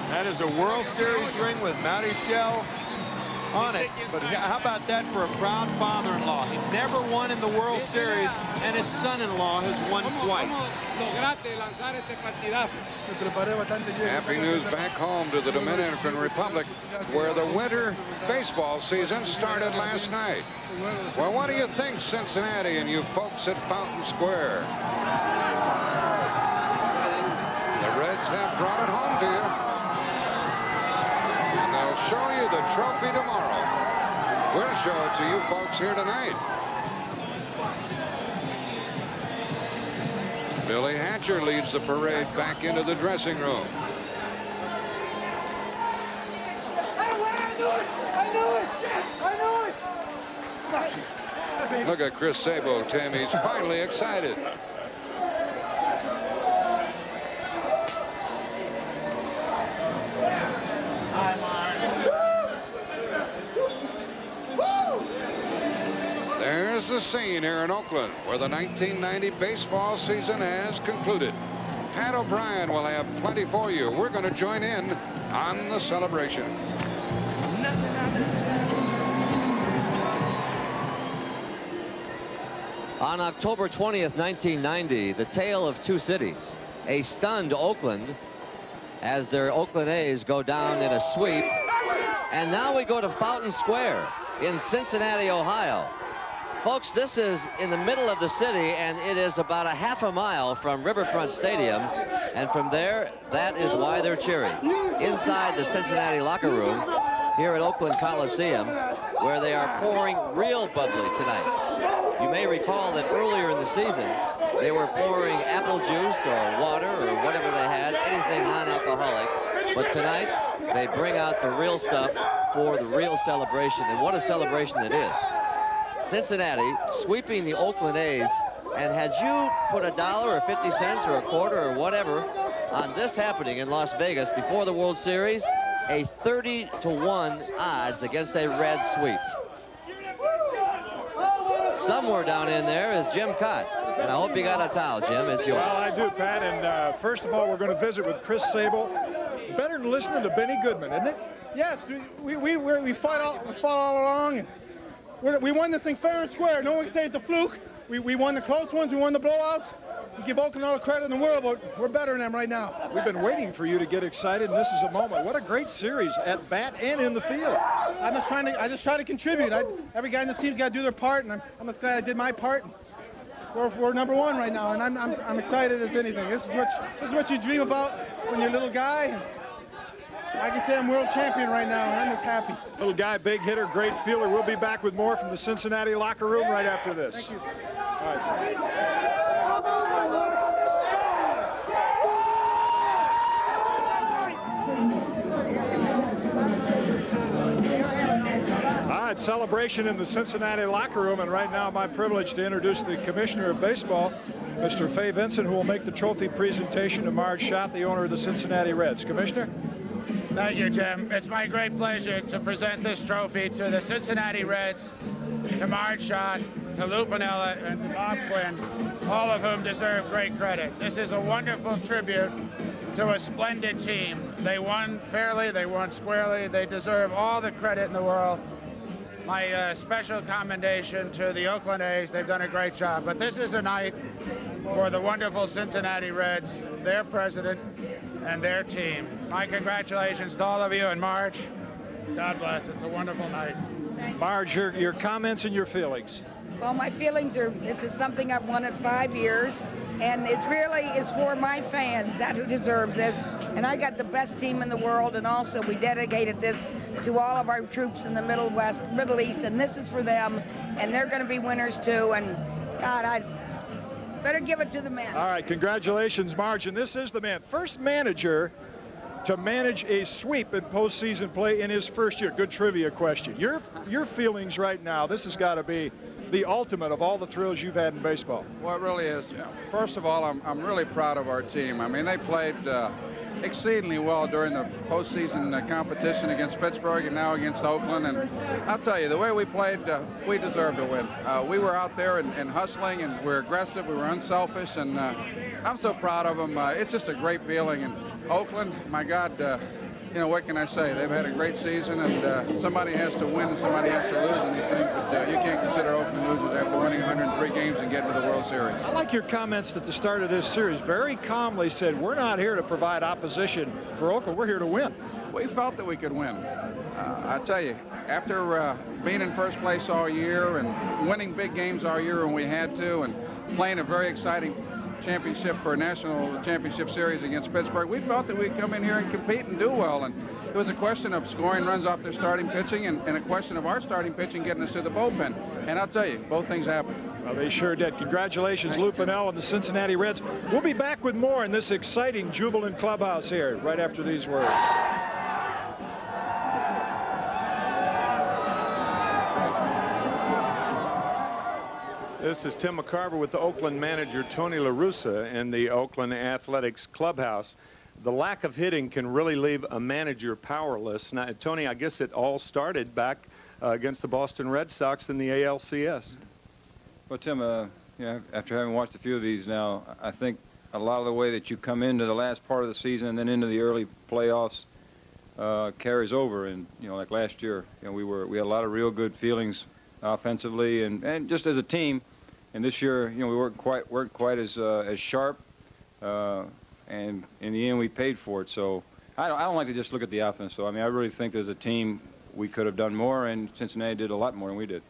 That is a World Series ring with Marichal on it. But how about that for a proud father-in-law? He never won in the World Series, and his son-in-law has won twice. Happy news back home to the Dominican Republic, where the winter baseball season started last night. Well, what do you think, Cincinnati and you folks at Fountain Square? The Reds have brought it home to you. And they'll show you the trophy tomorrow. We'll show it to you folks here tonight. Billy Hatcher leads the parade back into the dressing room. Look at Chris Sabo, Tim. He's finally excited. There's the scene here in Oakland, where the 1990 baseball season has concluded. Pat O'Brien will have plenty for you. We're going to join in on the celebration. On October 20th, 1990, the tale of two cities. A stunned Oakland as their Oakland A's go down in a sweep. And now we go to Fountain Square in Cincinnati, Ohio. Folks, this is in the middle of the city, and it is about a half a mile from Riverfront Stadium. And from there, that is why they're cheering. Inside the Cincinnati locker room here at Oakland Coliseum, where they are pouring real bubbly tonight. You may recall that earlier in the season, they were pouring apple juice or water or whatever they had, anything non-alcoholic. But tonight, they bring out the real stuff for the real celebration. And what a celebration it is. Cincinnati sweeping the Oakland A's, and had you put $1 or 50 cents or a quarter or whatever on this happening in Las Vegas before the World Series, a 30-to-1 odds against a red sweep. Somewhere down in there is Jim Cott, and I hope you got a towel, Jim. It's yours. Well, I do, Pat, and first of all, we're going to visit with Chris Sable. Better than listening to Benny Goodman, isn't it? Yes, we fought all along. And we won this thing fair and square. No one can say it's a fluke. We won the close ones. We won the blowouts. We give Oakland all the credit in the world, but we're better than them right now. We've been waiting for you to get excited, and this is a moment. What a great series at bat and in the field. I just try to contribute. Every guy in this team's got to do their part, and I'm just glad I did my part. We're number one right now, and I'm excited as anything. This is what you dream about when you're a little guy. I can say I'm world champion right now, and I'm just happy. Little guy, big hitter, great fielder. We'll be back with more from the Cincinnati locker room right after this. Thank you. All right. All right, celebration in the Cincinnati locker room, and right now my privilege to introduce the Commissioner of Baseball, Mr. Fay Vincent, who will make the trophy presentation to Marge Schott, the owner of the Cincinnati Reds. Commissioner? Thank you, Jim. It's my great pleasure to present this trophy to the Cincinnati Reds, to Marge Schott, to Lou Piniella, and to Bob Quinn, all of whom deserve great credit. This is a wonderful tribute to a splendid team. They won fairly, they won squarely, they deserve all the credit in the world. My special commendation to the Oakland A's. They've done a great job. But this is a night for the wonderful Cincinnati Reds, their president, and their team. My congratulations to all of you, and Marge, God bless. It's a wonderful night. Marge, your comments and your feelings. Well, my feelings are, this is something I've wanted 5 years, and it really is for my fans, that who deserves this. And I got the best team in the world, and also we dedicated this to all of our troops in the Middle East, and this is for them, and they're going to be winners too. And God, I better give it to the man. All right, congratulations, Marge. And this is the man, first manager to manage a sweep in postseason play in his first year. Good trivia question. Your feelings right now, this has got to be the ultimate of all the thrills you've had in baseball. Well, it really is. First of all, I'm really proud of our team. I mean, they played exceedingly well during the postseason competition against Pittsburgh and now against Oakland. And I'll tell you, the way we played, we deserved to win. We were out there and hustling, and we're aggressive. We were unselfish, and I'm so proud of them. It's just a great feeling. And Oakland, my God, you know, what can I say? They've had a great season, and somebody has to win and somebody has to lose in these things. But you can't consider Oakland losers after winning 103 games and getting to the World Series. I like your comments at the start of this series. Very calmly said, we're not here to provide opposition for Oakland. We're here to win. We felt that we could win. I tell you, after being in first place all year and winning big games all year when we had to, and playing a very exciting championship or national championship series against Pittsburgh, we felt that we'd come in here and compete and do well. And it was a question of scoring runs off their starting pitching and a question of our starting pitching getting us to the bullpen. And I'll tell you, both things happened. Well, they sure did. Congratulations, Lou Piniella and the Cincinnati Reds. We'll be back with more in this exciting jubilant clubhouse here right after these words. This is Tim McCarver with the Oakland manager Tony La Russa in the Oakland Athletics clubhouse. The lack of hitting can really leave a manager powerless. Now, Tony, I guess it all started back against the Boston Red Sox in the ALCS. Well, Tim, after having watched a few of these now, I think a lot of the way that you come into the last part of the season and then into the early playoffs carries over. And, you know, like last year, you know, we had a lot of real good feelings offensively and just as a team. And this year, you know, we weren't quite as sharp, and in the end, we paid for it. So I don't like to just look at the offense. So I mean, I really think as a team we could have done more, and Cincinnati did a lot more than we did.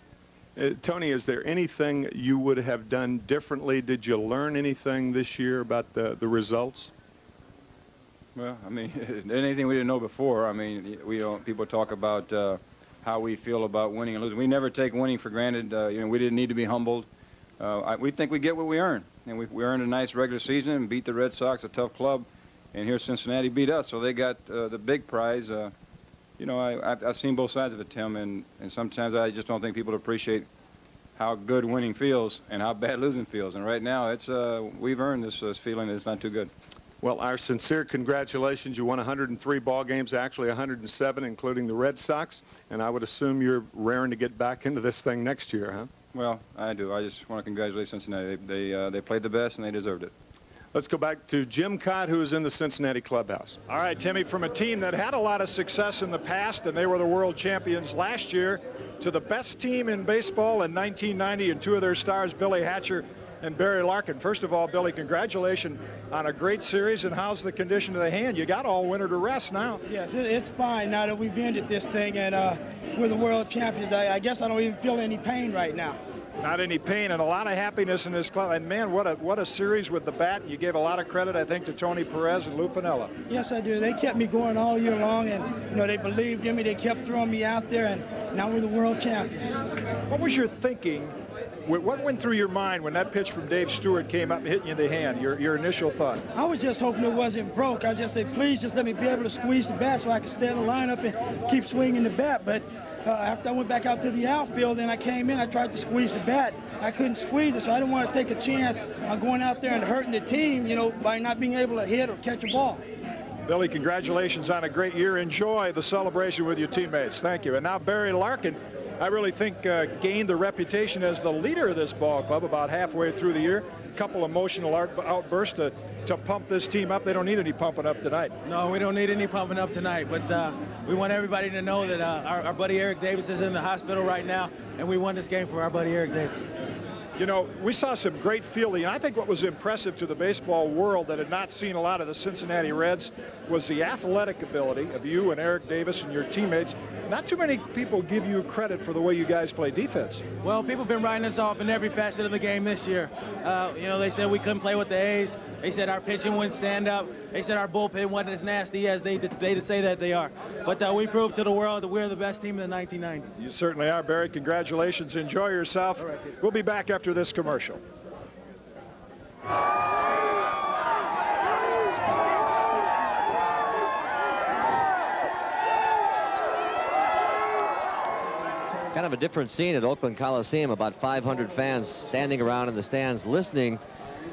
Tony, is there anything you would have done differently? Did you learn anything this year about the results? Well, I mean, anything we didn't know before. I mean, people talk about how we feel about winning and losing. We never take winning for granted. You know, we didn't need to be humbled. We think we get what we earn, and we earned a nice regular season and beat the Red Sox, a tough club, and here Cincinnati beat us, so they got the big prize. You know, I've seen both sides of it, Tim, and sometimes I just don't think people appreciate how good winning feels and how bad losing feels. And right now, it's we've earned this feeling that it's not too good. Well, our sincere congratulations. You won 103 ball games, actually 107, including the Red Sox, and I would assume you're raring to get back into this thing next year, huh? Well, I do. I just want to congratulate Cincinnati. They played the best, and they deserved it. Let's go back to Jim Cott, who is in the Cincinnati clubhouse. All right, Timmy, from a team that had a lot of success in the past, and they were the world champions last year, to the best team in baseball in 1990, and two of their stars, Billy Hatcher and Barry Larkin. First of all, Billy, congratulations on a great series, and how's the condition of the hand? You got all winter to rest now. Yes, it's fine now that we've ended this thing, and we're the world champions. I guess I don't even feel any pain right now. Not any pain, and a lot of happiness in this club. And man, what a series with the bat. You gave a lot of credit, I think, to Tony Perez and Lou Piniella. Yes, I do. They kept me going all year long, and you know, they believed in me. They kept throwing me out there, and now we're the world champions. What was your thinking? What went through your mind when that pitch from Dave Stewart came up and hit you in the hand? Your initial thought? I was just hoping it wasn't broke. I just said, please, just let me be able to squeeze the bat so I can stay in the lineup and keep swinging the bat. But after I went back out to the outfield and I came in, I tried to squeeze the bat. I couldn't squeeze it, so I didn't want to take a chance on going out there and hurting the team, you know, by not being able to hit or catch a ball. Billy, congratulations on a great year. Enjoy the celebration with your teammates. Thank you. And now Barry Larkin, I really think gained the reputation as the leader of this ball club about halfway through the year. A couple emotional outbursts to pump this team up. They don't need any pumping up tonight. No, we don't need any pumping up tonight, but we want everybody to know that our buddy Eric Davis is in the hospital right now, and we won this game for our buddy Eric Davis. You know, we saw some great fielding. I think what was impressive to the baseball world that had not seen a lot of the Cincinnati Reds was the athletic ability of you and Eric Davis and your teammates. Not too many people give you credit for the way you guys play defense. Well, people have been writing us off in every facet of the game this year. You know, they said we couldn't play with the A's. They said our pitching wouldn't stand up. They said our bullpen wasn't as nasty as they say that they are. But we proved to the world that we're the best team in the 1990s. You certainly are, Barry. Congratulations. Enjoy yourself. Right, we'll be back after this commercial. Kind of a different scene at Oakland Coliseum. About 500 fans standing around in the stands listening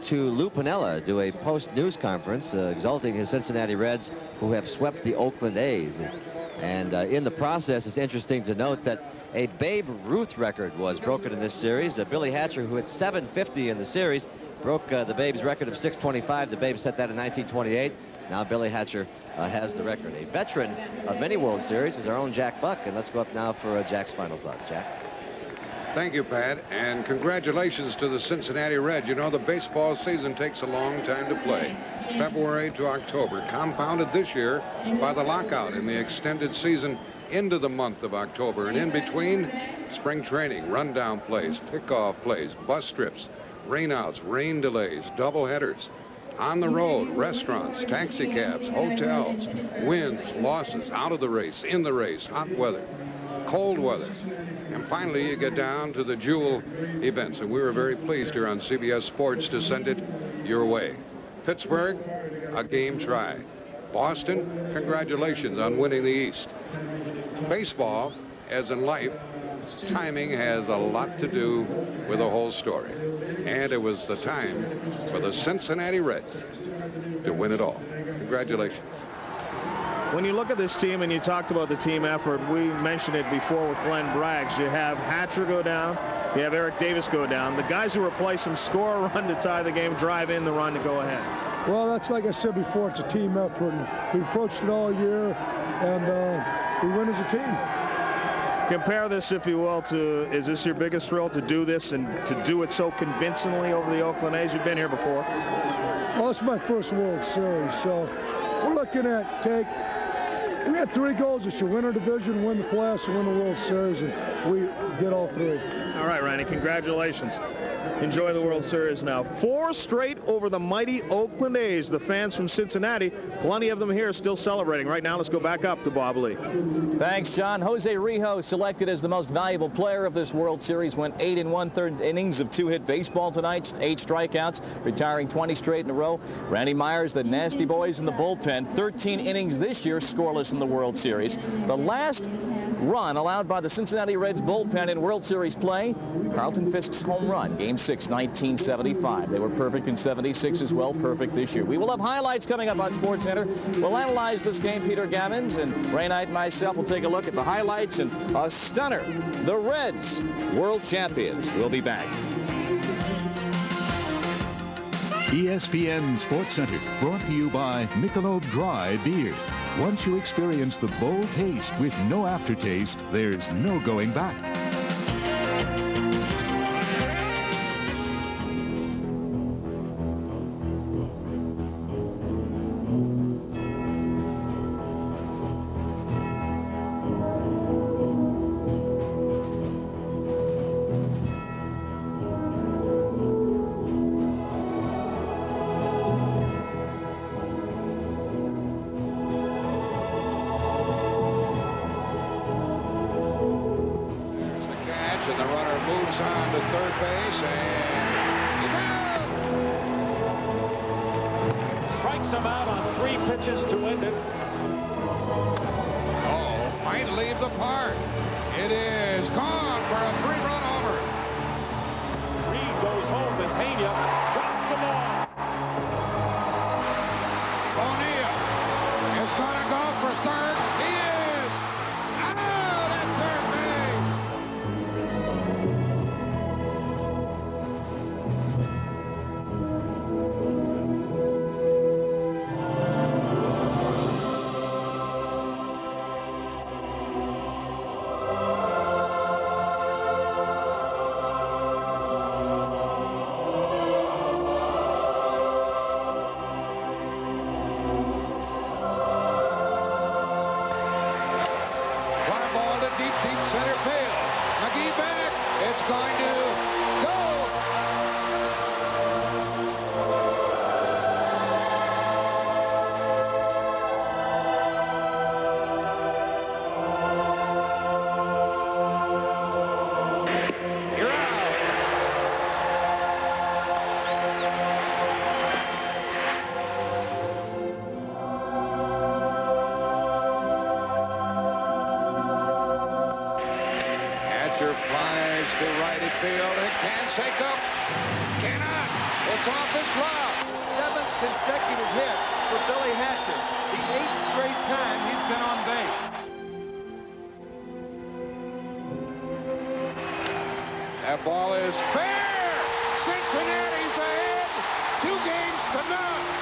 to Lou Piniella do a post-news conference exalting his Cincinnati Reds, who have swept the Oakland A's. And in the process, it's interesting to note that a Babe Ruth record was broken in this series. Billy Hatcher, who hit 750 in the series, broke the Babe's record of 625. The Babe set that in 1928. Now Billy Hatcher has the record. A veteran of many World Series is our own Jack Buck. And let's go up now for Jack's final thoughts. Jack. Thank you, Pat, and congratulations to the Cincinnati Reds. You know, the baseball season takes a long time to play. February to October, compounded this year by the lockout in the extended season into the month of October. And in between, spring training, rundown plays, pickoff plays, bus trips, rainouts, rain delays, doubleheaders. On the road, restaurants, taxi cabs, hotels, wins, losses, out of the race, in the race, hot weather, cold weather. And finally, you get down to the duel events. And we were very pleased here on CBS Sports to send it your way. Pittsburgh, a game try. Boston, congratulations on winning the East. Baseball, as in life, timing has a lot to do with the whole story. And it was the time for the Cincinnati Reds to win it all. Congratulations. When you look at this team, and you talked about the team effort, we mentioned it before with Glenn Braggs. You have Hatcher go down. You have Eric Davis go down. The guys who replace him score a run to tie the game, drive in the run to go ahead. Well, that's like I said before, it's a team effort. And we approached it all year, and we win as a tein. Compare this, if you will, to, is this your biggest thrill to do this and to do it so convincingly over the Oakland A's? You've been here before. Well, it's my first World Series, so we're looking at we had 3 goals this year: win our division, win the playoffs, and win the World Series, and we did all 3. All right, Randy, congratulations. Enjoy the World Series now. 4 straight over the mighty Oakland A's. The fans from Cincinnati, plenty of them here still celebrating. Right now, let's go back up to Bob Lee. Thanks, John. Jose Rijo, selected as the most valuable player of this World Series, went 8 1/3 innings of 2-hit baseball tonight, 8 strikeouts, retiring 20 straight in a row. Randy Myers, the nasty boys in the bullpen, 13 innings this year, scoreless in the World Series. The last run allowed by the Cincinnati Reds bullpen in World Series play, Carlton Fisk's home run, Game 6, 1975. They were perfect in 76 as well, perfect this year. We will have highlights coming up on SportsCenter. We'll analyze this game. Peter Gammons and Ray Knight and myself will take a look at the highlights and a stunner. The Reds, world champions. We'll be back. ESPN SportsCenter, brought to you by Michelob Dry Beer. Once you experience the bold taste with no aftertaste, there's no going back. And the runner moves on to third base, and he's out! Strikes him out on 3 pitches to end it. Oh, might leave the park. It is gone for a 3-run homer. Reed goes home, and Pena drops the ball. O'Neill is going to go for third. He is out at third base. Center field. McGee back. It's going to go. You're out. Flies to right field. It can't shake up. Cannot. It's off his glove. 7th consecutive hit for Billy Hatcher. The 8th straight time he's been on base. That ball is fair. Cincinnati's ahead. 2 games to none.